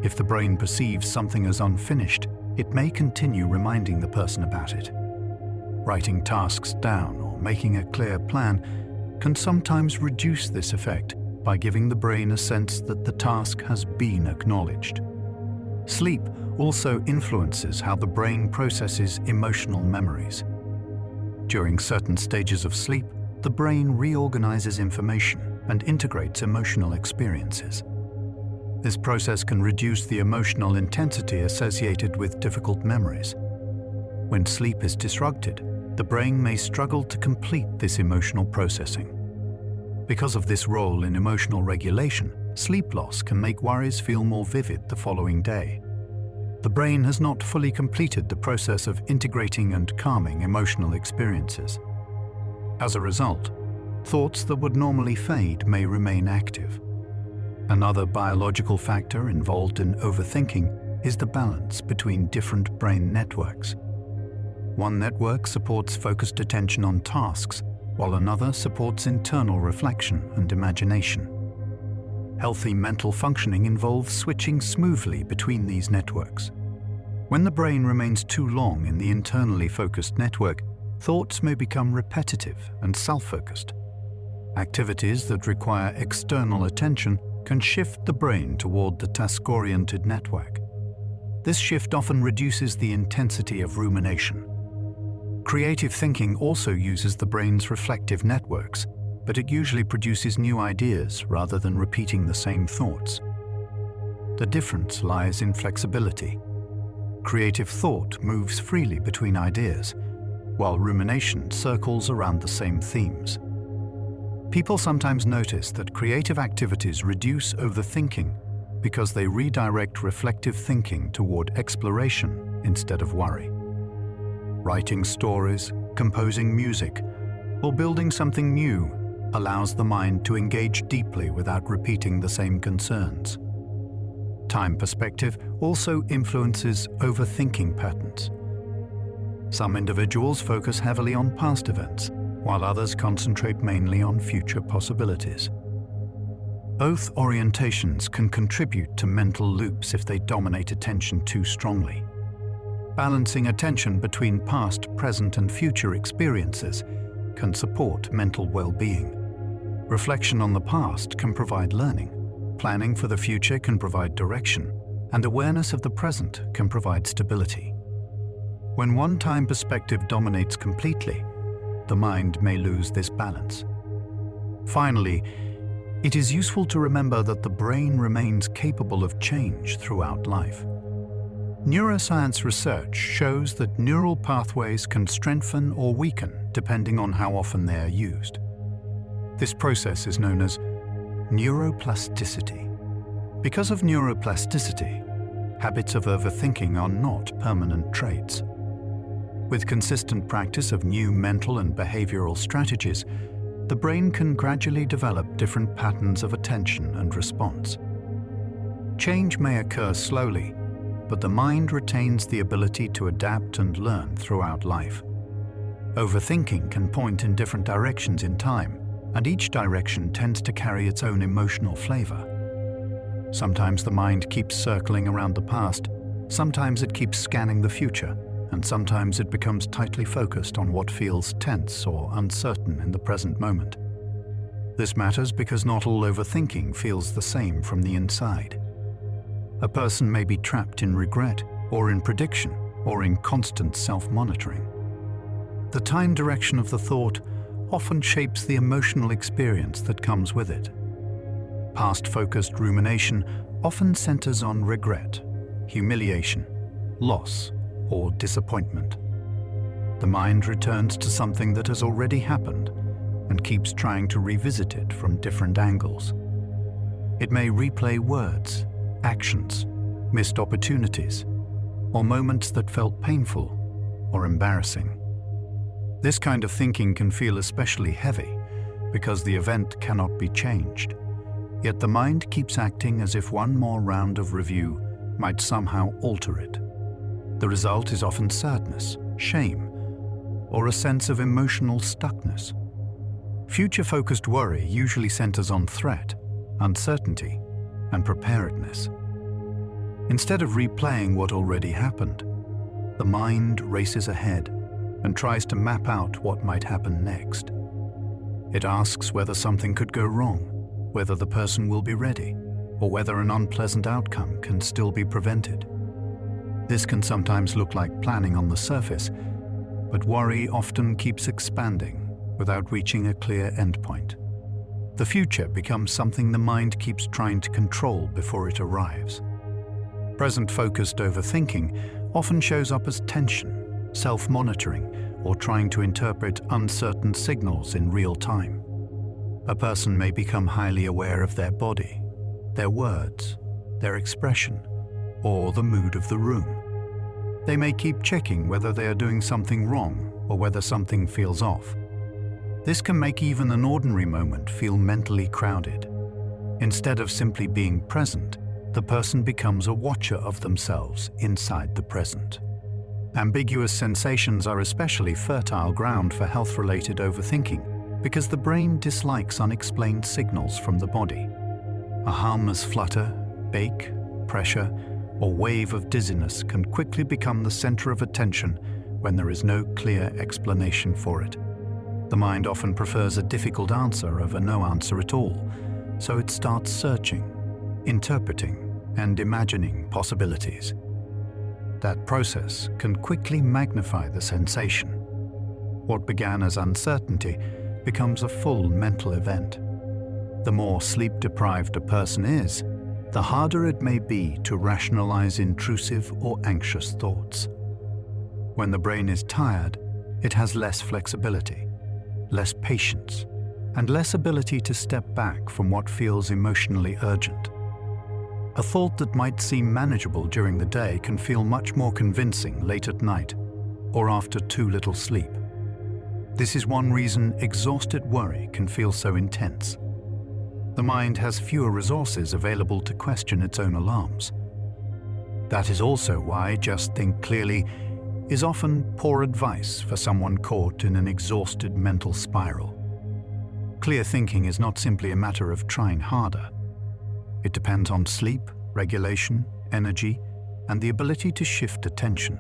If the brain perceives something as unfinished, it may continue reminding the person about it. Writing tasks down or making a clear plan can sometimes reduce this effect by giving the brain a sense that the task has been acknowledged. Sleep also influences how the brain processes emotional memories. During certain stages of sleep, the brain reorganizes information and integrates emotional experiences. This process can reduce the emotional intensity associated with difficult memories. When sleep is disrupted, the brain may struggle to complete this emotional processing. Because of this role in emotional regulation, sleep loss can make worries feel more vivid the following day. The brain has not fully completed the process of integrating and calming emotional experiences. As a result, thoughts that would normally fade may remain active. Another biological factor involved in overthinking is the balance between different brain networks. One network supports focused attention on tasks, while another supports internal reflection and imagination. Healthy mental functioning involves switching smoothly between these networks. When the brain remains too long in the internally focused network, thoughts may become repetitive and self-focused. Activities that require external attention can shift the brain toward the task-oriented network. This shift often reduces the intensity of rumination. Creative thinking also uses the brain's reflective networks, but it usually produces new ideas rather than repeating the same thoughts. The difference lies in flexibility. Creative thought moves freely between ideas, while rumination circles around the same themes. People sometimes notice that creative activities reduce overthinking because they redirect reflective thinking toward exploration instead of worry. Writing stories, composing music, or building something new allows the mind to engage deeply without repeating the same concerns. Time perspective also influences overthinking patterns. Some individuals focus heavily on past events, while others concentrate mainly on future possibilities. Both orientations can contribute to mental loops if they dominate attention too strongly. Balancing attention between past, present, and future experiences can support mental well-being. Reflection on the past can provide learning, planning for the future can provide direction, and awareness of the present can provide stability. When one time perspective dominates completely, the mind may lose this balance. Finally, it is useful to remember that the brain remains capable of change throughout life. Neuroscience research shows that neural pathways can strengthen or weaken depending on how often they are used. This process is known as neuroplasticity. Because of neuroplasticity, habits of overthinking are not permanent traits. With consistent practice of new mental and behavioral strategies, the brain can gradually develop different patterns of attention and response. Change may occur slowly, but the mind retains the ability to adapt and learn throughout life. Overthinking can point in different directions in time, and each direction tends to carry its own emotional flavor. Sometimes the mind keeps circling around the past, sometimes it keeps scanning the future, and sometimes it becomes tightly focused on what feels tense or uncertain in the present moment. This matters because not all overthinking feels the same from the inside. A person may be trapped in regret, or in prediction, or in constant self-monitoring. The time direction of the thought often shapes the emotional experience that comes with it. Past-focused rumination often centers on regret, humiliation, loss, or disappointment. The mind returns to something that has already happened and keeps trying to revisit it from different angles. It may replay words, actions, missed opportunities, or moments that felt painful or embarrassing. This kind of thinking can feel especially heavy because the event cannot be changed. Yet the mind keeps acting as if one more round of review might somehow alter it. The result is often sadness, shame, or a sense of emotional stuckness. Future-focused worry usually centers on threat, uncertainty, and preparedness. Instead of replaying what already happened, the mind races ahead and tries to map out what might happen next. It asks whether something could go wrong, whether the person will be ready, or whether an unpleasant outcome can still be prevented. This can sometimes look like planning on the surface, but worry often keeps expanding without reaching a clear endpoint. The future becomes something the mind keeps trying to control before it arrives. Present-focused overthinking often shows up as tension, self-monitoring, or trying to interpret uncertain signals in real time. A person may become highly aware of their body, their words, their expression, or the mood of the room. They may keep checking whether they are doing something wrong or whether something feels off. This can make even an ordinary moment feel mentally crowded. Instead of simply being present, the person becomes a watcher of themselves inside the present. Ambiguous sensations are especially fertile ground for health-related overthinking because the brain dislikes unexplained signals from the body. A harmless flutter, ache, pressure, or wave of dizziness can quickly become the center of attention when there is no clear explanation for it. The mind often prefers a difficult answer over no answer at all, so it starts searching, interpreting, and imagining possibilities. That process can quickly magnify the sensation. What began as uncertainty becomes a full mental event. The more sleep-deprived a person is, the harder it may be to rationalize intrusive or anxious thoughts. When the brain is tired, it has less flexibility, less patience, and less ability to step back from what feels emotionally urgent. A thought that might seem manageable during the day can feel much more convincing late at night or after too little sleep. This is one reason exhausted worry can feel so intense. The mind has fewer resources available to question its own alarms. That is also why just think clearly is often poor advice for someone caught in an exhausted mental spiral. Clear thinking is not simply a matter of trying harder. It depends on sleep, regulation, energy, and the ability to shift attention.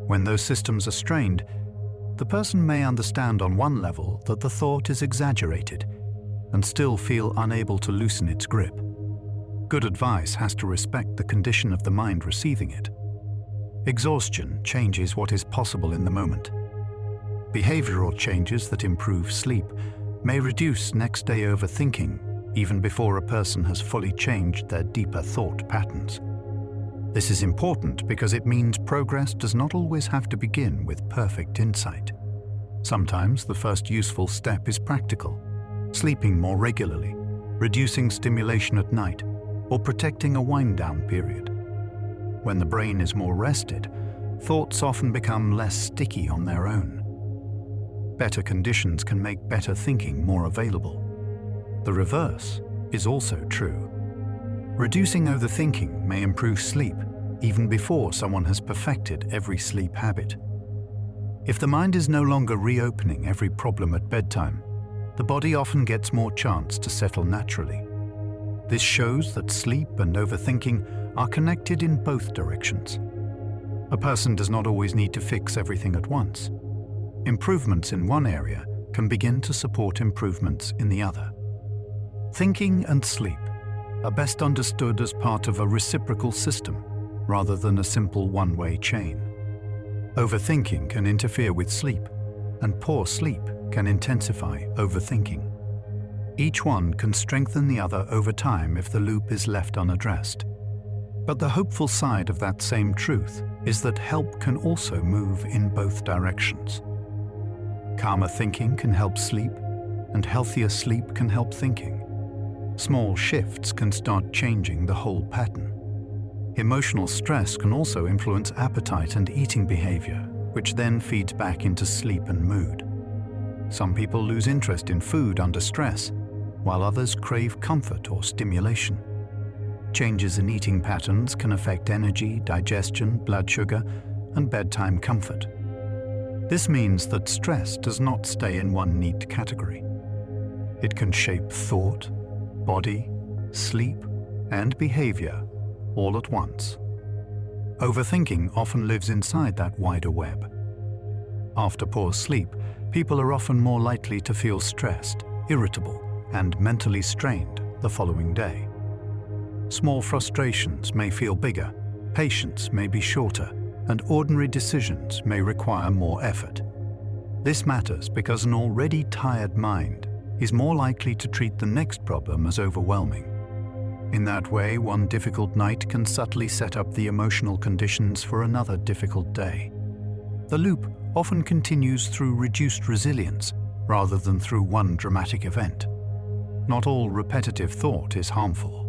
When those systems are strained, the person may understand on one level that the thought is exaggerated and still feel unable to loosen its grip. Good advice has to respect the condition of the mind receiving it. Exhaustion changes what is possible in the moment. Behavioral changes that improve sleep may reduce next-day overthinking even before a person has fully changed their deeper thought patterns. This is important because it means progress does not always have to begin with perfect insight. Sometimes the first useful step is practical: sleeping more regularly, reducing stimulation at night, or protecting a wind-down period. When the brain is more rested, thoughts often become less sticky on their own. Better conditions can make better thinking more available. The reverse is also true. Reducing overthinking may improve sleep even before someone has perfected every sleep habit. If the mind is no longer reopening every problem at bedtime, the body often gets more chance to settle naturally. This shows that sleep and overthinking are connected in both directions. A person does not always need to fix everything at once. Improvements in one area can begin to support improvements in the other. Thinking and sleep are best understood as part of a reciprocal system rather than a simple one-way chain. Overthinking can interfere with sleep, and poor sleep can intensify overthinking. Each one can strengthen the other over time if the loop is left unaddressed. But the hopeful side of that same truth is that help can also move in both directions. Calmer thinking can help sleep, and healthier sleep can help thinking. Small shifts can start changing the whole pattern. Emotional stress can also influence appetite and eating behavior, which then feeds back into sleep and mood. Some people lose interest in food under stress, while others crave comfort or stimulation. Changes in eating patterns can affect energy, digestion, blood sugar, and bedtime comfort. This means that stress does not stay in one neat category. It can shape thought, body, sleep, and behavior all at once. Overthinking often lives inside that wider web. After poor sleep, people are often more likely to feel stressed, irritable, and mentally strained the following day. Small frustrations may feel bigger, patience may be shorter, and ordinary decisions may require more effort. This matters because an already tired mind is more likely to treat the next problem as overwhelming. In that way, one difficult night can subtly set up the emotional conditions for another difficult day. The loop often continues through reduced resilience rather than through one dramatic event. Not all repetitive thought is harmful.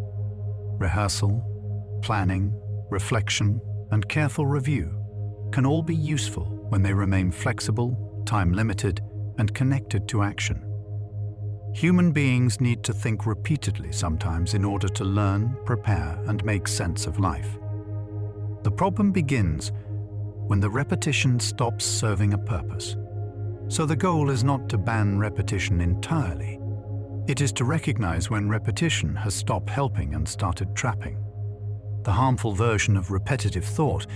Rehearsal, planning, reflection, and careful review can all be useful when they remain flexible, time-limited, and connected to action. Human beings need to think repeatedly sometimes in order to learn, prepare, and make sense of life. The problem begins when the repetition stops serving a purpose. So the goal is not to ban repetition entirely. It is to recognize when repetition has stopped helping and started trapping. The harmful version of repetitive thought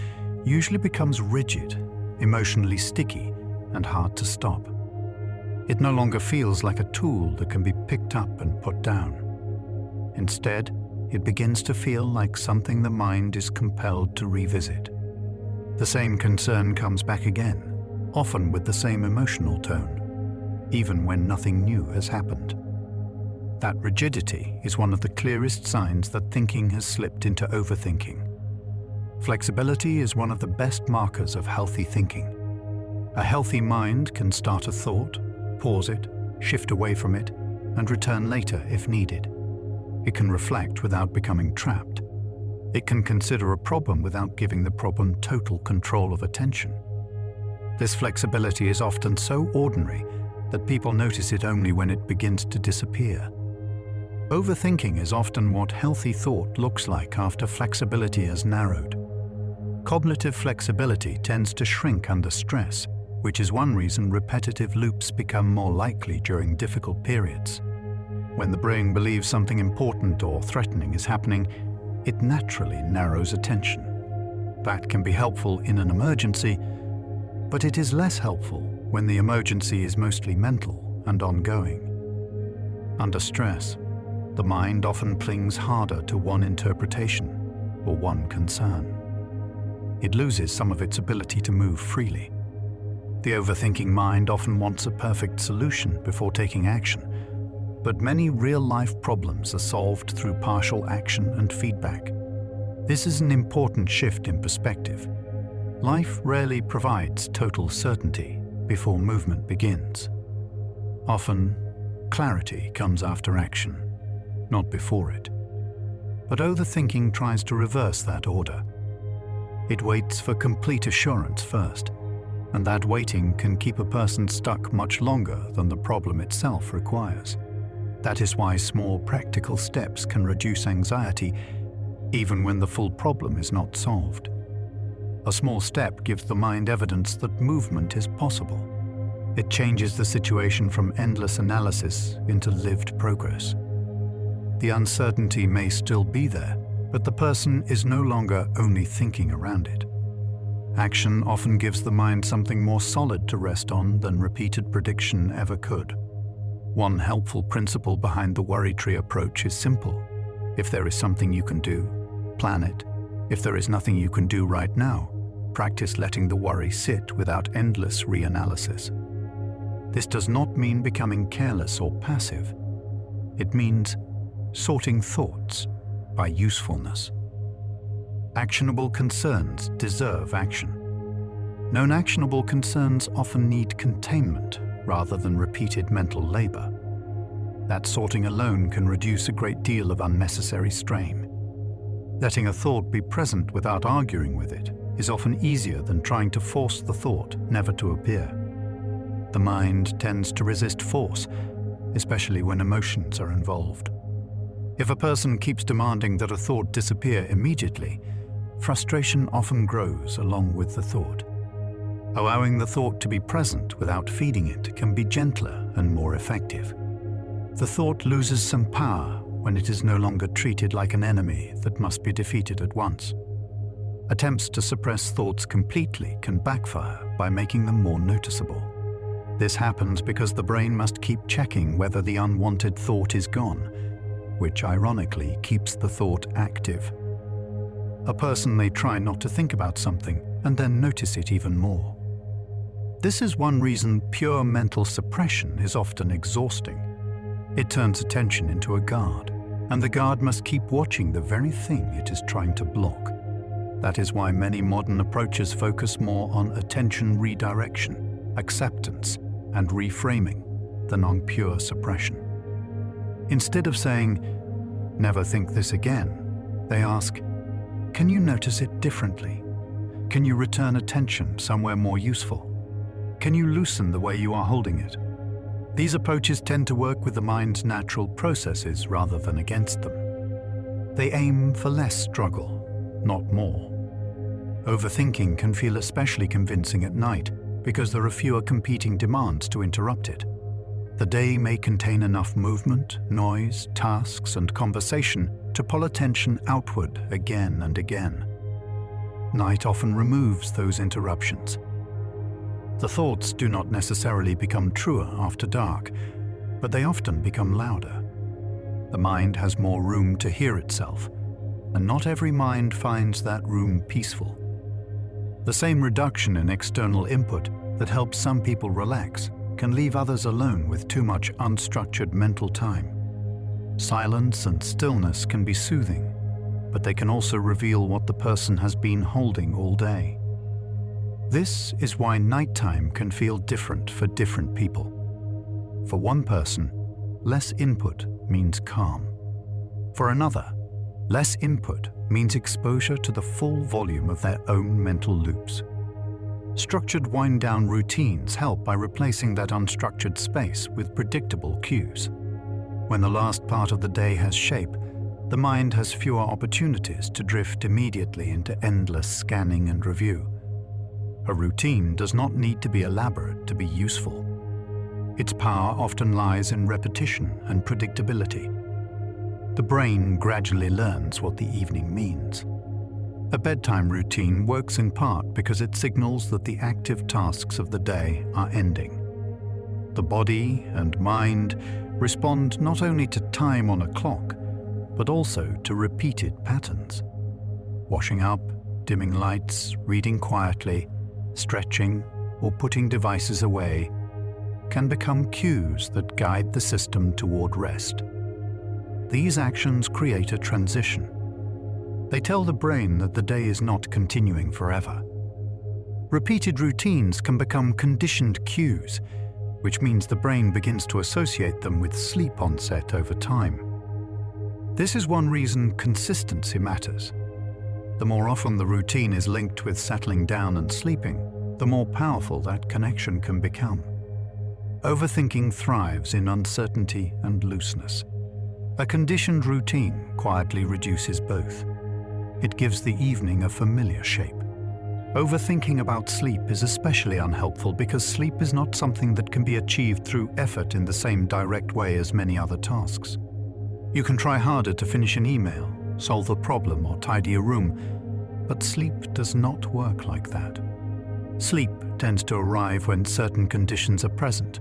usually becomes rigid, emotionally sticky, and hard to stop. It no longer feels like a tool that can be picked up and put down. Instead, it begins to feel like something the mind is compelled to revisit. The same concern comes back again, often with the same emotional tone, even when nothing new has happened. That rigidity is one of the clearest signs that thinking has slipped into overthinking. Flexibility is one of the best markers of healthy thinking. A healthy mind can start a thought, pause it, shift away from it, and return later if needed. It can reflect without becoming trapped. It can consider a problem without giving the problem total control of attention. This flexibility is often so ordinary that people notice it only when it begins to disappear. Overthinking is often what healthy thought looks like after flexibility has narrowed. Cognitive flexibility tends to shrink under stress, which is one reason repetitive loops become more likely during difficult periods. When the brain believes something important or threatening is happening, it naturally narrows attention. That can be helpful in an emergency, but it is less helpful when the emergency is mostly mental and ongoing. Under stress, the mind often clings harder to one interpretation or one concern. It loses some of its ability to move freely. The overthinking mind often wants a perfect solution before taking action, but many real-life problems are solved through partial action and feedback. This is an important shift in perspective. Life rarely provides total certainty before movement begins. Often, clarity comes after action, not before it. But overthinking tries to reverse that order. It waits for complete assurance first, and that waiting can keep a person stuck much longer than the problem itself requires. That is why small practical steps can reduce anxiety even when the full problem is not solved. A small step gives the mind evidence that movement is possible. It changes the situation from endless analysis into lived progress. The uncertainty may still be there, but the person is no longer only thinking around it. Action often gives the mind something more solid to rest on than repeated prediction ever could. One helpful principle behind the worry tree approach is simple. If there is something you can do, plan it. If there is nothing you can do right now, practice letting the worry sit without endless reanalysis. This does not mean becoming careless or passive. It means sorting thoughts by usefulness. Actionable concerns deserve action. Non-actionable concerns often need containment rather than repeated mental labor. That sorting alone can reduce a great deal of unnecessary strain. Letting a thought be present without arguing with it is often easier than trying to force the thought never to appear. The mind tends to resist force, especially when emotions are involved. If a person keeps demanding that a thought disappear immediately, frustration often grows along with the thought. Allowing the thought to be present without feeding it can be gentler and more effective. The thought loses some power when it is no longer treated like an enemy that must be defeated at once. Attempts to suppress thoughts completely can backfire by making them more noticeable. This happens because the brain must keep checking whether the unwanted thought is gone, which ironically keeps the thought active. A person may try not to think about something and then notice it even more. This is one reason pure mental suppression is often exhausting. It turns attention into a guard, and the guard must keep watching the very thing it is trying to block. That is why many modern approaches focus more on attention redirection, acceptance, and reframing than on pure suppression. Instead of saying, "Never think this again," they ask, "Can you notice it differently? Can you return attention somewhere more useful? Can you loosen the way you are holding it?" These approaches tend to work with the mind's natural processes rather than against them. They aim for less struggle, not more. Overthinking can feel especially convincing at night because there are fewer competing demands to interrupt it. The day may contain enough movement, noise, tasks, and conversation to pull attention outward again and again. Night often removes those interruptions. The thoughts do not necessarily become truer after dark, but they often become louder. The mind has more room to hear itself, and not every mind finds that room peaceful. The same reduction in external input that helps some people relax can leave others alone with too much unstructured mental time. Silence and stillness can be soothing, but they can also reveal what the person has been holding all day. This is why nighttime can feel different for different people. For one person, less input means calm. For another, less input means exposure to the full volume of their own mental loops. Structured wind-down routines help by replacing that unstructured space with predictable cues. When the last part of the day has shape, the mind has fewer opportunities to drift immediately into endless scanning and review. A routine does not need to be elaborate to be useful. Its power often lies in repetition and predictability. The brain gradually learns what the evening means. A bedtime routine works in part because it signals that the active tasks of the day are ending. The body and mind respond not only to time on a clock, but also to repeated patterns. Washing up, dimming lights, reading quietly, stretching, or putting devices away can become cues that guide the system toward rest. These actions create a transition. They tell the brain that the day is not continuing forever. Repeated routines can become conditioned cues, which means the brain begins to associate them with sleep onset over time. This is one reason consistency matters. The more often the routine is linked with settling down and sleeping, the more powerful that connection can become. Overthinking thrives in uncertainty and looseness. A conditioned routine quietly reduces both. It gives the evening a familiar shape. Overthinking about sleep is especially unhelpful because sleep is not something that can be achieved through effort in the same direct way as many other tasks. You can try harder to finish an email, solve a problem, or tidy a room, but sleep does not work like that. Sleep tends to arrive when certain conditions are present,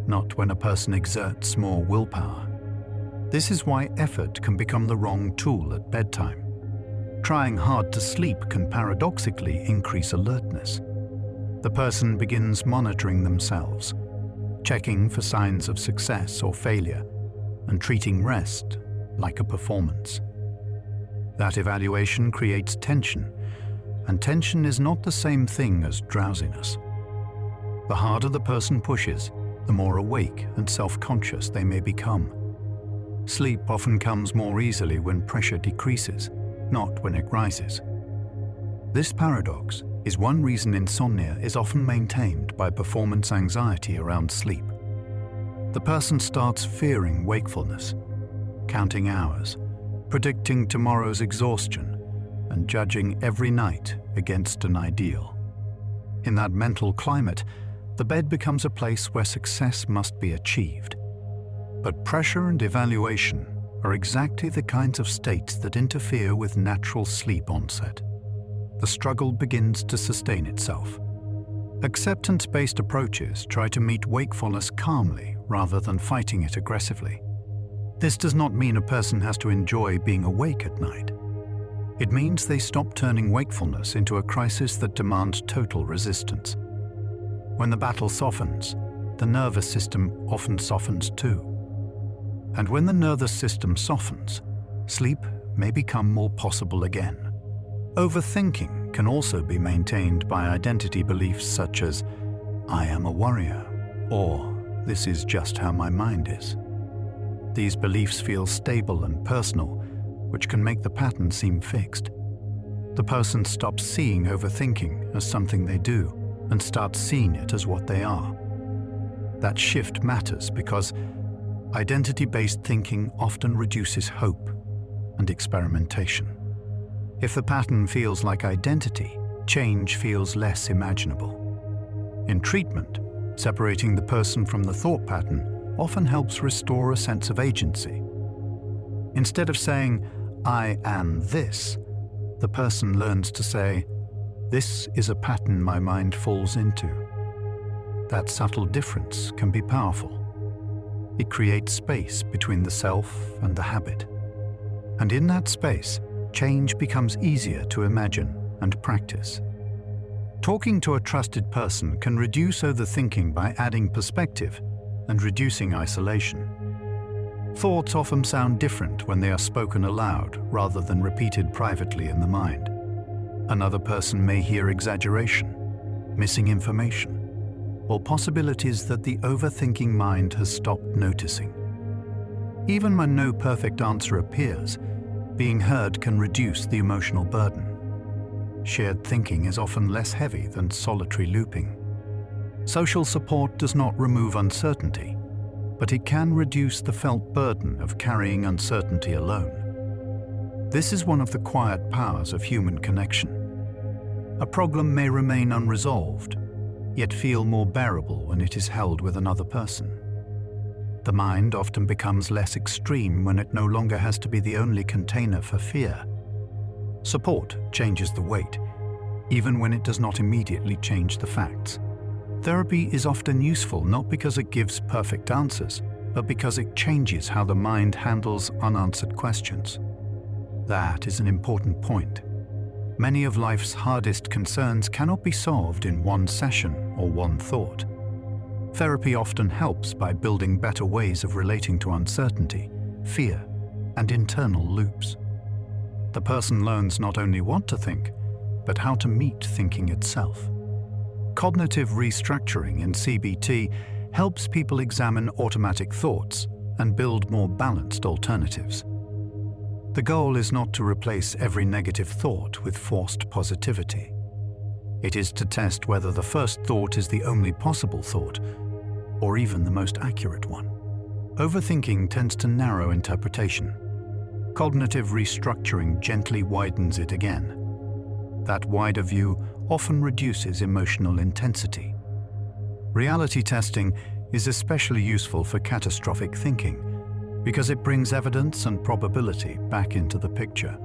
not when a person exerts more willpower. This is why effort can become the wrong tool at bedtime. Trying hard to sleep can paradoxically increase alertness. The person begins monitoring themselves, checking for signs of success or failure, and treating rest like a performance. That evaluation creates tension, and tension is not the same thing as drowsiness. The harder the person pushes, the more awake and self-conscious they may become. Sleep often comes more easily when pressure decreases, not when it rises. This paradox is one reason insomnia is often maintained by performance anxiety around sleep. The person starts fearing wakefulness, counting hours, predicting tomorrow's exhaustion, and judging every night against an ideal. In that mental climate, the bed becomes a place where success must be achieved. But pressure and evaluation are exactly the kinds of states that interfere with natural sleep onset. The struggle begins to sustain itself. Acceptance-based approaches try to meet wakefulness calmly rather than fighting it aggressively. This does not mean a person has to enjoy being awake at night. It means they stop turning wakefulness into a crisis that demands total resistance. When the battle softens, the nervous system often softens too. And when the nervous system softens, sleep may become more possible again. Overthinking can also be maintained by identity beliefs such as, "I am a warrior," or "This is just how my mind is." These beliefs feel stable and personal, which can make the pattern seem fixed. The person stops seeing overthinking as something they do and starts seeing it as what they are. That shift matters because identity-based thinking often reduces hope and experimentation. If the pattern feels like identity, change feels less imaginable. In treatment, separating the person from the thought pattern often helps restore a sense of agency. Instead of saying, "I am this," the person learns to say, "This is a pattern my mind falls into." That subtle difference can be powerful. It creates space between the self and the habit. And in that space, change becomes easier to imagine and practice. Talking to a trusted person can reduce overthinking by adding perspective and reducing isolation. Thoughts often sound different when they are spoken aloud rather than repeated privately in the mind. Another person may hear exaggeration, missing information, or possibilities that the overthinking mind has stopped noticing. Even when no perfect answer appears, being heard can reduce the emotional burden. Shared thinking is often less heavy than solitary looping. Social support does not remove uncertainty, but it can reduce the felt burden of carrying uncertainty alone. This is one of the quiet powers of human connection. A problem may remain unresolved, yet feel more bearable when it is held with another person. The mind often becomes less extreme when it no longer has to be the only container for fear. Support changes the weight, even when it does not immediately change the facts. Therapy is often useful not because it gives perfect answers, but because it changes how the mind handles unanswered questions. That is an important point. Many of life's hardest concerns cannot be solved in one session or one thought. Therapy often helps by building better ways of relating to uncertainty, fear, and internal loops. The person learns not only what to think, but how to meet thinking itself. Cognitive restructuring in CBT helps people examine automatic thoughts and build more balanced alternatives. The goal is not to replace every negative thought with forced positivity. It is to test whether the first thought is the only possible thought, or even the most accurate one. Overthinking tends to narrow interpretation. Cognitive restructuring gently widens it again. That wider view often reduces emotional intensity. Reality testing is especially useful for catastrophic thinking because it brings evidence and probability back into the picture.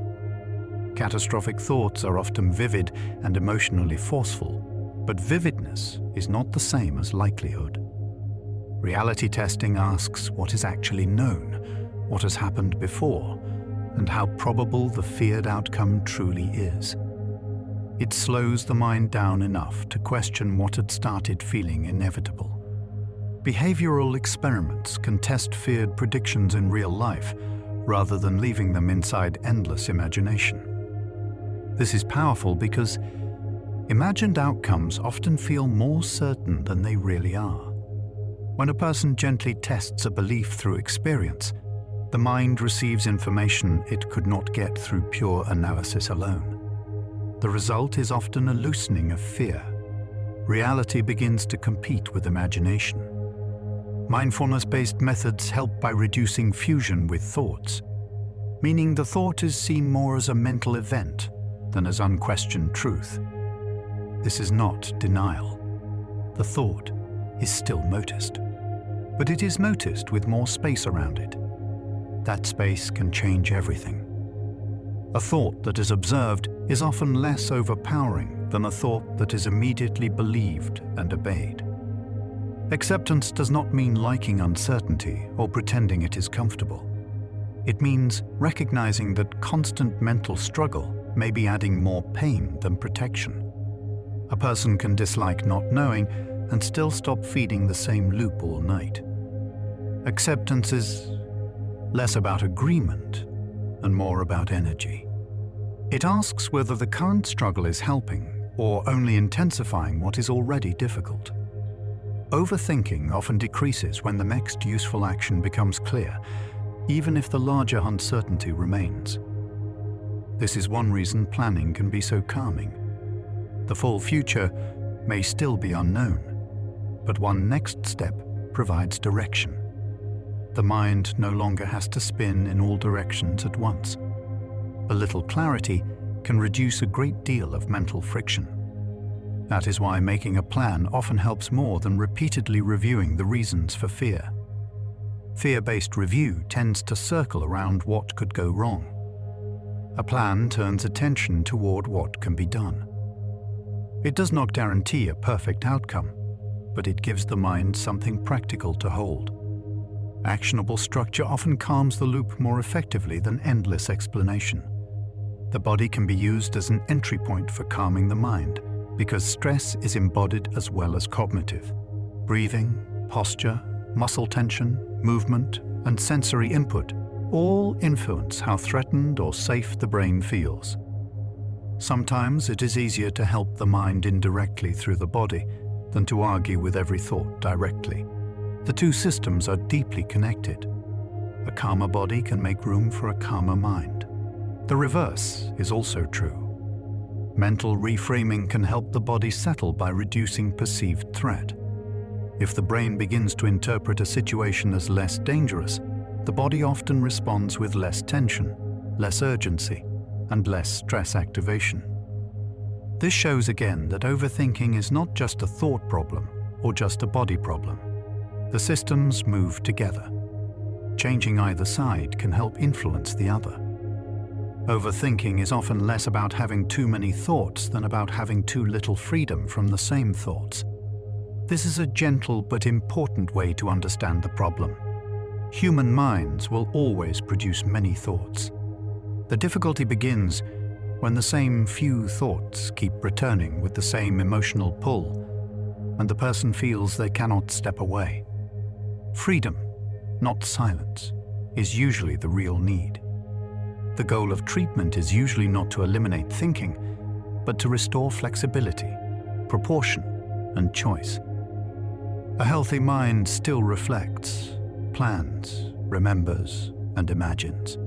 Catastrophic thoughts are often vivid and emotionally forceful, but vividness is not the same as likelihood. Reality testing asks what is actually known, what has happened before, and how probable the feared outcome truly is. It slows the mind down enough to question what had started feeling inevitable. Behavioral experiments can test feared predictions in real life rather than leaving them inside endless imagination. This is powerful because imagined outcomes often feel more certain than they really are. When a person gently tests a belief through experience, the mind receives information it could not get through pure analysis alone. The result is often a loosening of fear. Reality begins to compete with imagination. Mindfulness-based methods help by reducing fusion with thoughts, meaning the thought is seen more as a mental event than as unquestioned truth. This is not denial. The thought is still noticed, but it is noticed with more space around it. That space can change everything. A thought that is observed is often less overpowering than a thought that is immediately believed and obeyed. Acceptance does not mean liking uncertainty or pretending it is comfortable. It means recognizing that constant mental struggle may be adding more pain than protection. A person can dislike not knowing and still stop feeding the same loop all night. Acceptance is less about agreement and more about energy. It asks whether the current struggle is helping or only intensifying what is already difficult. Overthinking often decreases when the next useful action becomes clear, even if the larger uncertainty remains. This is one reason planning can be so calming. The full future may still be unknown, but one next step provides direction. The mind no longer has to spin in all directions at once. A little clarity can reduce a great deal of mental friction. That is why making a plan often helps more than repeatedly reviewing the reasons for fear. Fear-based review tends to circle around what could go wrong. A plan turns attention toward what can be done. It does not guarantee a perfect outcome, but it gives the mind something practical to hold. Actionable structure often calms the loop more effectively than endless explanation. The body can be used as an entry point for calming the mind, because stress is embodied as well as cognitive. Breathing, posture, muscle tension, movement, and sensory input all influence how threatened or safe the brain feels. Sometimes it is easier to help the mind indirectly through the body than to argue with every thought directly. The two systems are deeply connected. A calmer body can make room for a calmer mind. The reverse is also true. Mental reframing can help the body settle by reducing perceived threat. If the brain begins to interpret a situation as less dangerous, the body often responds with less tension, less urgency, and less stress activation. This shows again that overthinking is not just a thought problem or just a body problem. The systems move together. Changing either side can help influence the other. Overthinking is often less about having too many thoughts than about having too little freedom from the same thoughts. This is a gentle but important way to understand the problem. Human minds will always produce many thoughts. The difficulty begins when the same few thoughts keep returning with the same emotional pull, and the person feels they cannot step away. Freedom, not silence, is usually the real need. The goal of treatment is usually not to eliminate thinking, but to restore flexibility, proportion, and choice. A healthy mind still reflects, plans, remembers, and imagines.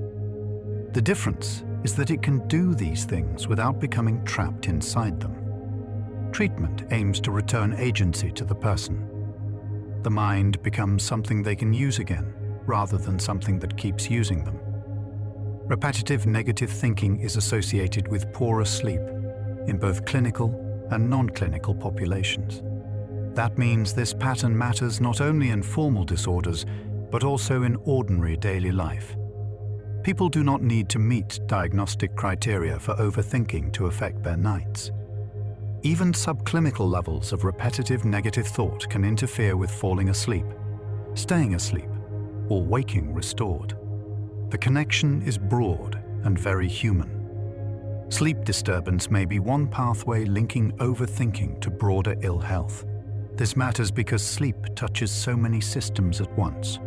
The difference is that it can do these things without becoming trapped inside them. Treatment aims to return agency to the person. The mind becomes something they can use again, rather than something that keeps using them. Repetitive negative thinking is associated with poorer sleep in both clinical and non-clinical populations. That means this pattern matters not only in formal disorders, but also in ordinary daily life. People do not need to meet diagnostic criteria for overthinking to affect their nights. Even subclinical levels of repetitive negative thought can interfere with falling asleep, staying asleep, or waking restored. The connection is broad and very human. Sleep disturbance may be one pathway linking overthinking to broader ill health. This matters because sleep touches so many systems at once.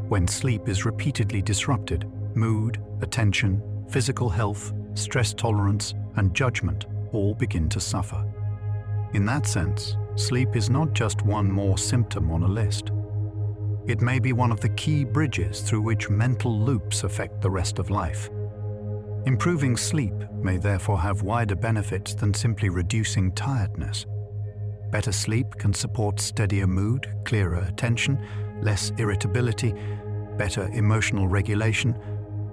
When sleep is repeatedly disrupted, mood, attention, physical health, stress tolerance, and judgment all begin to suffer. In that sense, sleep is not just one more symptom on a list. It may be one of the key bridges through which mental loops affect the rest of life. Improving sleep may therefore have wider benefits than simply reducing tiredness. Better sleep can support steadier mood, clearer attention, less irritability, better emotional regulation,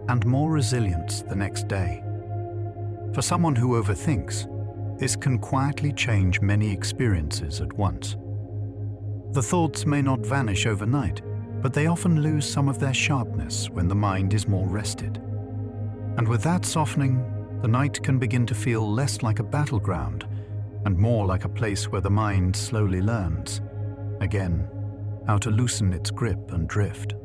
and more resilience the next day. For someone who overthinks, this can quietly change many experiences at once. The thoughts may not vanish overnight, but they often lose some of their sharpness when the mind is more rested. And with that softening, the night can begin to feel less like a battleground and more like a place where the mind slowly learns, again, how to loosen its grip and drift.